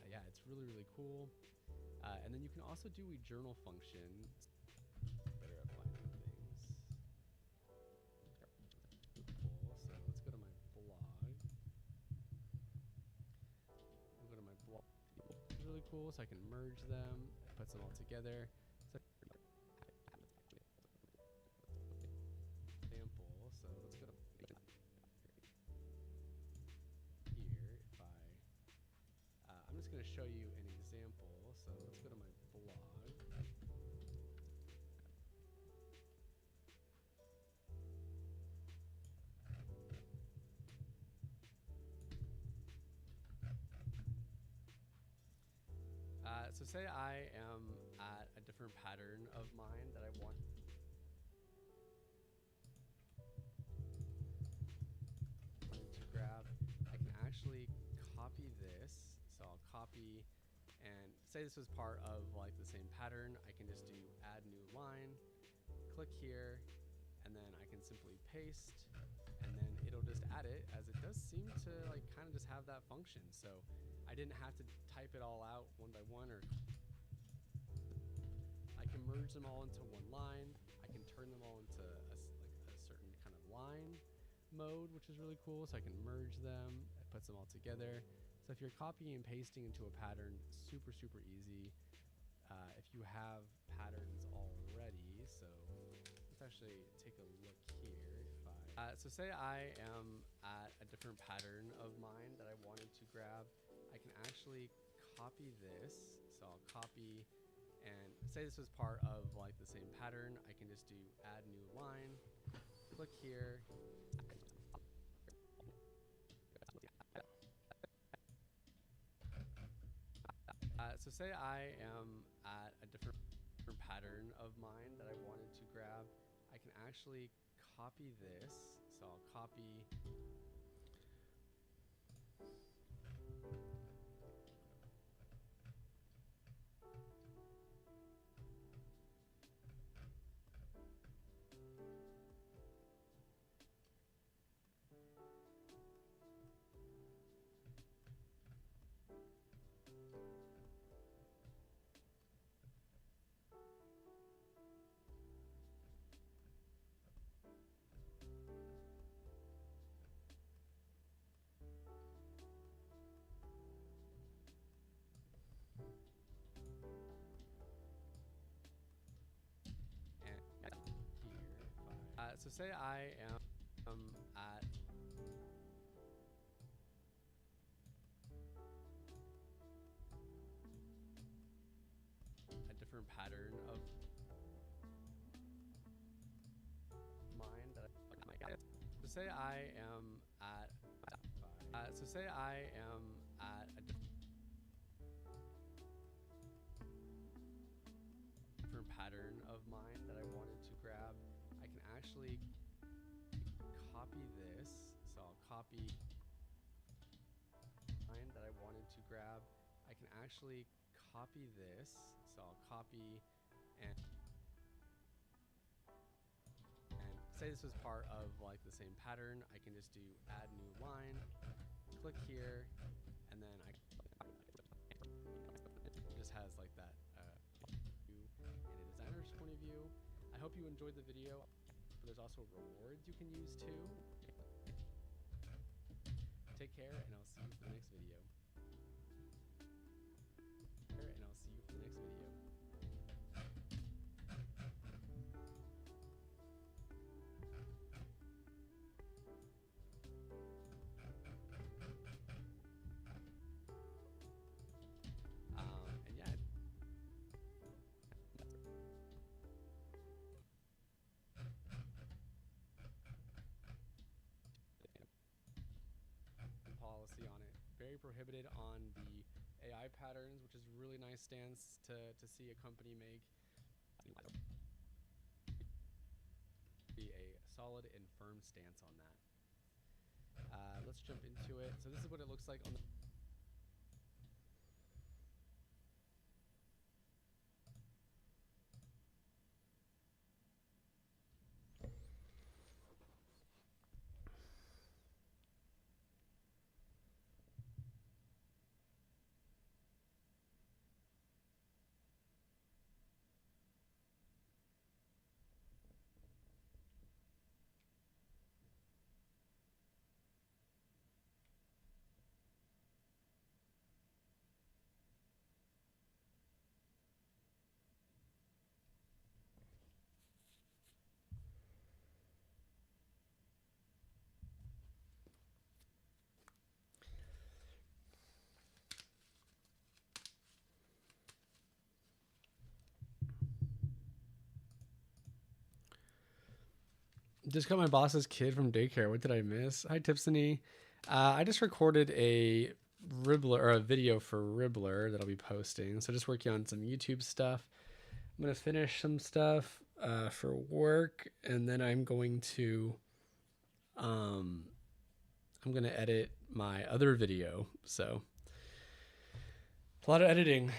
yeah, it's really, really cool. And then you can also do a journal function. Better at finding things. Cool. So let's go to my blog. We'll go to my blog. It's really cool, so I can merge them, put them all together. So example. So let's go to here. If I'm just going to show you an example. So let's go to my blog. So say I am at a different pattern of mine that I want to grab. I can actually copy this. So I'll copy and say this was part of like the same pattern. I can just do add new line, click here, and then I can simply paste, and then it'll just add it, as it does seem to like kind of just have that function. So I didn't have to type it all out one by one, or I can merge them all into one line. I can turn them all into a certain kind of line mode, which is really cool. So I can merge them, it puts them all together. So if you're copying and pasting into a pattern, super, super easy. If you have patterns already, so let's actually take a look here. So say I am at a different pattern of mine that I wanted to grab. I can actually copy this. So I'll copy and say this was part of like the same pattern. I can just do add new line, click here. So say I am at a different pattern of mine that I wanted to grab. I can actually copy this. So I'll copy So say I am at a different pattern of mine that so say I am at so say I am at a different pattern of mine that I wanted to grab. I can actually copy this. So I'll copy mine that I wanted to grab. I can actually copy this. So I'll copy and say this was part of like the same pattern. I can just do add new line, click here, and then it just has like that view in a designer's point of view. I hope you enjoyed the video. There's also rewards you can use too. Take care, and I'll see you for the next video. And yeah. Policy on it. Very prohibited on the AI patterns, which is really nice stance to see a company make. Be a solid and firm stance on that. Let's jump into it. So this is what it looks like on the Just got my boss's kid from daycare. What did I miss? Hi, Tipsony. I just recorded a Ribbler or a video for Ribbler that I'll be posting. So just working on some YouTube stuff. I'm gonna finish some stuff for work, and then I'm going to I'm gonna edit my other video. So a lot of editing.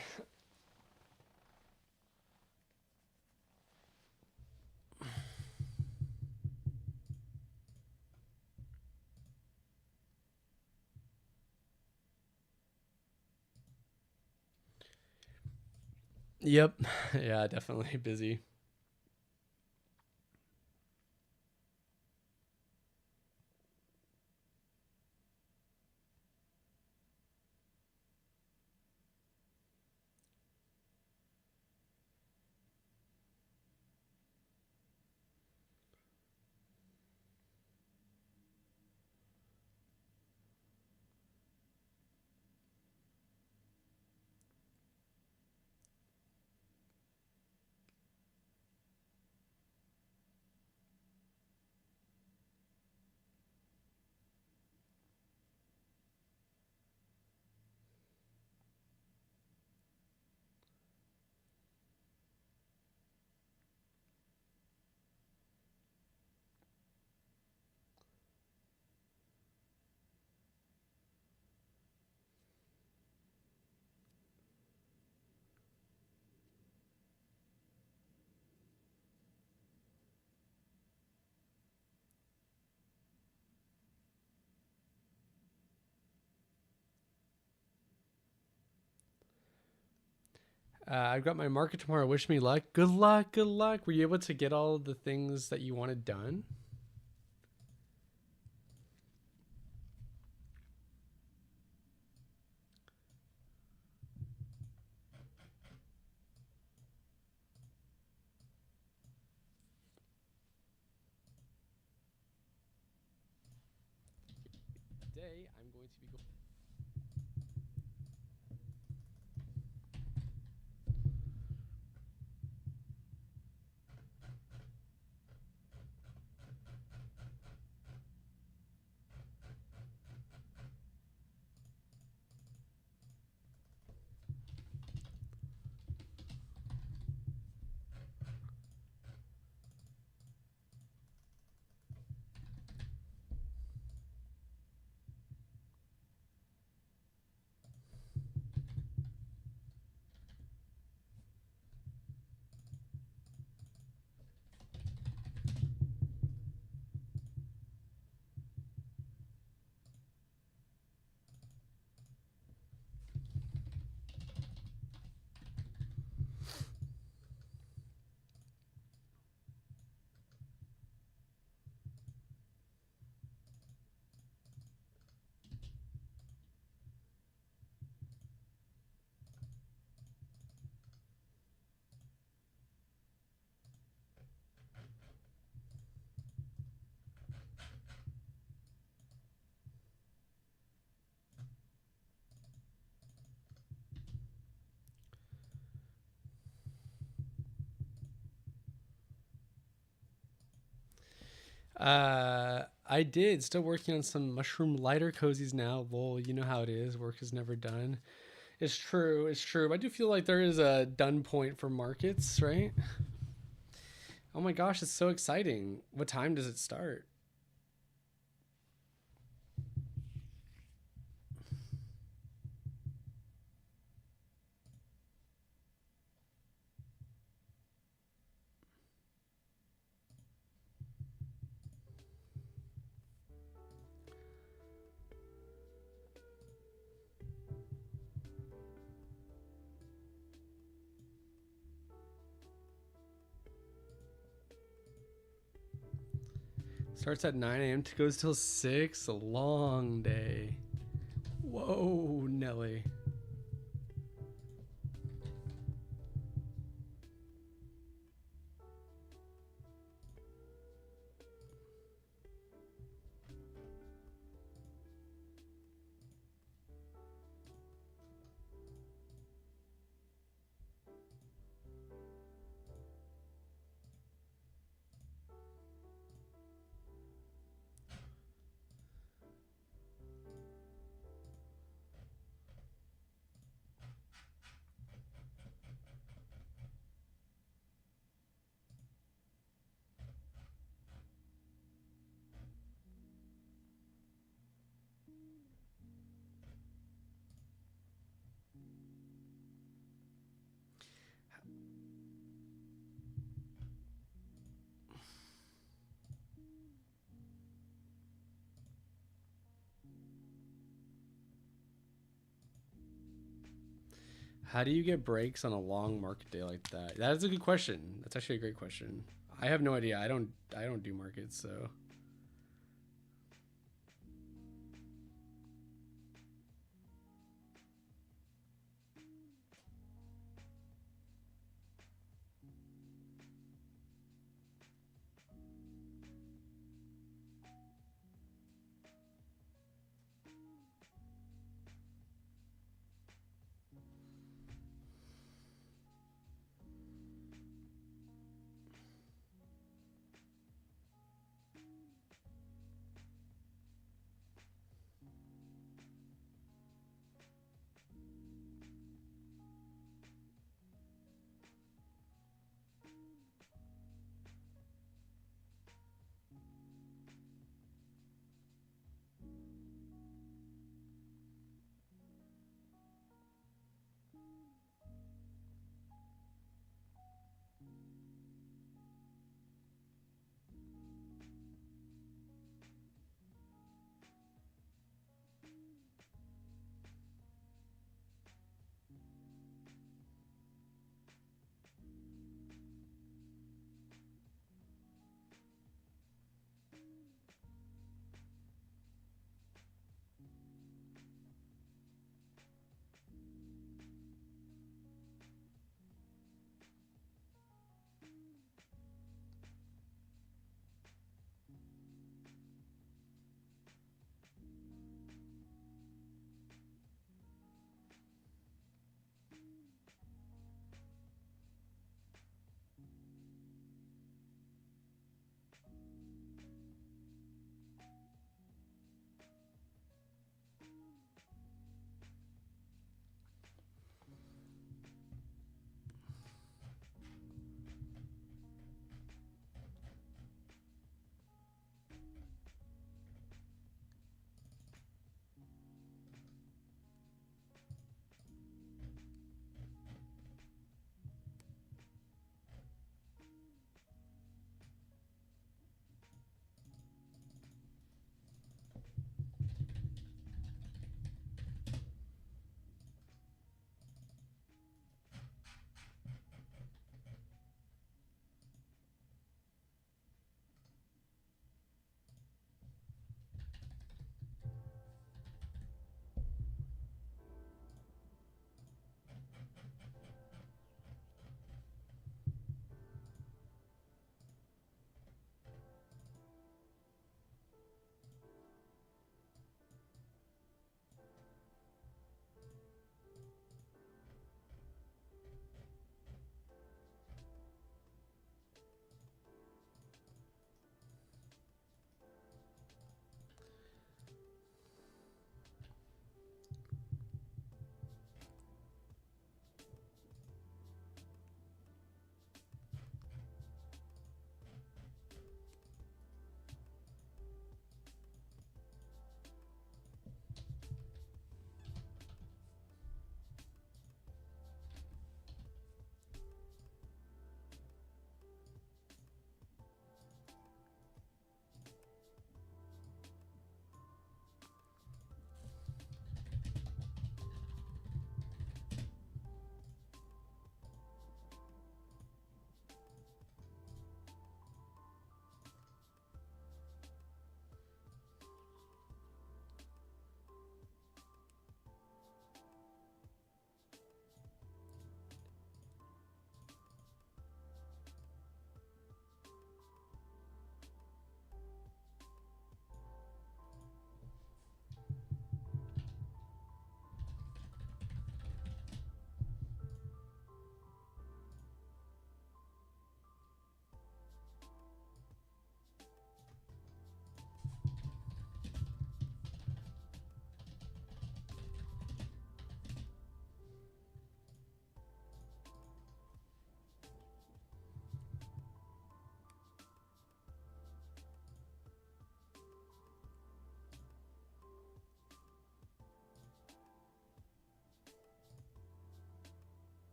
Yep. Yeah, definitely busy. I've got my market tomorrow. Wish me luck. Good luck. Good luck. Were you able to get all the things that you wanted done? today I'm going to be going. I did. Still working on some mushroom lighter cozies now. Lol, you know how it is. Work is never done. It's true. It's true. I do feel like there is a done point for markets, right? Oh my gosh, it's so exciting. What time does it start? Starts at 9 a.m. Goes till 6. A long day. Whoa, Nelly. How do you get breaks on a long market day like that? That is a good question. That's actually a great question. I have no idea. I don't do markets, so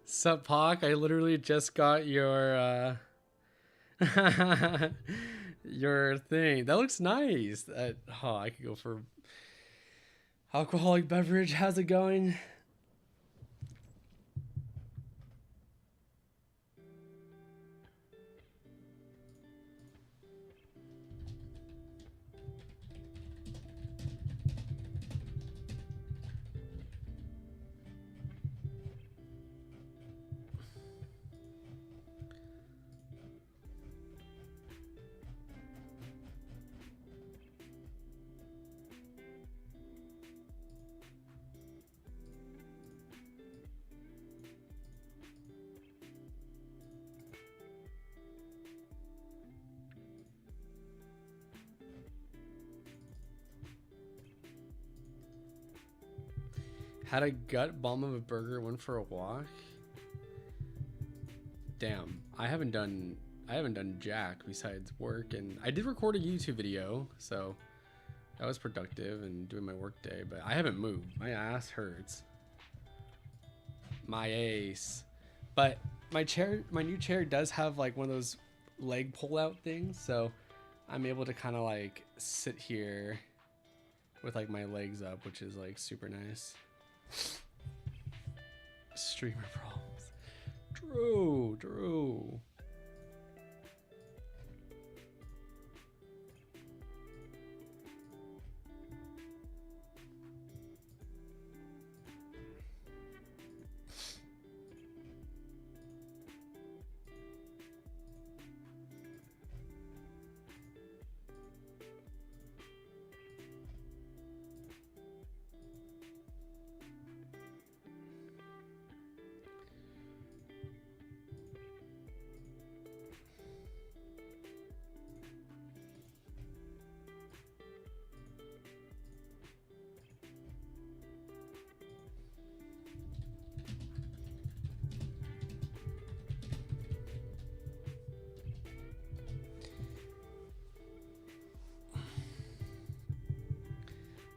Sup, Pock? I literally just got your your thing. That looks nice. Oh, I could go for alcoholic beverage. How's it going? Had a gut bomb of a burger, went for a walk. Damn, I haven't done jack besides work, and I did record a YouTube video, so that was productive and doing my work day, but I haven't moved. My ass hurts. My ace. But my new chair does have like one of those leg pull out things, so I'm able to kind of like sit here with like my legs up, which is like super nice. Streamer problems. True.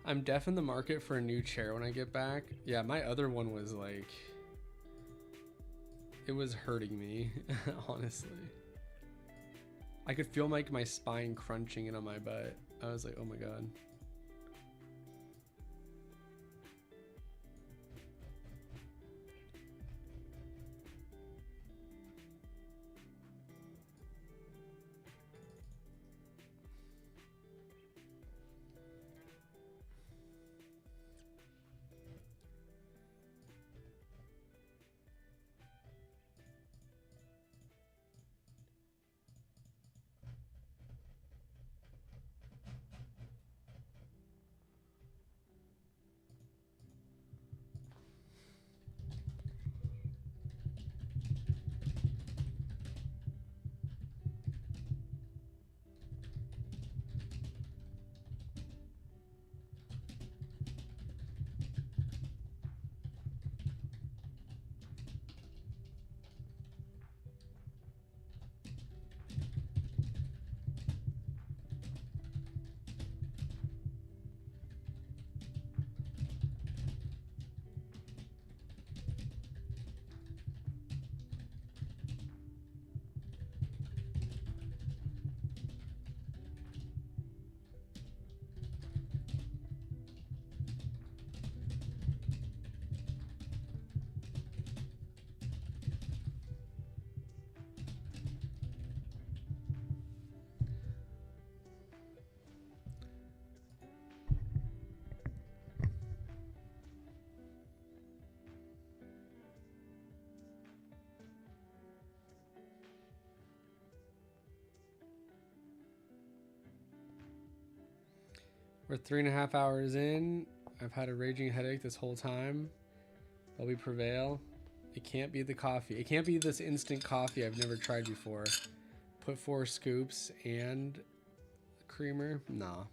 I'm def in the market for a new chair when I get back. Yeah, my other one was like, it was hurting me, honestly. I could feel like my spine crunching in on my butt. I was like, oh my God. We're 3.5 hours in. I've had a raging headache this whole time, but we prevail. It can't be the coffee. It can't be this instant coffee I've never tried before. Put 4 scoops and creamer. Nah.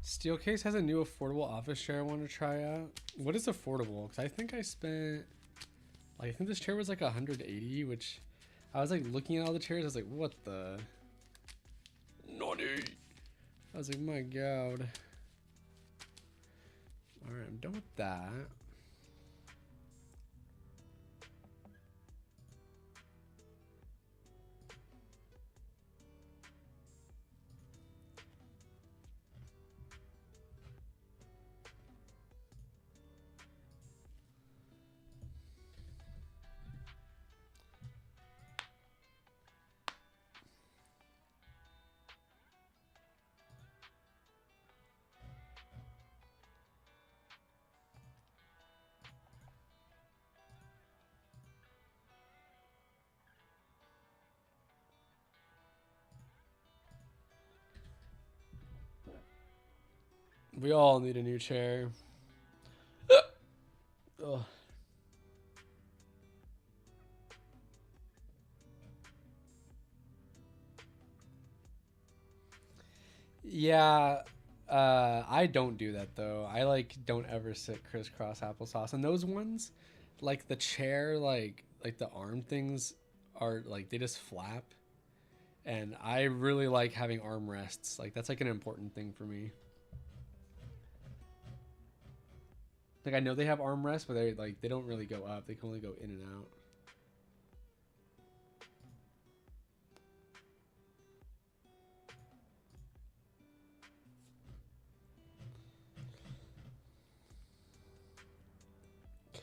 Steelcase has a new affordable office chair I want to try out. What is affordable? Because I think I spent, like, I think this chair was like 180, which I was like looking at all the chairs. I was like, what the? Naughty. I was like, my God. All right, I'm done with that. We all need a new chair. Ugh. Yeah, I don't do that though. I like don't ever sit crisscross applesauce. And those ones, like the chair, like the arm things are like they just flap. And I really like having arm rests. Like that's like an important thing for me. Like I know they have arm rests, but they don't really go up. They can only go in and out. Okay.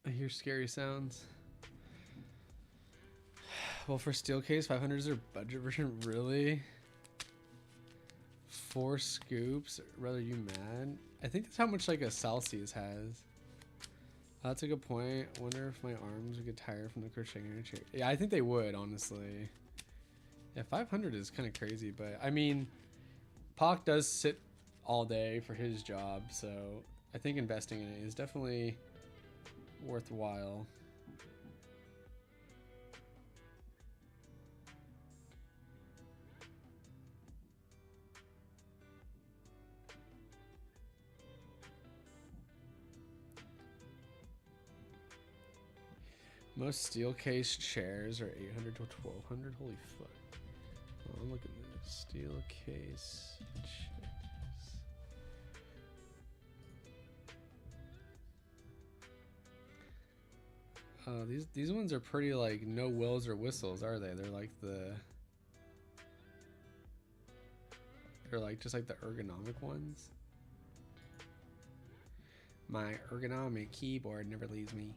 I hear scary sounds. Well, for Steelcase, 500 is their budget version. Really? 4 scoops? Rather you mad? I think that's how much like a Celsius has. That's a good point. Wonder if my arms would get tired from the crocheting in a chair. Yeah, I think they would, honestly. Yeah, 500 is kind of crazy, but I mean, Pac does sit all day for his job, so I think investing in it is definitely worthwhile. Most Steelcase chairs are 800 to 1200. Holy fuck. Oh, I'm looking at this. Steelcase chairs. These ones are pretty like no wills or whistles, are they? They're like they're like just like the ergonomic ones. My ergonomic keyboard never leaves me.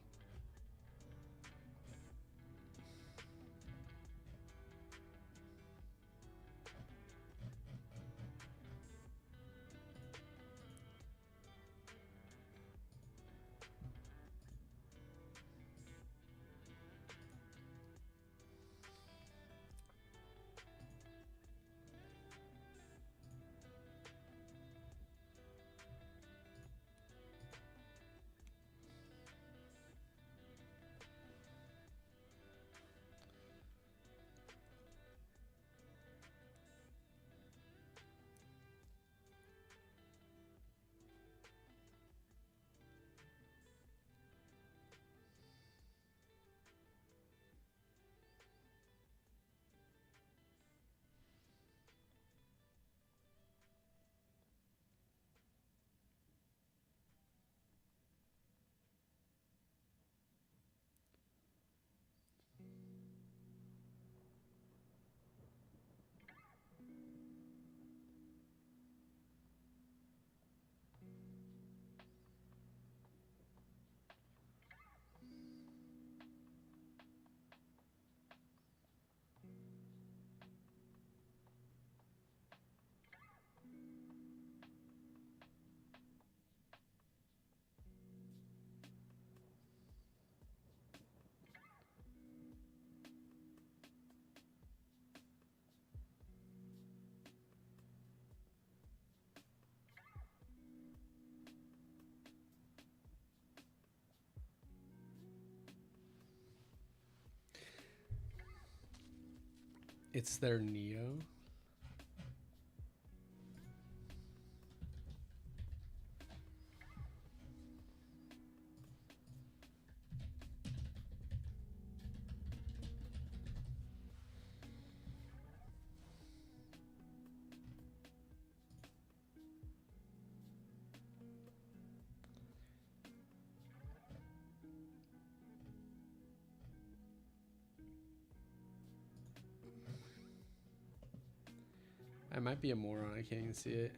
It's their Neo. I might be a moron. I can't even see it.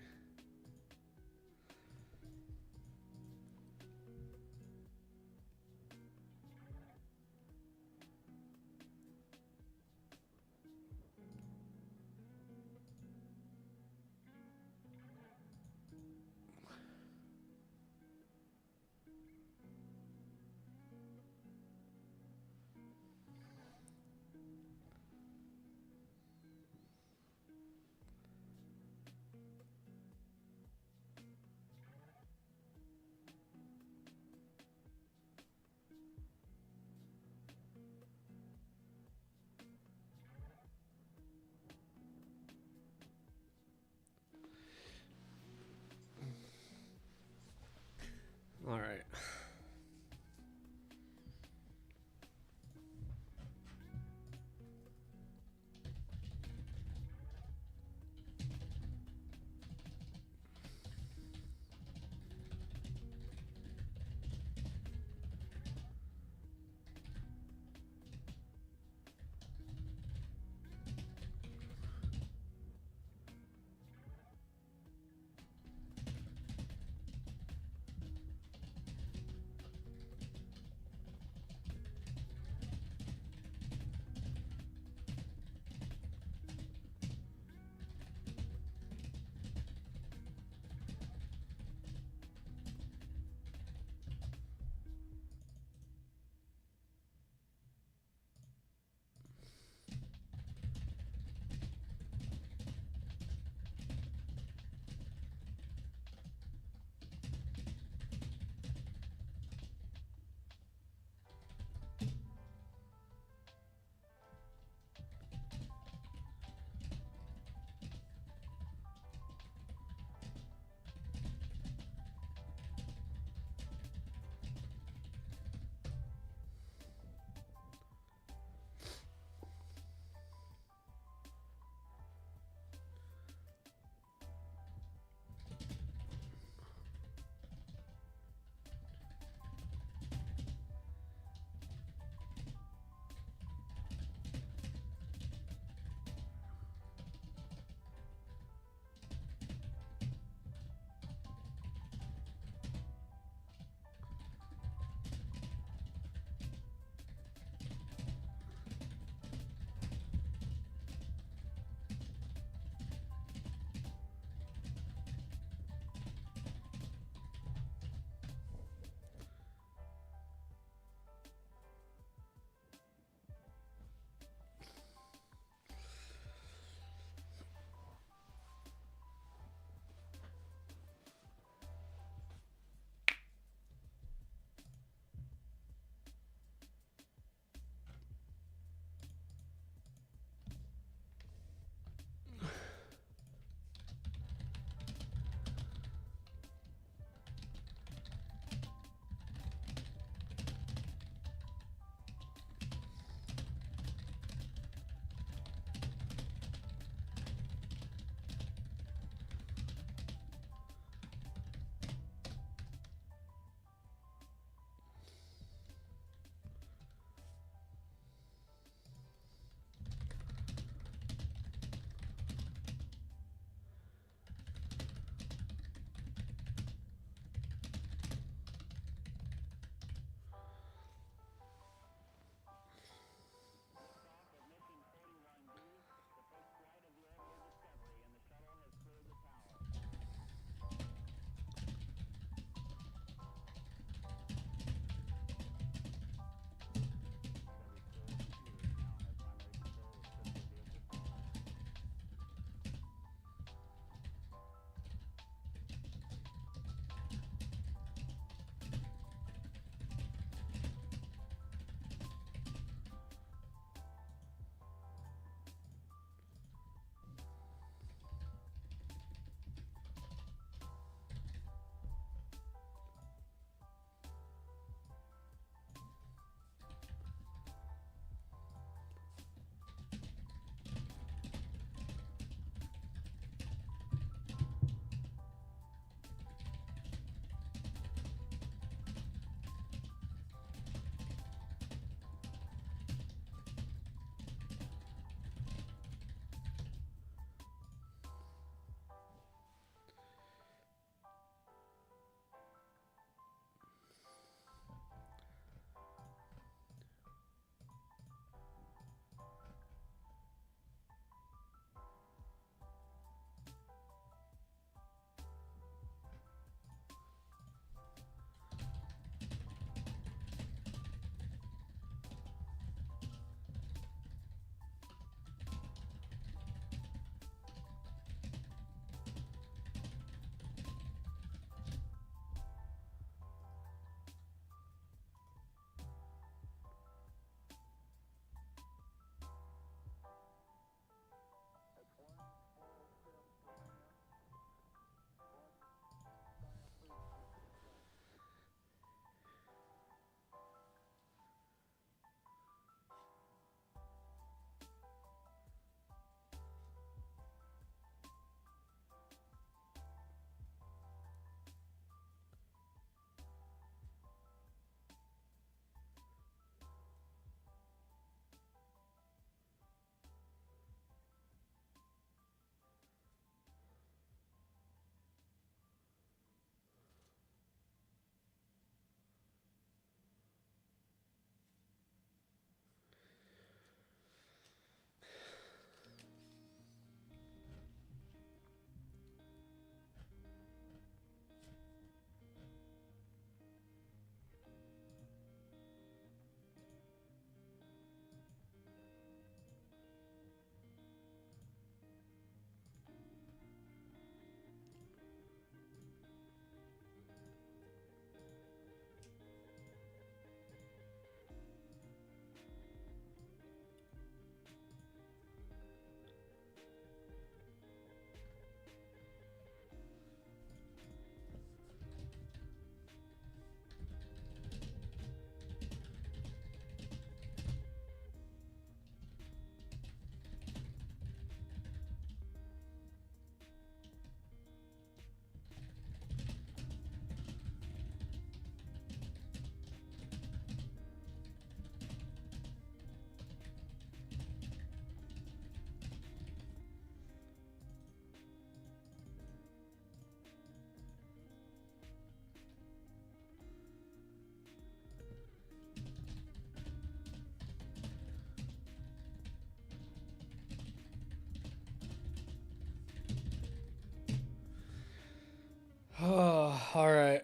Oh, all right.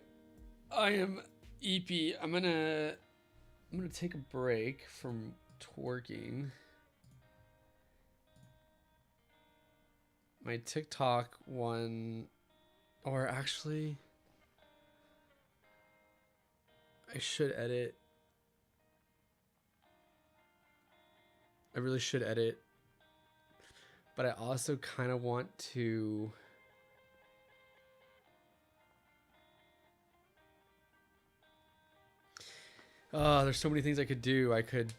I am EP. I'm gonna take a break from twerking. My TikTok one, or actually, I should edit. I really should edit, but I also kind of want to. Oh, there's so many things I could do. I could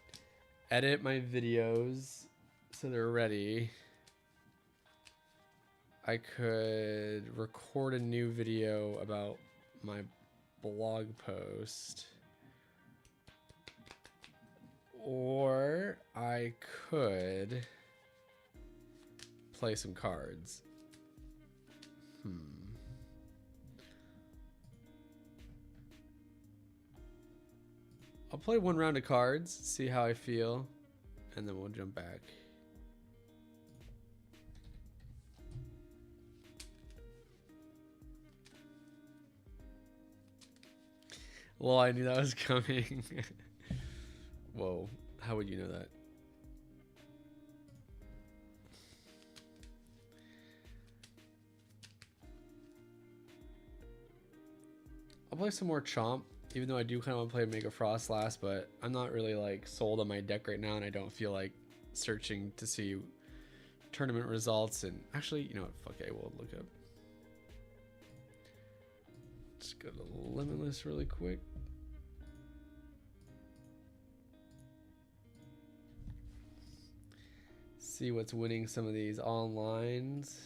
edit my videos so they're ready. I could record a new video about my blog post. Or I could play some cards. I'll play one round of cards, see how I feel, and then we'll jump back. Well, I knew that was coming. Whoa, how would you know that? I'll play some more Chomp, even though I do kind of want to play Mega Frost last, but I'm not really like sold on my deck right now, and I don't feel like searching to see tournament results. And actually, you know what? Fuck it, we'll look up. Just go to Limitless really quick. See what's winning some of these onlines.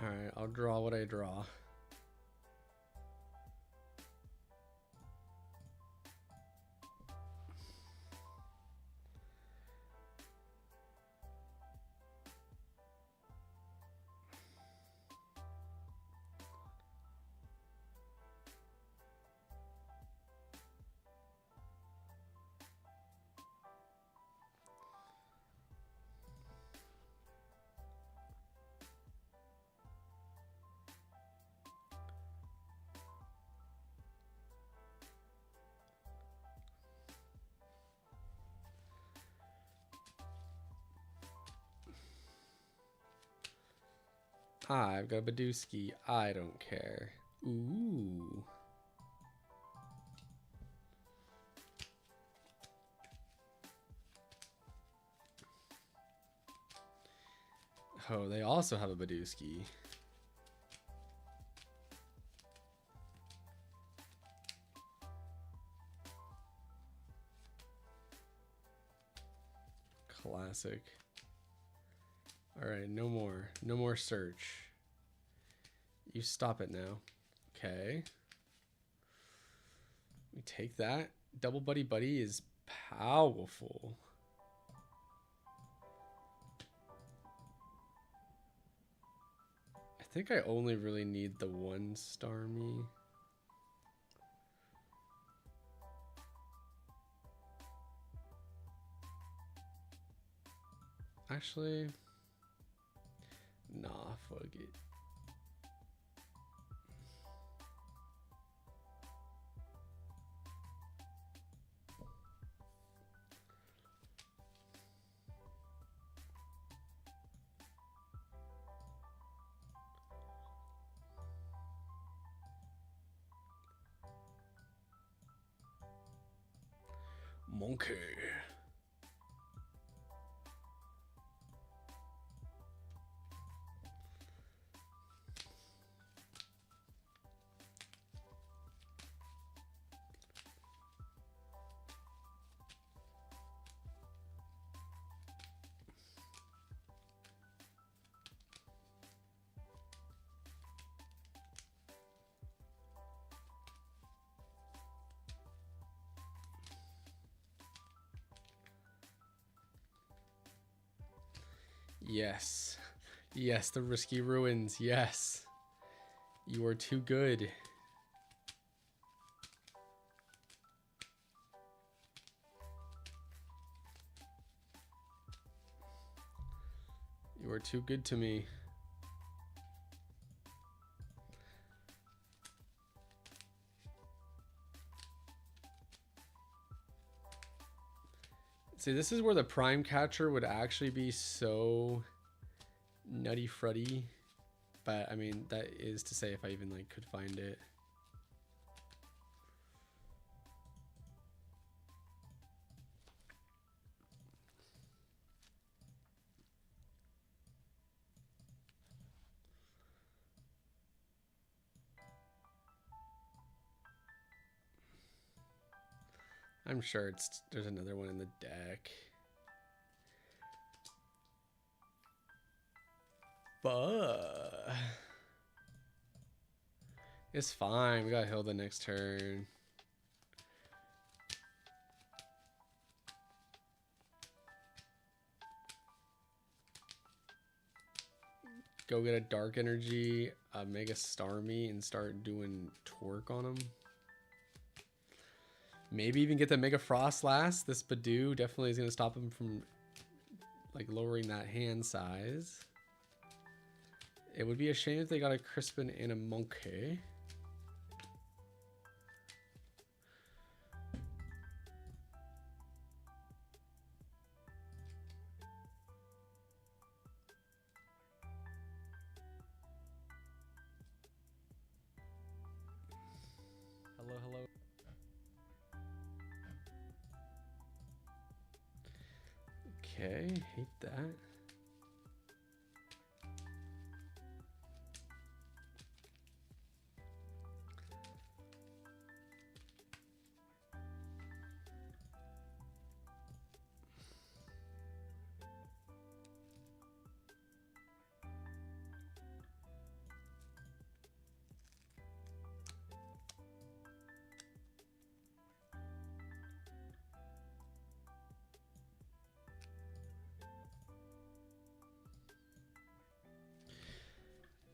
Alright, I'll draw what I draw. I've got Badooski. I don't care. Ooh. Oh, they also have a Badooski. Classic. Alright, no more. No more search. You stop it now. Okay. We take that. Double Buddy Buddy is powerful. I think I only really need the one Starmie. Actually, nah, fuck it. Monkey. Yes. Yes, the risky ruins. Yes. You are too good. You are too good to me. See, this is where the prime catcher would actually be so nutty frutty. But I mean, that is to say if I even like could find it. I'm sure there's another one in the deck. But it's fine. We got Hilda next turn. Go get a Dark Energy, Mega Starmie, and start doing torque on them. Maybe even get the Mega Frostlass. This Badoo definitely is going to stop him from like lowering that hand size. It would be a shame if they got a Crispin and a Monkey. Hello, hello. Okay, hate that.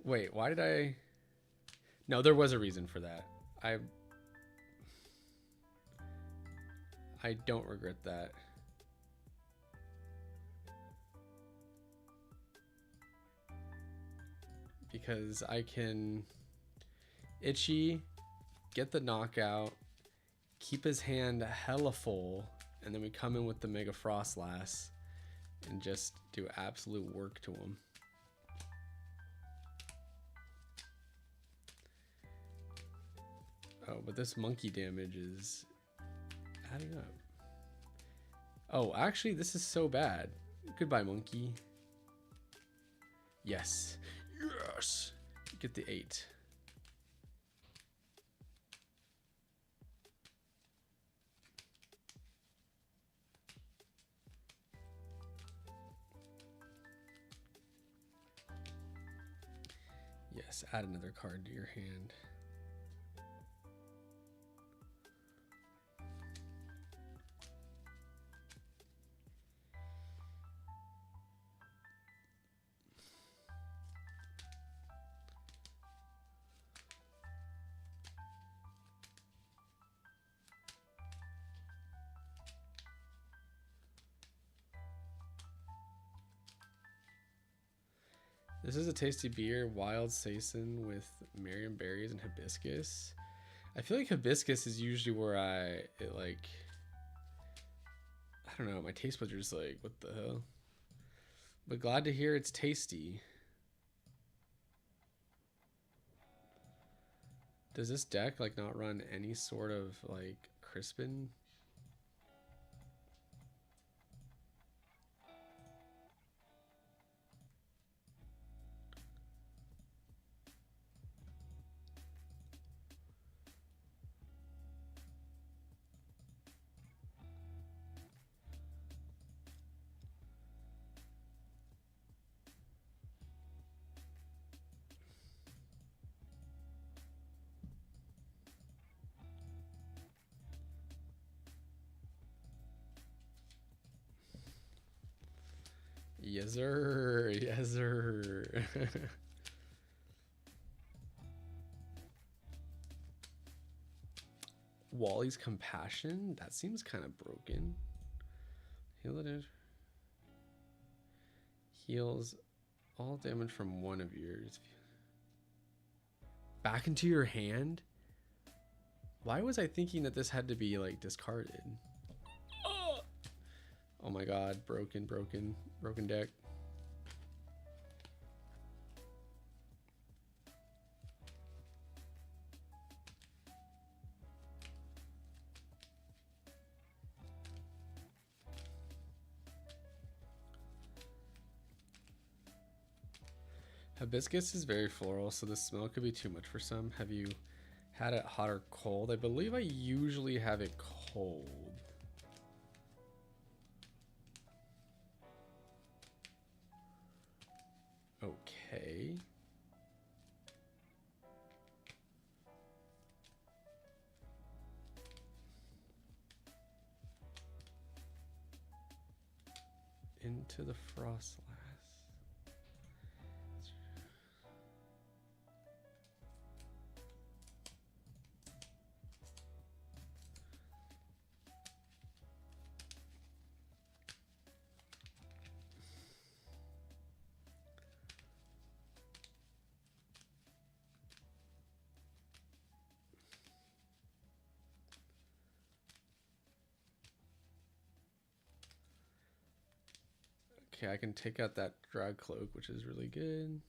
Wait, why did I... No, there was a reason for that. I don't regret that. Because I can Itchy, get the knockout, keep his hand hella full, and then we come in with the Mega Frostlass and just do absolute work to him. Oh, but this monkey damage is adding up. Oh, actually, this is so bad. Goodbye, monkey. Yes. Yes! Get the 8. Yes, add another card to your hand. This is a tasty beer, wild saison with Marion berries and hibiscus. I feel like hibiscus is usually where I don't know, my taste buds are just like, what the hell? But glad to hear it's tasty. Does this deck like not run any sort of like Crispin? Yes, sir. Yes, sir. Wally's Compassion? That seems kind of broken. Heal it. Heals all damage from one of yours. Back into your hand? Why was I thinking that this had to be like discarded? Oh my god, broken deck. Hibiscus is very floral, so the smell could be too much for some. Have you had it hot or cold? I believe I usually have it cold. Okay. Into the Frostlass. Okay, I can take out that drag cloak, which is really good.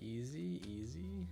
Easy, easy.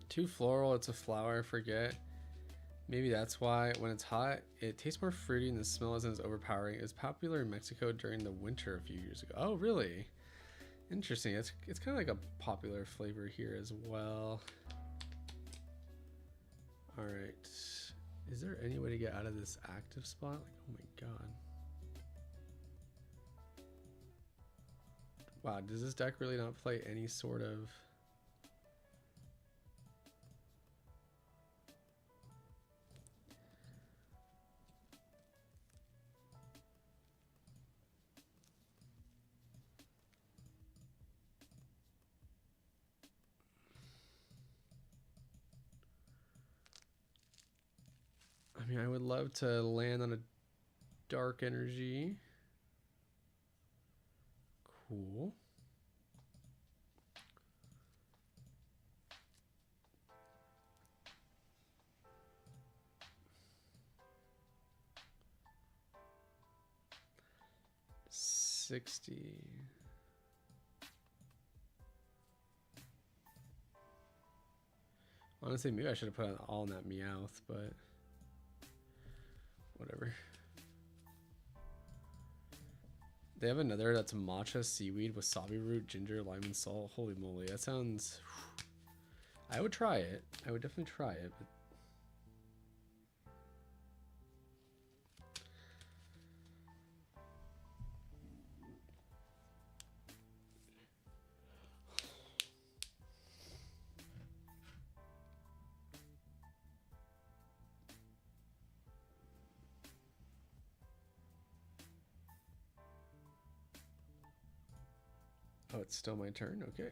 Too floral, it's a flower, I forget. Maybe that's why when it's hot, it tastes more fruity and the smell isn't as overpowering. It was popular in Mexico during the winter a few years ago. Oh, really? Interesting. It's kind of like a popular flavor here as well. All right. Is there any way to get out of this active spot? Like, oh my god. Wow, does this deck really not play any sort of... I mean, I would love to land on a dark energy. Cool. $60. Honestly, maybe I should have put all in that Meowth, but whatever. They have another that's matcha, seaweed, wasabi root, ginger, lime, and salt. Holy moly, that sounds... I would try it. I would definitely try it. But... Oh, it's still my turn? Okay.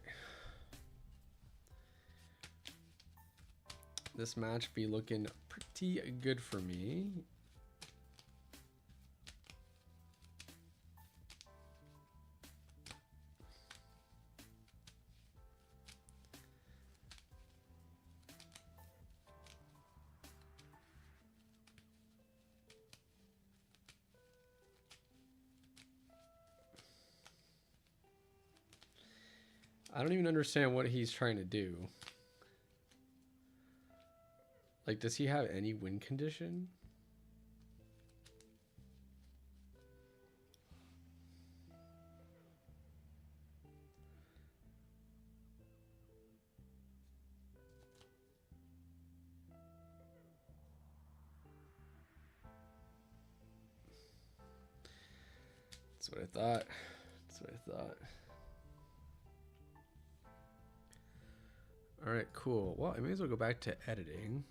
This match be looking pretty good for me. I don't even understand what he's trying to do. Like, does he have any win condition? That's what I thought. That's what I thought. All right, cool. Well, I may as well go back to editing.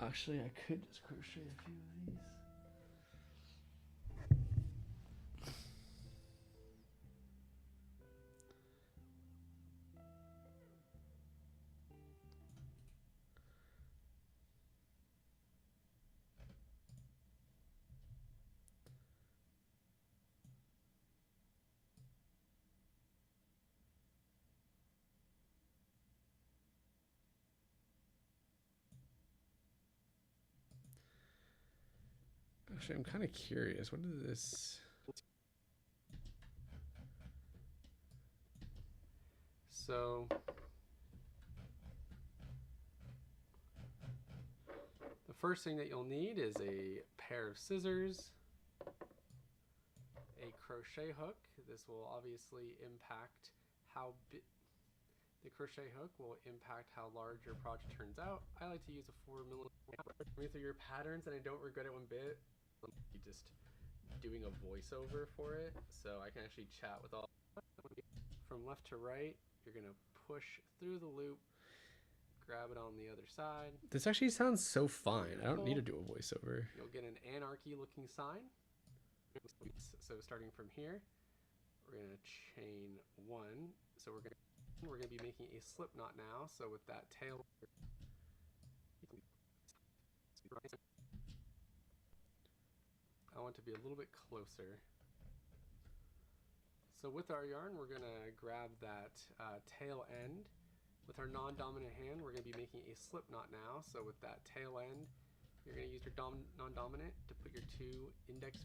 Actually, I could just crochet a few of these. Actually, I'm kind of curious. What is this? So, the first thing that you'll need is a pair of scissors, a crochet hook. This will obviously impact how big the crochet hook will impact how large your project turns out. I like to use a 4mm. Through your patterns, and I don't regret it one bit. Just doing a voiceover for it, so I can actually chat with all. From left to right, you're gonna push through the loop, grab it on the other side. This actually sounds so fine. I don't need to do a voiceover. You'll get an anarchy looking sign. So starting from here, we're gonna chain one. So we're gonna be making a slip knot now. So with that tail, I want to be a little bit closer. So with our yarn, we're gonna grab that tail end. With our non-dominant hand, we're gonna be making a slip knot now. So with that tail end, you're gonna use your non-dominant to put your two index.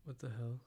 What the hell?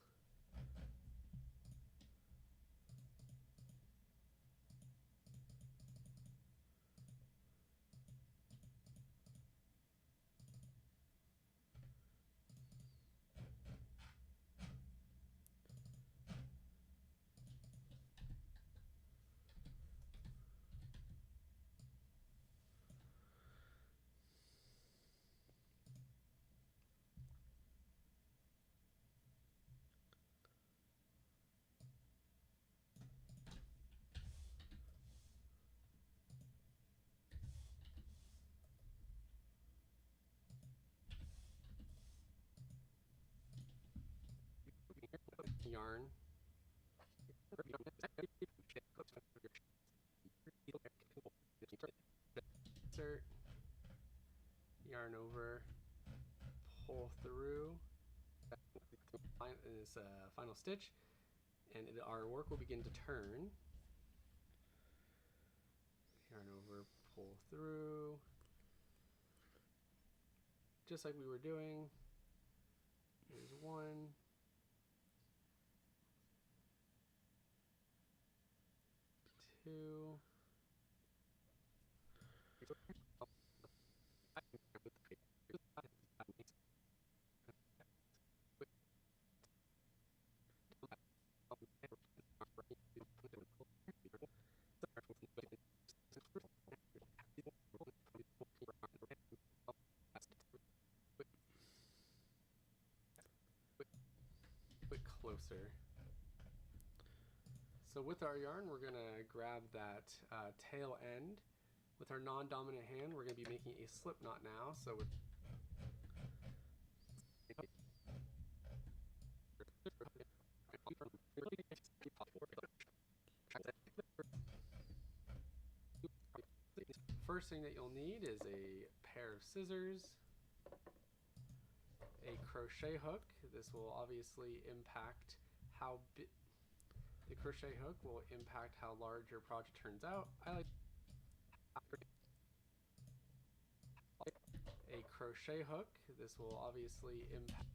yarn. Insert yarn over, pull through this final stitch, and our work will begin to turn. Yarn over, pull through, just like we were doing. Here's one, two, bit closer. So with our yarn, we're gonna grab that tail end. With our non-dominant hand, we're gonna be making a slip knot now. So with first thing that you'll need is a pair of scissors, a crochet hook. This will obviously impact how big the crochet hook will impact how large your project turns out. I like a crochet hook. This will obviously impact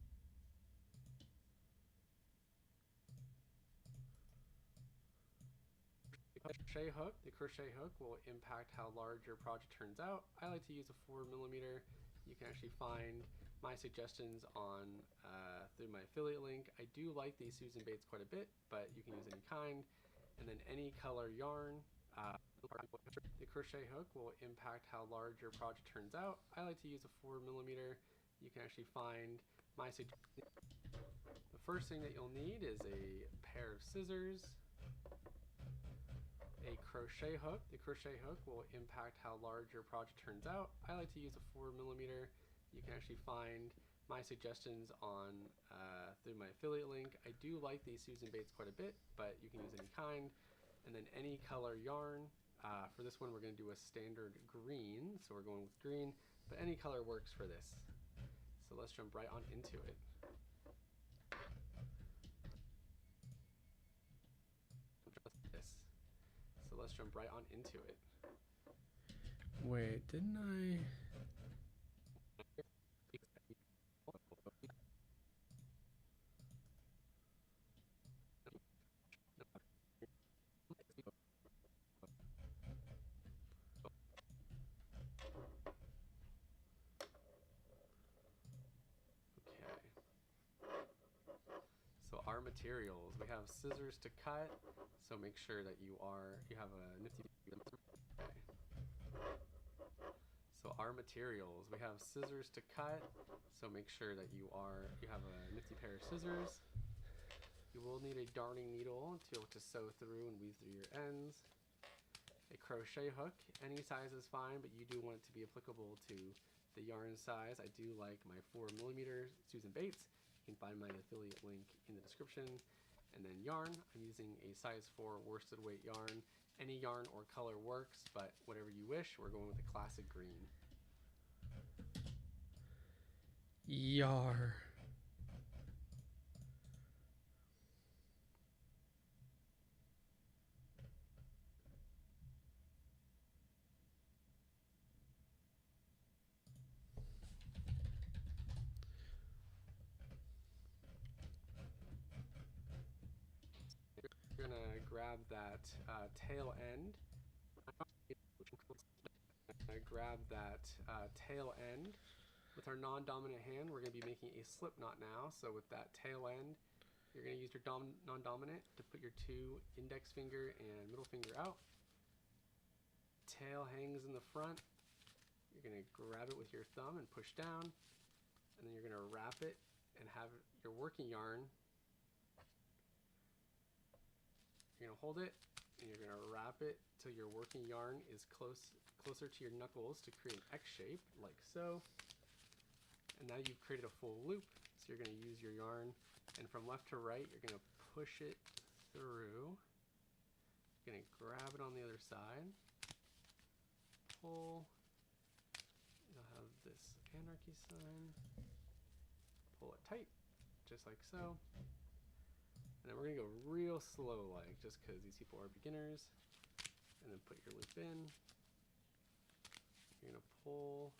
crochet hook. The crochet hook will impact how large your project turns out. I like to use a 4mm. You can actually find my suggestions on through my affiliate link. I do like these Susan Bates quite a bit, but you can use any kind. And then any color yarn. The crochet hook will impact how large your project turns out. I like to use a 4mm. You can actually find my suggestions. The first thing that you'll need is a pair of scissors, a crochet hook. The crochet hook will impact how large your project turns out. I like to use a 4mm. You can actually find my suggestions on through my affiliate link. I do like these Susan Bates quite a bit, but you can use any kind. And then any color yarn. For this one, we're going to do a standard green, so we're going with green, but any color works for this. So let's jump right on into it. So let's jump right on into it. Wait, didn't I? So our materials, we have scissors to cut, so make sure that you have a nifty. Okay. So our materials, we have scissors to cut, so make sure that you have a nifty pair of scissors. You will need a darning needle to be able to sew through and weave through your ends. A crochet hook, any size is fine, but you do want it to be applicable to the yarn size. I do like my 4mm Susan Bates. You can find my affiliate link in the description. And then yarn, I'm using a size 4 worsted weight yarn. Any yarn or color works, but whatever you wish, we're going with the classic green. Yar. You're gonna grab that tail end. Tail end. With our non-dominant hand, we're gonna be making a slip knot now. So with that tail end, you're gonna use your non-dominant to put your 2 index finger and middle finger out. Tail hangs in the front. You're gonna grab it with your thumb and push down, and then you're gonna wrap it and have your working yarn. You're gonna hold it and you're gonna wrap it till your working yarn is closer to your knuckles to create an X shape, like so. And now you've created a full loop. So you're gonna use your yarn, and from left to right, you're gonna push it through. You're gonna grab it on the other side, pull. You'll have this anarchy sign. Pull it tight, just like so. And then we're gonna go real slow, like, just because these people are beginners. And then put your loop in. You're gonna pull.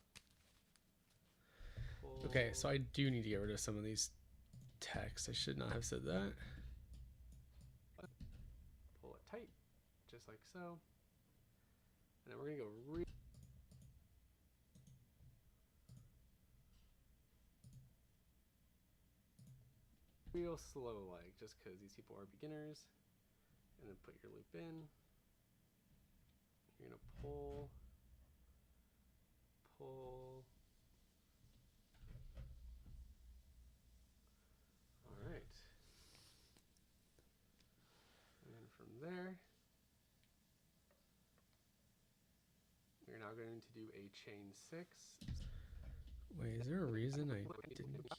Okay, so I do need to get rid of some of these texts. I should not have said that. Pull it tight, just like so. And then we're gonna go real slow, like, just because these people are beginners. And then put your loop in. You're gonna pull. All right. And then from there, we're now going to do a chain 6. Wait, is there a reason I didn't keep this?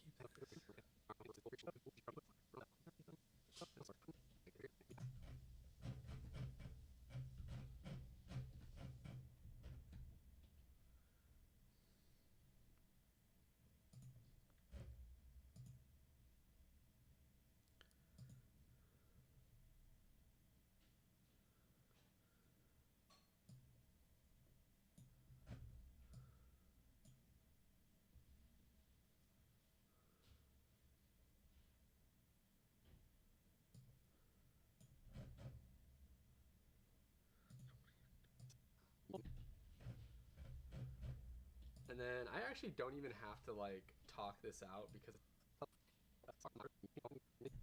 And then I actually don't even have to like talk this out because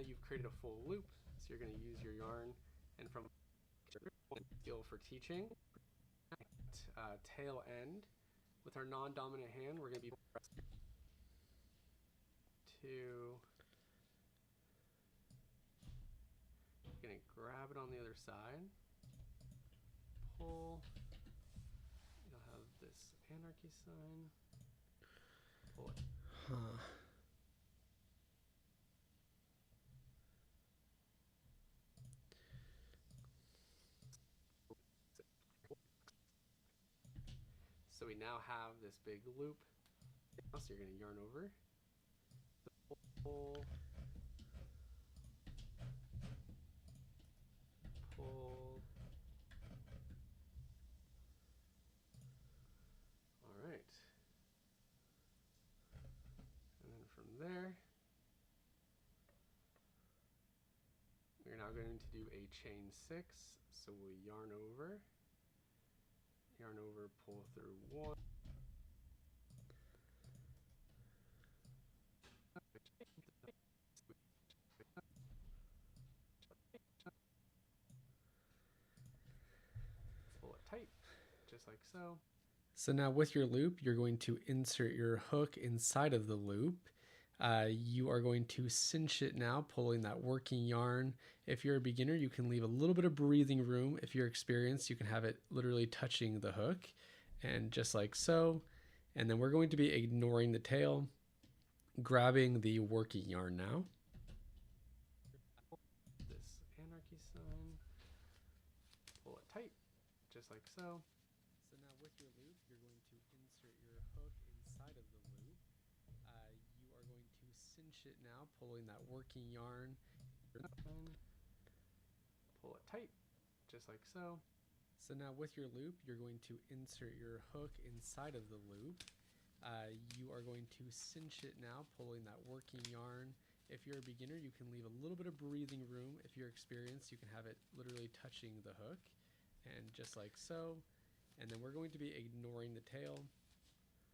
you've created a full loop. So you're going to use your yarn, and from skill for teaching, tail end, with our non-dominant hand, we're going to be you're going to grab it on the other side, pull. You'll have this anarchy sign. Pull it. So we now have this big loop. So you're going to yarn over. Pull. All right. And then from there, we're now going to do a chain 6. So we'll yarn over, pull through 1. Pull it tight, just like so. So now with your loop, you're going to insert your hook inside of the loop. You are going to cinch it now, pulling that working yarn. If you're a beginner, you can leave a little bit of breathing room. If you're experienced, you can have it literally touching the hook, and just like so. And then we're going to be ignoring the tail, grabbing the working yarn now. This anarchy sign, pull it tight, just like so. So now with your loop, you're going to insert your hook inside of the loop. You are going to cinch it now, pulling that working yarn. Pull it tight, just like so. So now with your loop, you're going to insert your hook inside of the loop. You are going to cinch it now, pulling that working yarn. If you're a beginner, you can leave a little bit of breathing room. If you're experienced, you can have it literally touching the hook, and just like so. And then we're going to be ignoring the tail,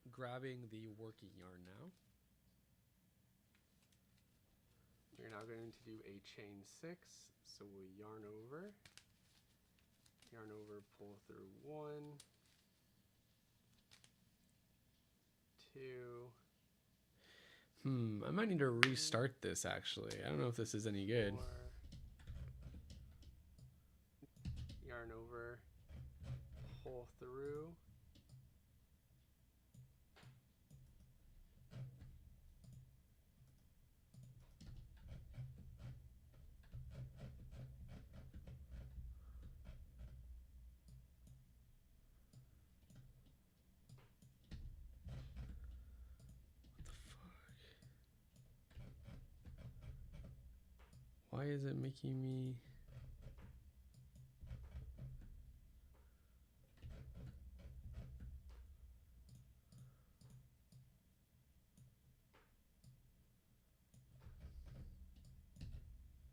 grabbing the working yarn now. You're now going to do a chain 6, so we'll yarn over, pull through 1, 2. I might need to restart this actually. I don't know if this is any good. 4. Yarn over, pull through. is it making me...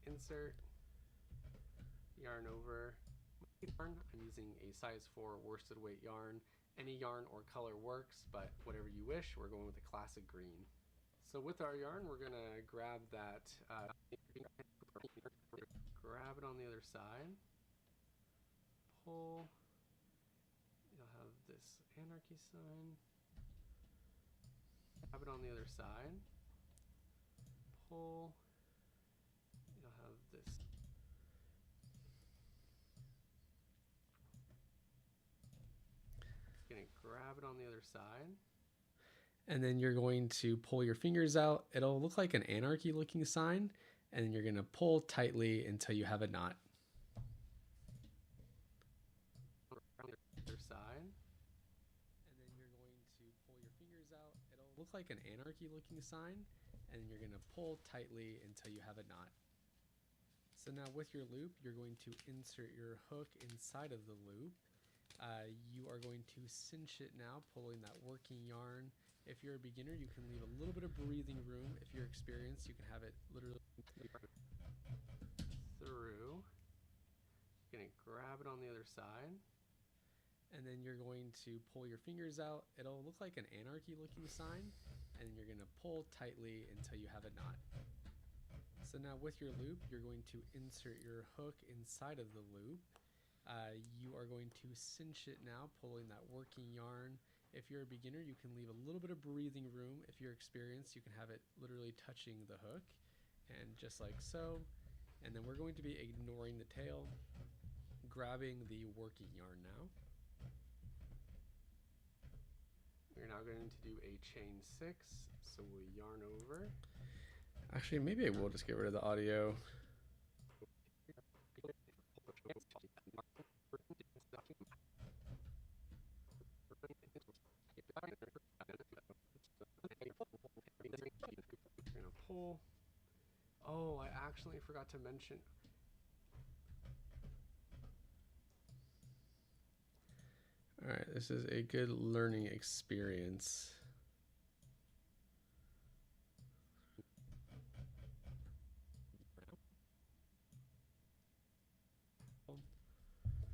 Insert, yarn over. Yarn, I'm using a size 4 worsted weight yarn. Any yarn or color works, but whatever you wish. We're going with a classic green. So with our yarn, we're gonna grab that, grab it on the other side, pull, you'll have this anarchy sign, grab it on the other side, pull, you'll have this. You're gonna grab it on the other side. And then you're going to pull your fingers out. It'll look like an anarchy looking sign. And then you're going to pull tightly until you have a knot. Other side. And then you're going to pull your fingers out. It'll look like an anarchy looking sign. And then you're going to pull tightly until you have a knot. So now with your loop, you're going to insert your hook inside of the loop. You are going to cinch it now, pulling that working yarn. If you're a beginner, you can leave a little bit of breathing room. If you're experienced, you can have it literally through. You're going to grab it on the other side. And then you're going to pull your fingers out. It'll look like an anarchy looking sign. And you're going to pull tightly until you have a knot. So now with your loop, you're going to insert your hook inside of the loop. You are going to cinch it now, pulling that working yarn. If you're a beginner, you can leave a little bit of breathing room. If you're experienced, you can have it literally touching the hook, and just like so. And then we're going to be ignoring the tail, grabbing the working yarn now. We're now going to do a chain 6, so we'll yarn over. Actually, maybe I will just get rid of the audio. We're gonna pull. Oh, I actually forgot to mention. All right, this is a good learning experience.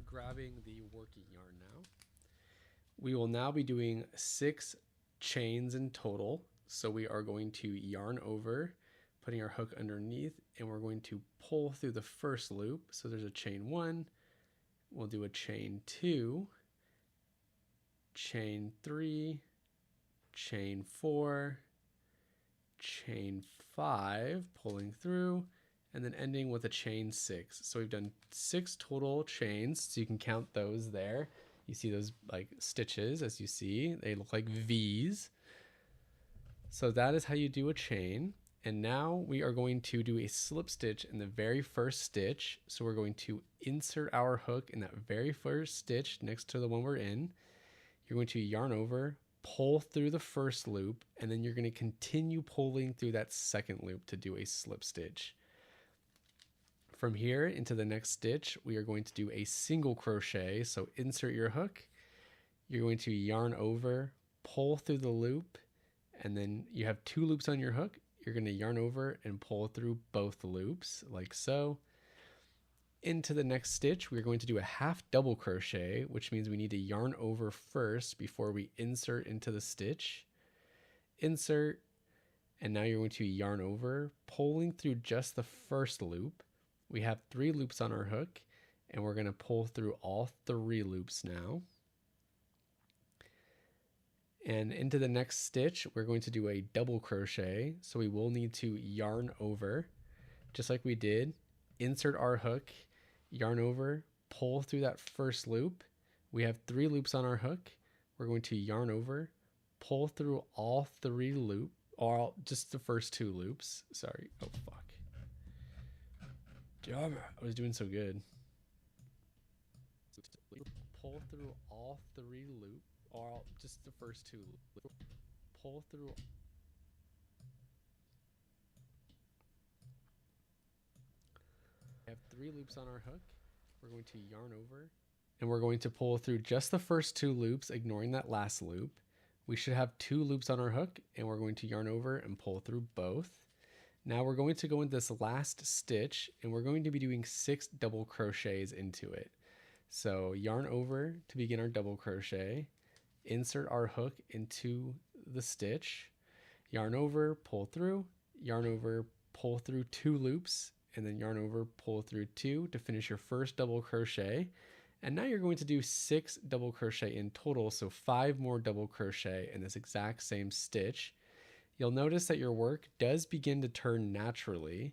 Grabbing the working yarn now. We will now be doing 6 chains in total. So we are going to yarn over, putting our hook underneath, and we're going to pull through the first loop. So there's a chain 1, we'll do a chain 2, chain 3, chain 4, chain 5, pulling through, and then ending with a chain 6. So we've done 6 total chains, so you can count those there. You see those like stitches, as you see, they look like V's. So that is how you do a chain. And now we are going to do a slip stitch in the very first stitch. So we're going to insert our hook in that very first stitch next to the one we're in. You're going to yarn over, pull through the first loop, and then you're going to continue pulling through that second loop to do a slip stitch. From here into the next stitch, we are going to do a single crochet. So insert your hook, you're going to yarn over, pull through the loop, and then you have 2 loops on your hook. You're going to yarn over and pull through both loops like so. Into the next stitch, we're going to do a half double crochet, which means we need to yarn over first before we insert into the stitch. Insert, and now you're going to yarn over, pulling through just the first loop. We have 3 loops on our hook, and we're going to pull through all 3 loops now. And into the next stitch, we're going to do a double crochet. So we will need to yarn over, just like we did. Insert our hook, yarn over, pull through that first loop. We have 3 loops on our hook. We're going to yarn over, pull through all 3 loops, or just the first 2 loops. Sorry. Oh, fuck. Damn it. I was doing so good. Pull through all 3 loops. Or just the first 2. Pull through. 3 loops on our hook. We're going to yarn over and we're going to pull through just the first 2 loops, ignoring that last loop. We should have 2 loops on our hook and we're going to yarn over and pull through both. Now we're going to go into this last stitch and we're going to be doing 6 double crochets into it. So yarn over to begin our double crochet, insert our hook into the stitch, yarn over, pull through, yarn over, pull through 2 loops, and then yarn over, pull through 2 to finish your first double crochet. And now you're going to do 6 double crochet in total, so 5 more double crochet in this exact same stitch. You'll notice that your work does begin to turn naturally,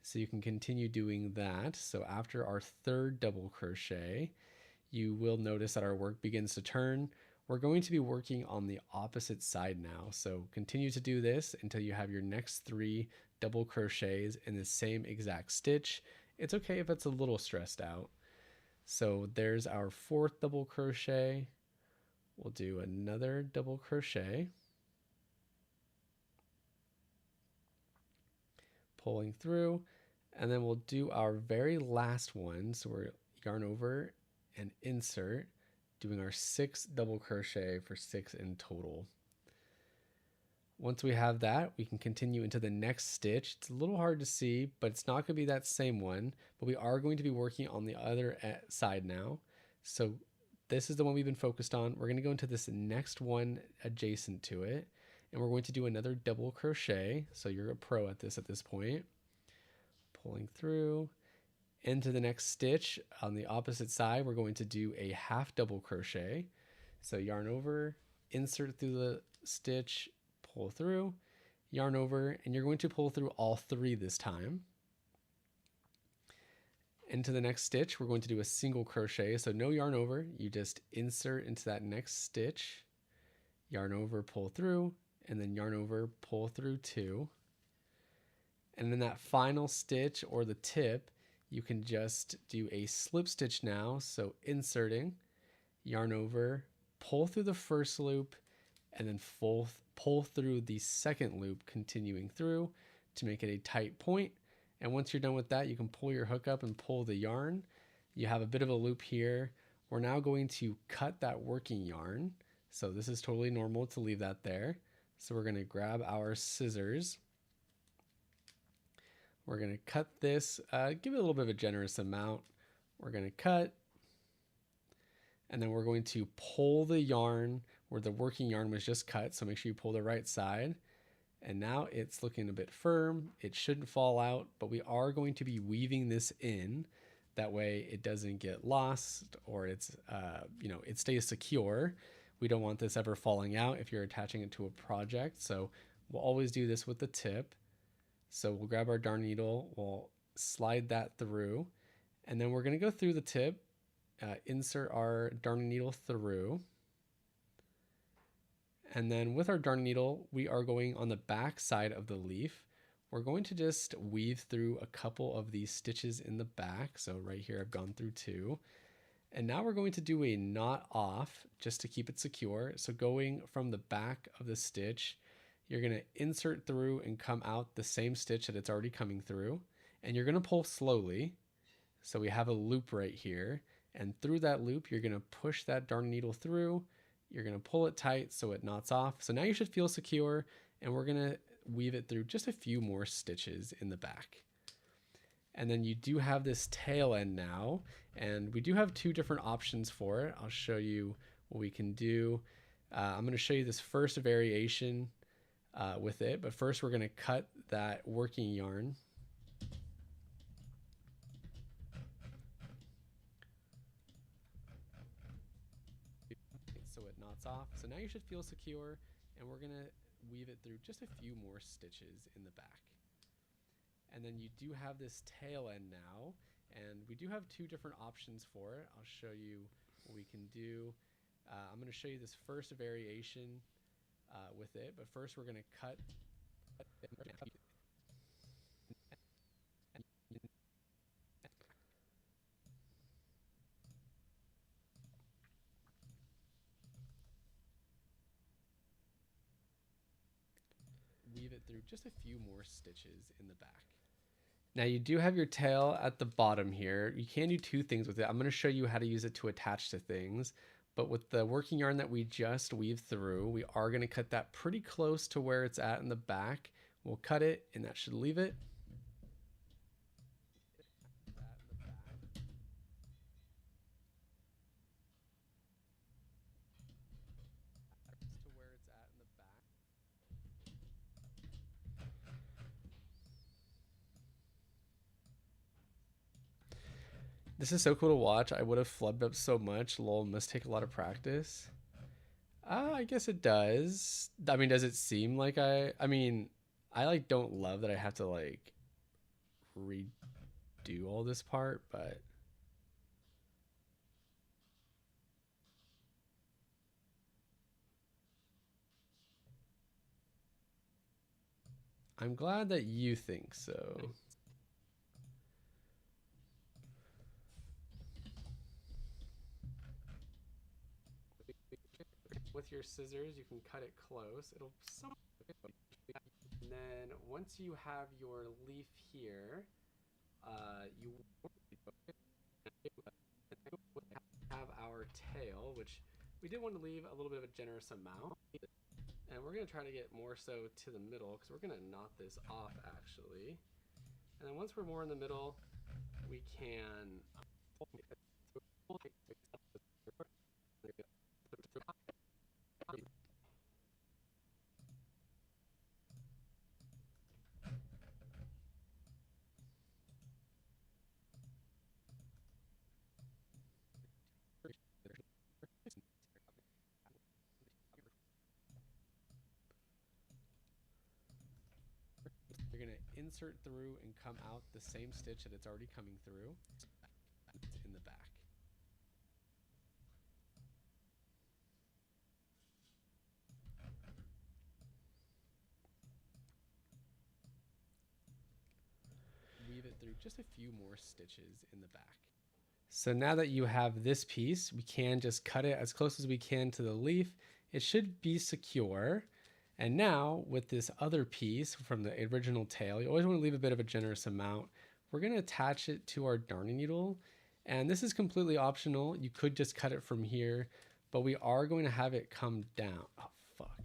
so you can continue doing that. So after our 3rd double crochet, you will notice that our work begins to turn. We're going to be working on the opposite side now, so continue to do this until you have your next 3 double crochets in the same exact stitch. It's okay if it's a little stressed out. So there's our 4th double crochet. We'll do another double crochet, pulling through, and then we'll do our very last one. So we're yarn over and insert, doing our 6 double crochet for 6 in total. Once we have that, we can continue into the next stitch. It's a little hard to see, but it's not going to be that same one, but we are going to be working on the other side now. So this is the one we've been focused on. We're going to go into this next one adjacent to it, and we're going to do another double crochet. So you're a pro at this point. Pulling through into the next stitch on the opposite side, we're going to do a half double crochet. So yarn over, insert through the stitch, pull through, yarn over, and you're going to pull through all 3 this time. Into the next stitch, we're going to do a single crochet. So no yarn over, you just insert into that next stitch, yarn over, pull through, and then yarn over, pull through 2. And then that final stitch or the tip, you can just do a slip stitch now. So inserting, yarn over, pull through the first loop, and then pull through the second loop, continuing through to make it a tight point. And once you're done with that, you can pull your hook up and pull the yarn. You have a bit of a loop here. We're now going to cut that working yarn. So this is totally normal to leave that there. So we're going to grab our scissors. We're going to cut this, give it a little bit of a generous amount. We're going to cut, and then we're going to pull the yarn where the working yarn was just cut. So make sure you pull the right side. And now it's looking a bit firm. It shouldn't fall out, but we are going to be weaving this in. That way it doesn't get lost, or it's, it stays secure. We don't want this ever falling out if you're attaching it to a project. So we'll always do this with the tip. So we'll grab our darn needle, we'll slide that through, and then we're going to go through the tip, insert our darning needle through. And then with our darning needle, we are going on the back side of the leaf. We're going to just weave through a couple of these stitches in the back. So right here, I've gone through 2. And now we're going to do a knot off just to keep it secure. So going from the back of the stitch, you're going to insert through and come out the same stitch that it's already coming through. And you're going to pull slowly. So we have a loop right here. And through that loop, you're going to push that darning needle through. You're going to pull it tight so it knots off. So now you should feel secure. And we're going to weave it through just a few more stitches in the back. And then you do have this tail end now. And we do have 2 different options for it. I'll show you what we can do. I'm going to show you this first variation with it, but first we're going to cut that working yarn. So it knots off. So now you should feel secure, and we're going to weave it through just a few more stitches in the back. And then you do have this tail end now, and we do have 2 different options for it. I'll show you what we can do. I'm going to show you this first variation with it, but first we're going to cut weave it through just a few more stitches in the back. Now you do have your tail at the bottom here. You can do two things with it. I'm going to show you how to use it to attach to things. But with the working yarn that we just weaved through, we are going to cut that pretty close to where it's at in the back. We'll cut it, and that should leave it. This is so cool to watch. I would have flubbed up so much. Lol, must take a lot of practice. I guess it does. I mean, does it seem like I mean, I like don't love that I have to like redo all this part, but I'm glad that you think so. With your scissors, you can cut it close. It'll somewhat. And then once you have your leaf here, you have our tail, which we did want to leave a little bit of a generous amount. And we're going to try to get more so to the middle because we're going to knot this off actually. And then once we're more in the middle, we can you're going to insert through and come out the same stitch that it's already coming through in the back. Weave it through just a few more stitches in the back. So now that you have this piece, we can just cut it as close as we can to the leaf. It should be secure. And now with this other piece from the original tail, you always want to leave a bit of a generous amount. We're going to attach it to our darning needle. And this is completely optional. You could just cut it from here, but we are going to have it come down. Oh, fuck.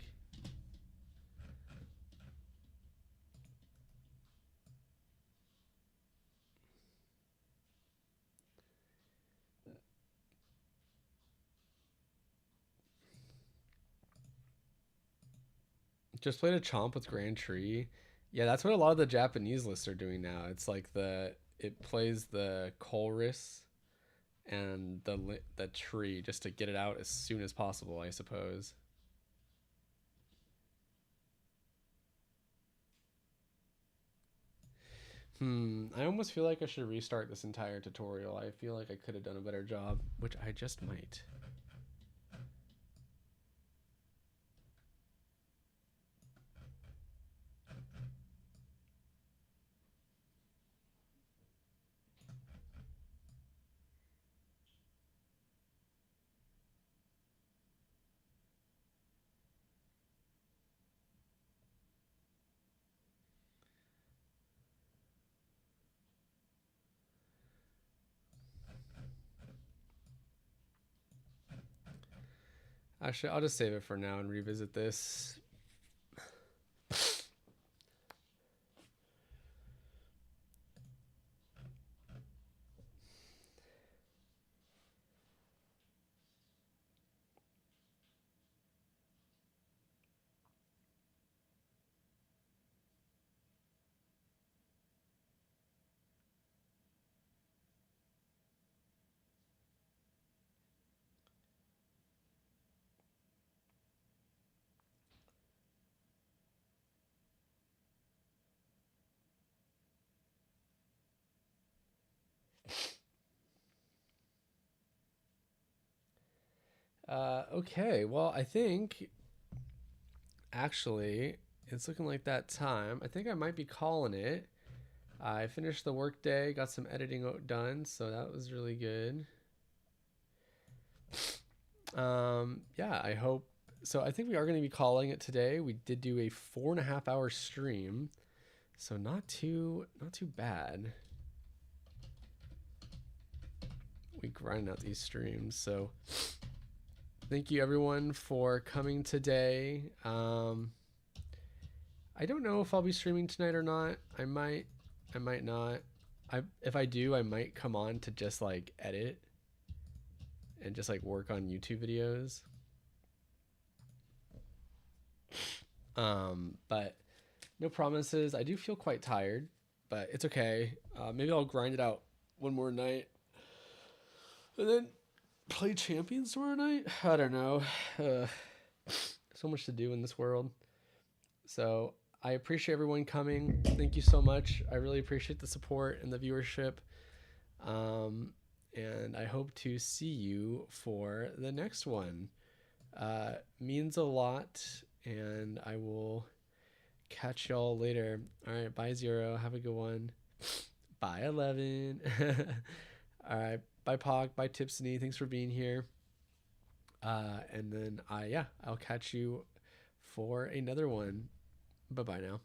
Just played a chomp with Grand Tree. Yeah, that's what a lot of the Japanese lists are doing now. It's like it plays the chorus and the tree just to get it out as soon as possible, I suppose. I almost feel like I should restart this entire tutorial. I feel like I could have done a better job, which I just might. Actually, I'll just save it for now and revisit this. Okay, well, I think actually it's looking like that time. I think I might be calling it. I finished the workday, got some editing done, so that was really good. Yeah, I hope so. I think we are going to be calling it today. We did do a 4.5 hour stream, So not too bad. We grind out these streams. So thank you everyone for coming today. I don't know if I'll be streaming tonight or not. I might not. If I do, I might come on to just like edit and just like work on YouTube videos. But no promises. I do feel quite tired, but it's okay. Maybe I'll grind it out one more night and then play Champions tomorrow night. I don't know. So much to do in this world. So I appreciate everyone coming. Thank you so much. I really appreciate the support and the viewership. And I hope to see you for the next one. Means a lot, and I will catch y'all later. All right, bye Zero. Have a good one. Bye 11. All right, bye Pog. Bye Tipsony. Thanks for being here. And then I'll catch you for another one. Bye bye now.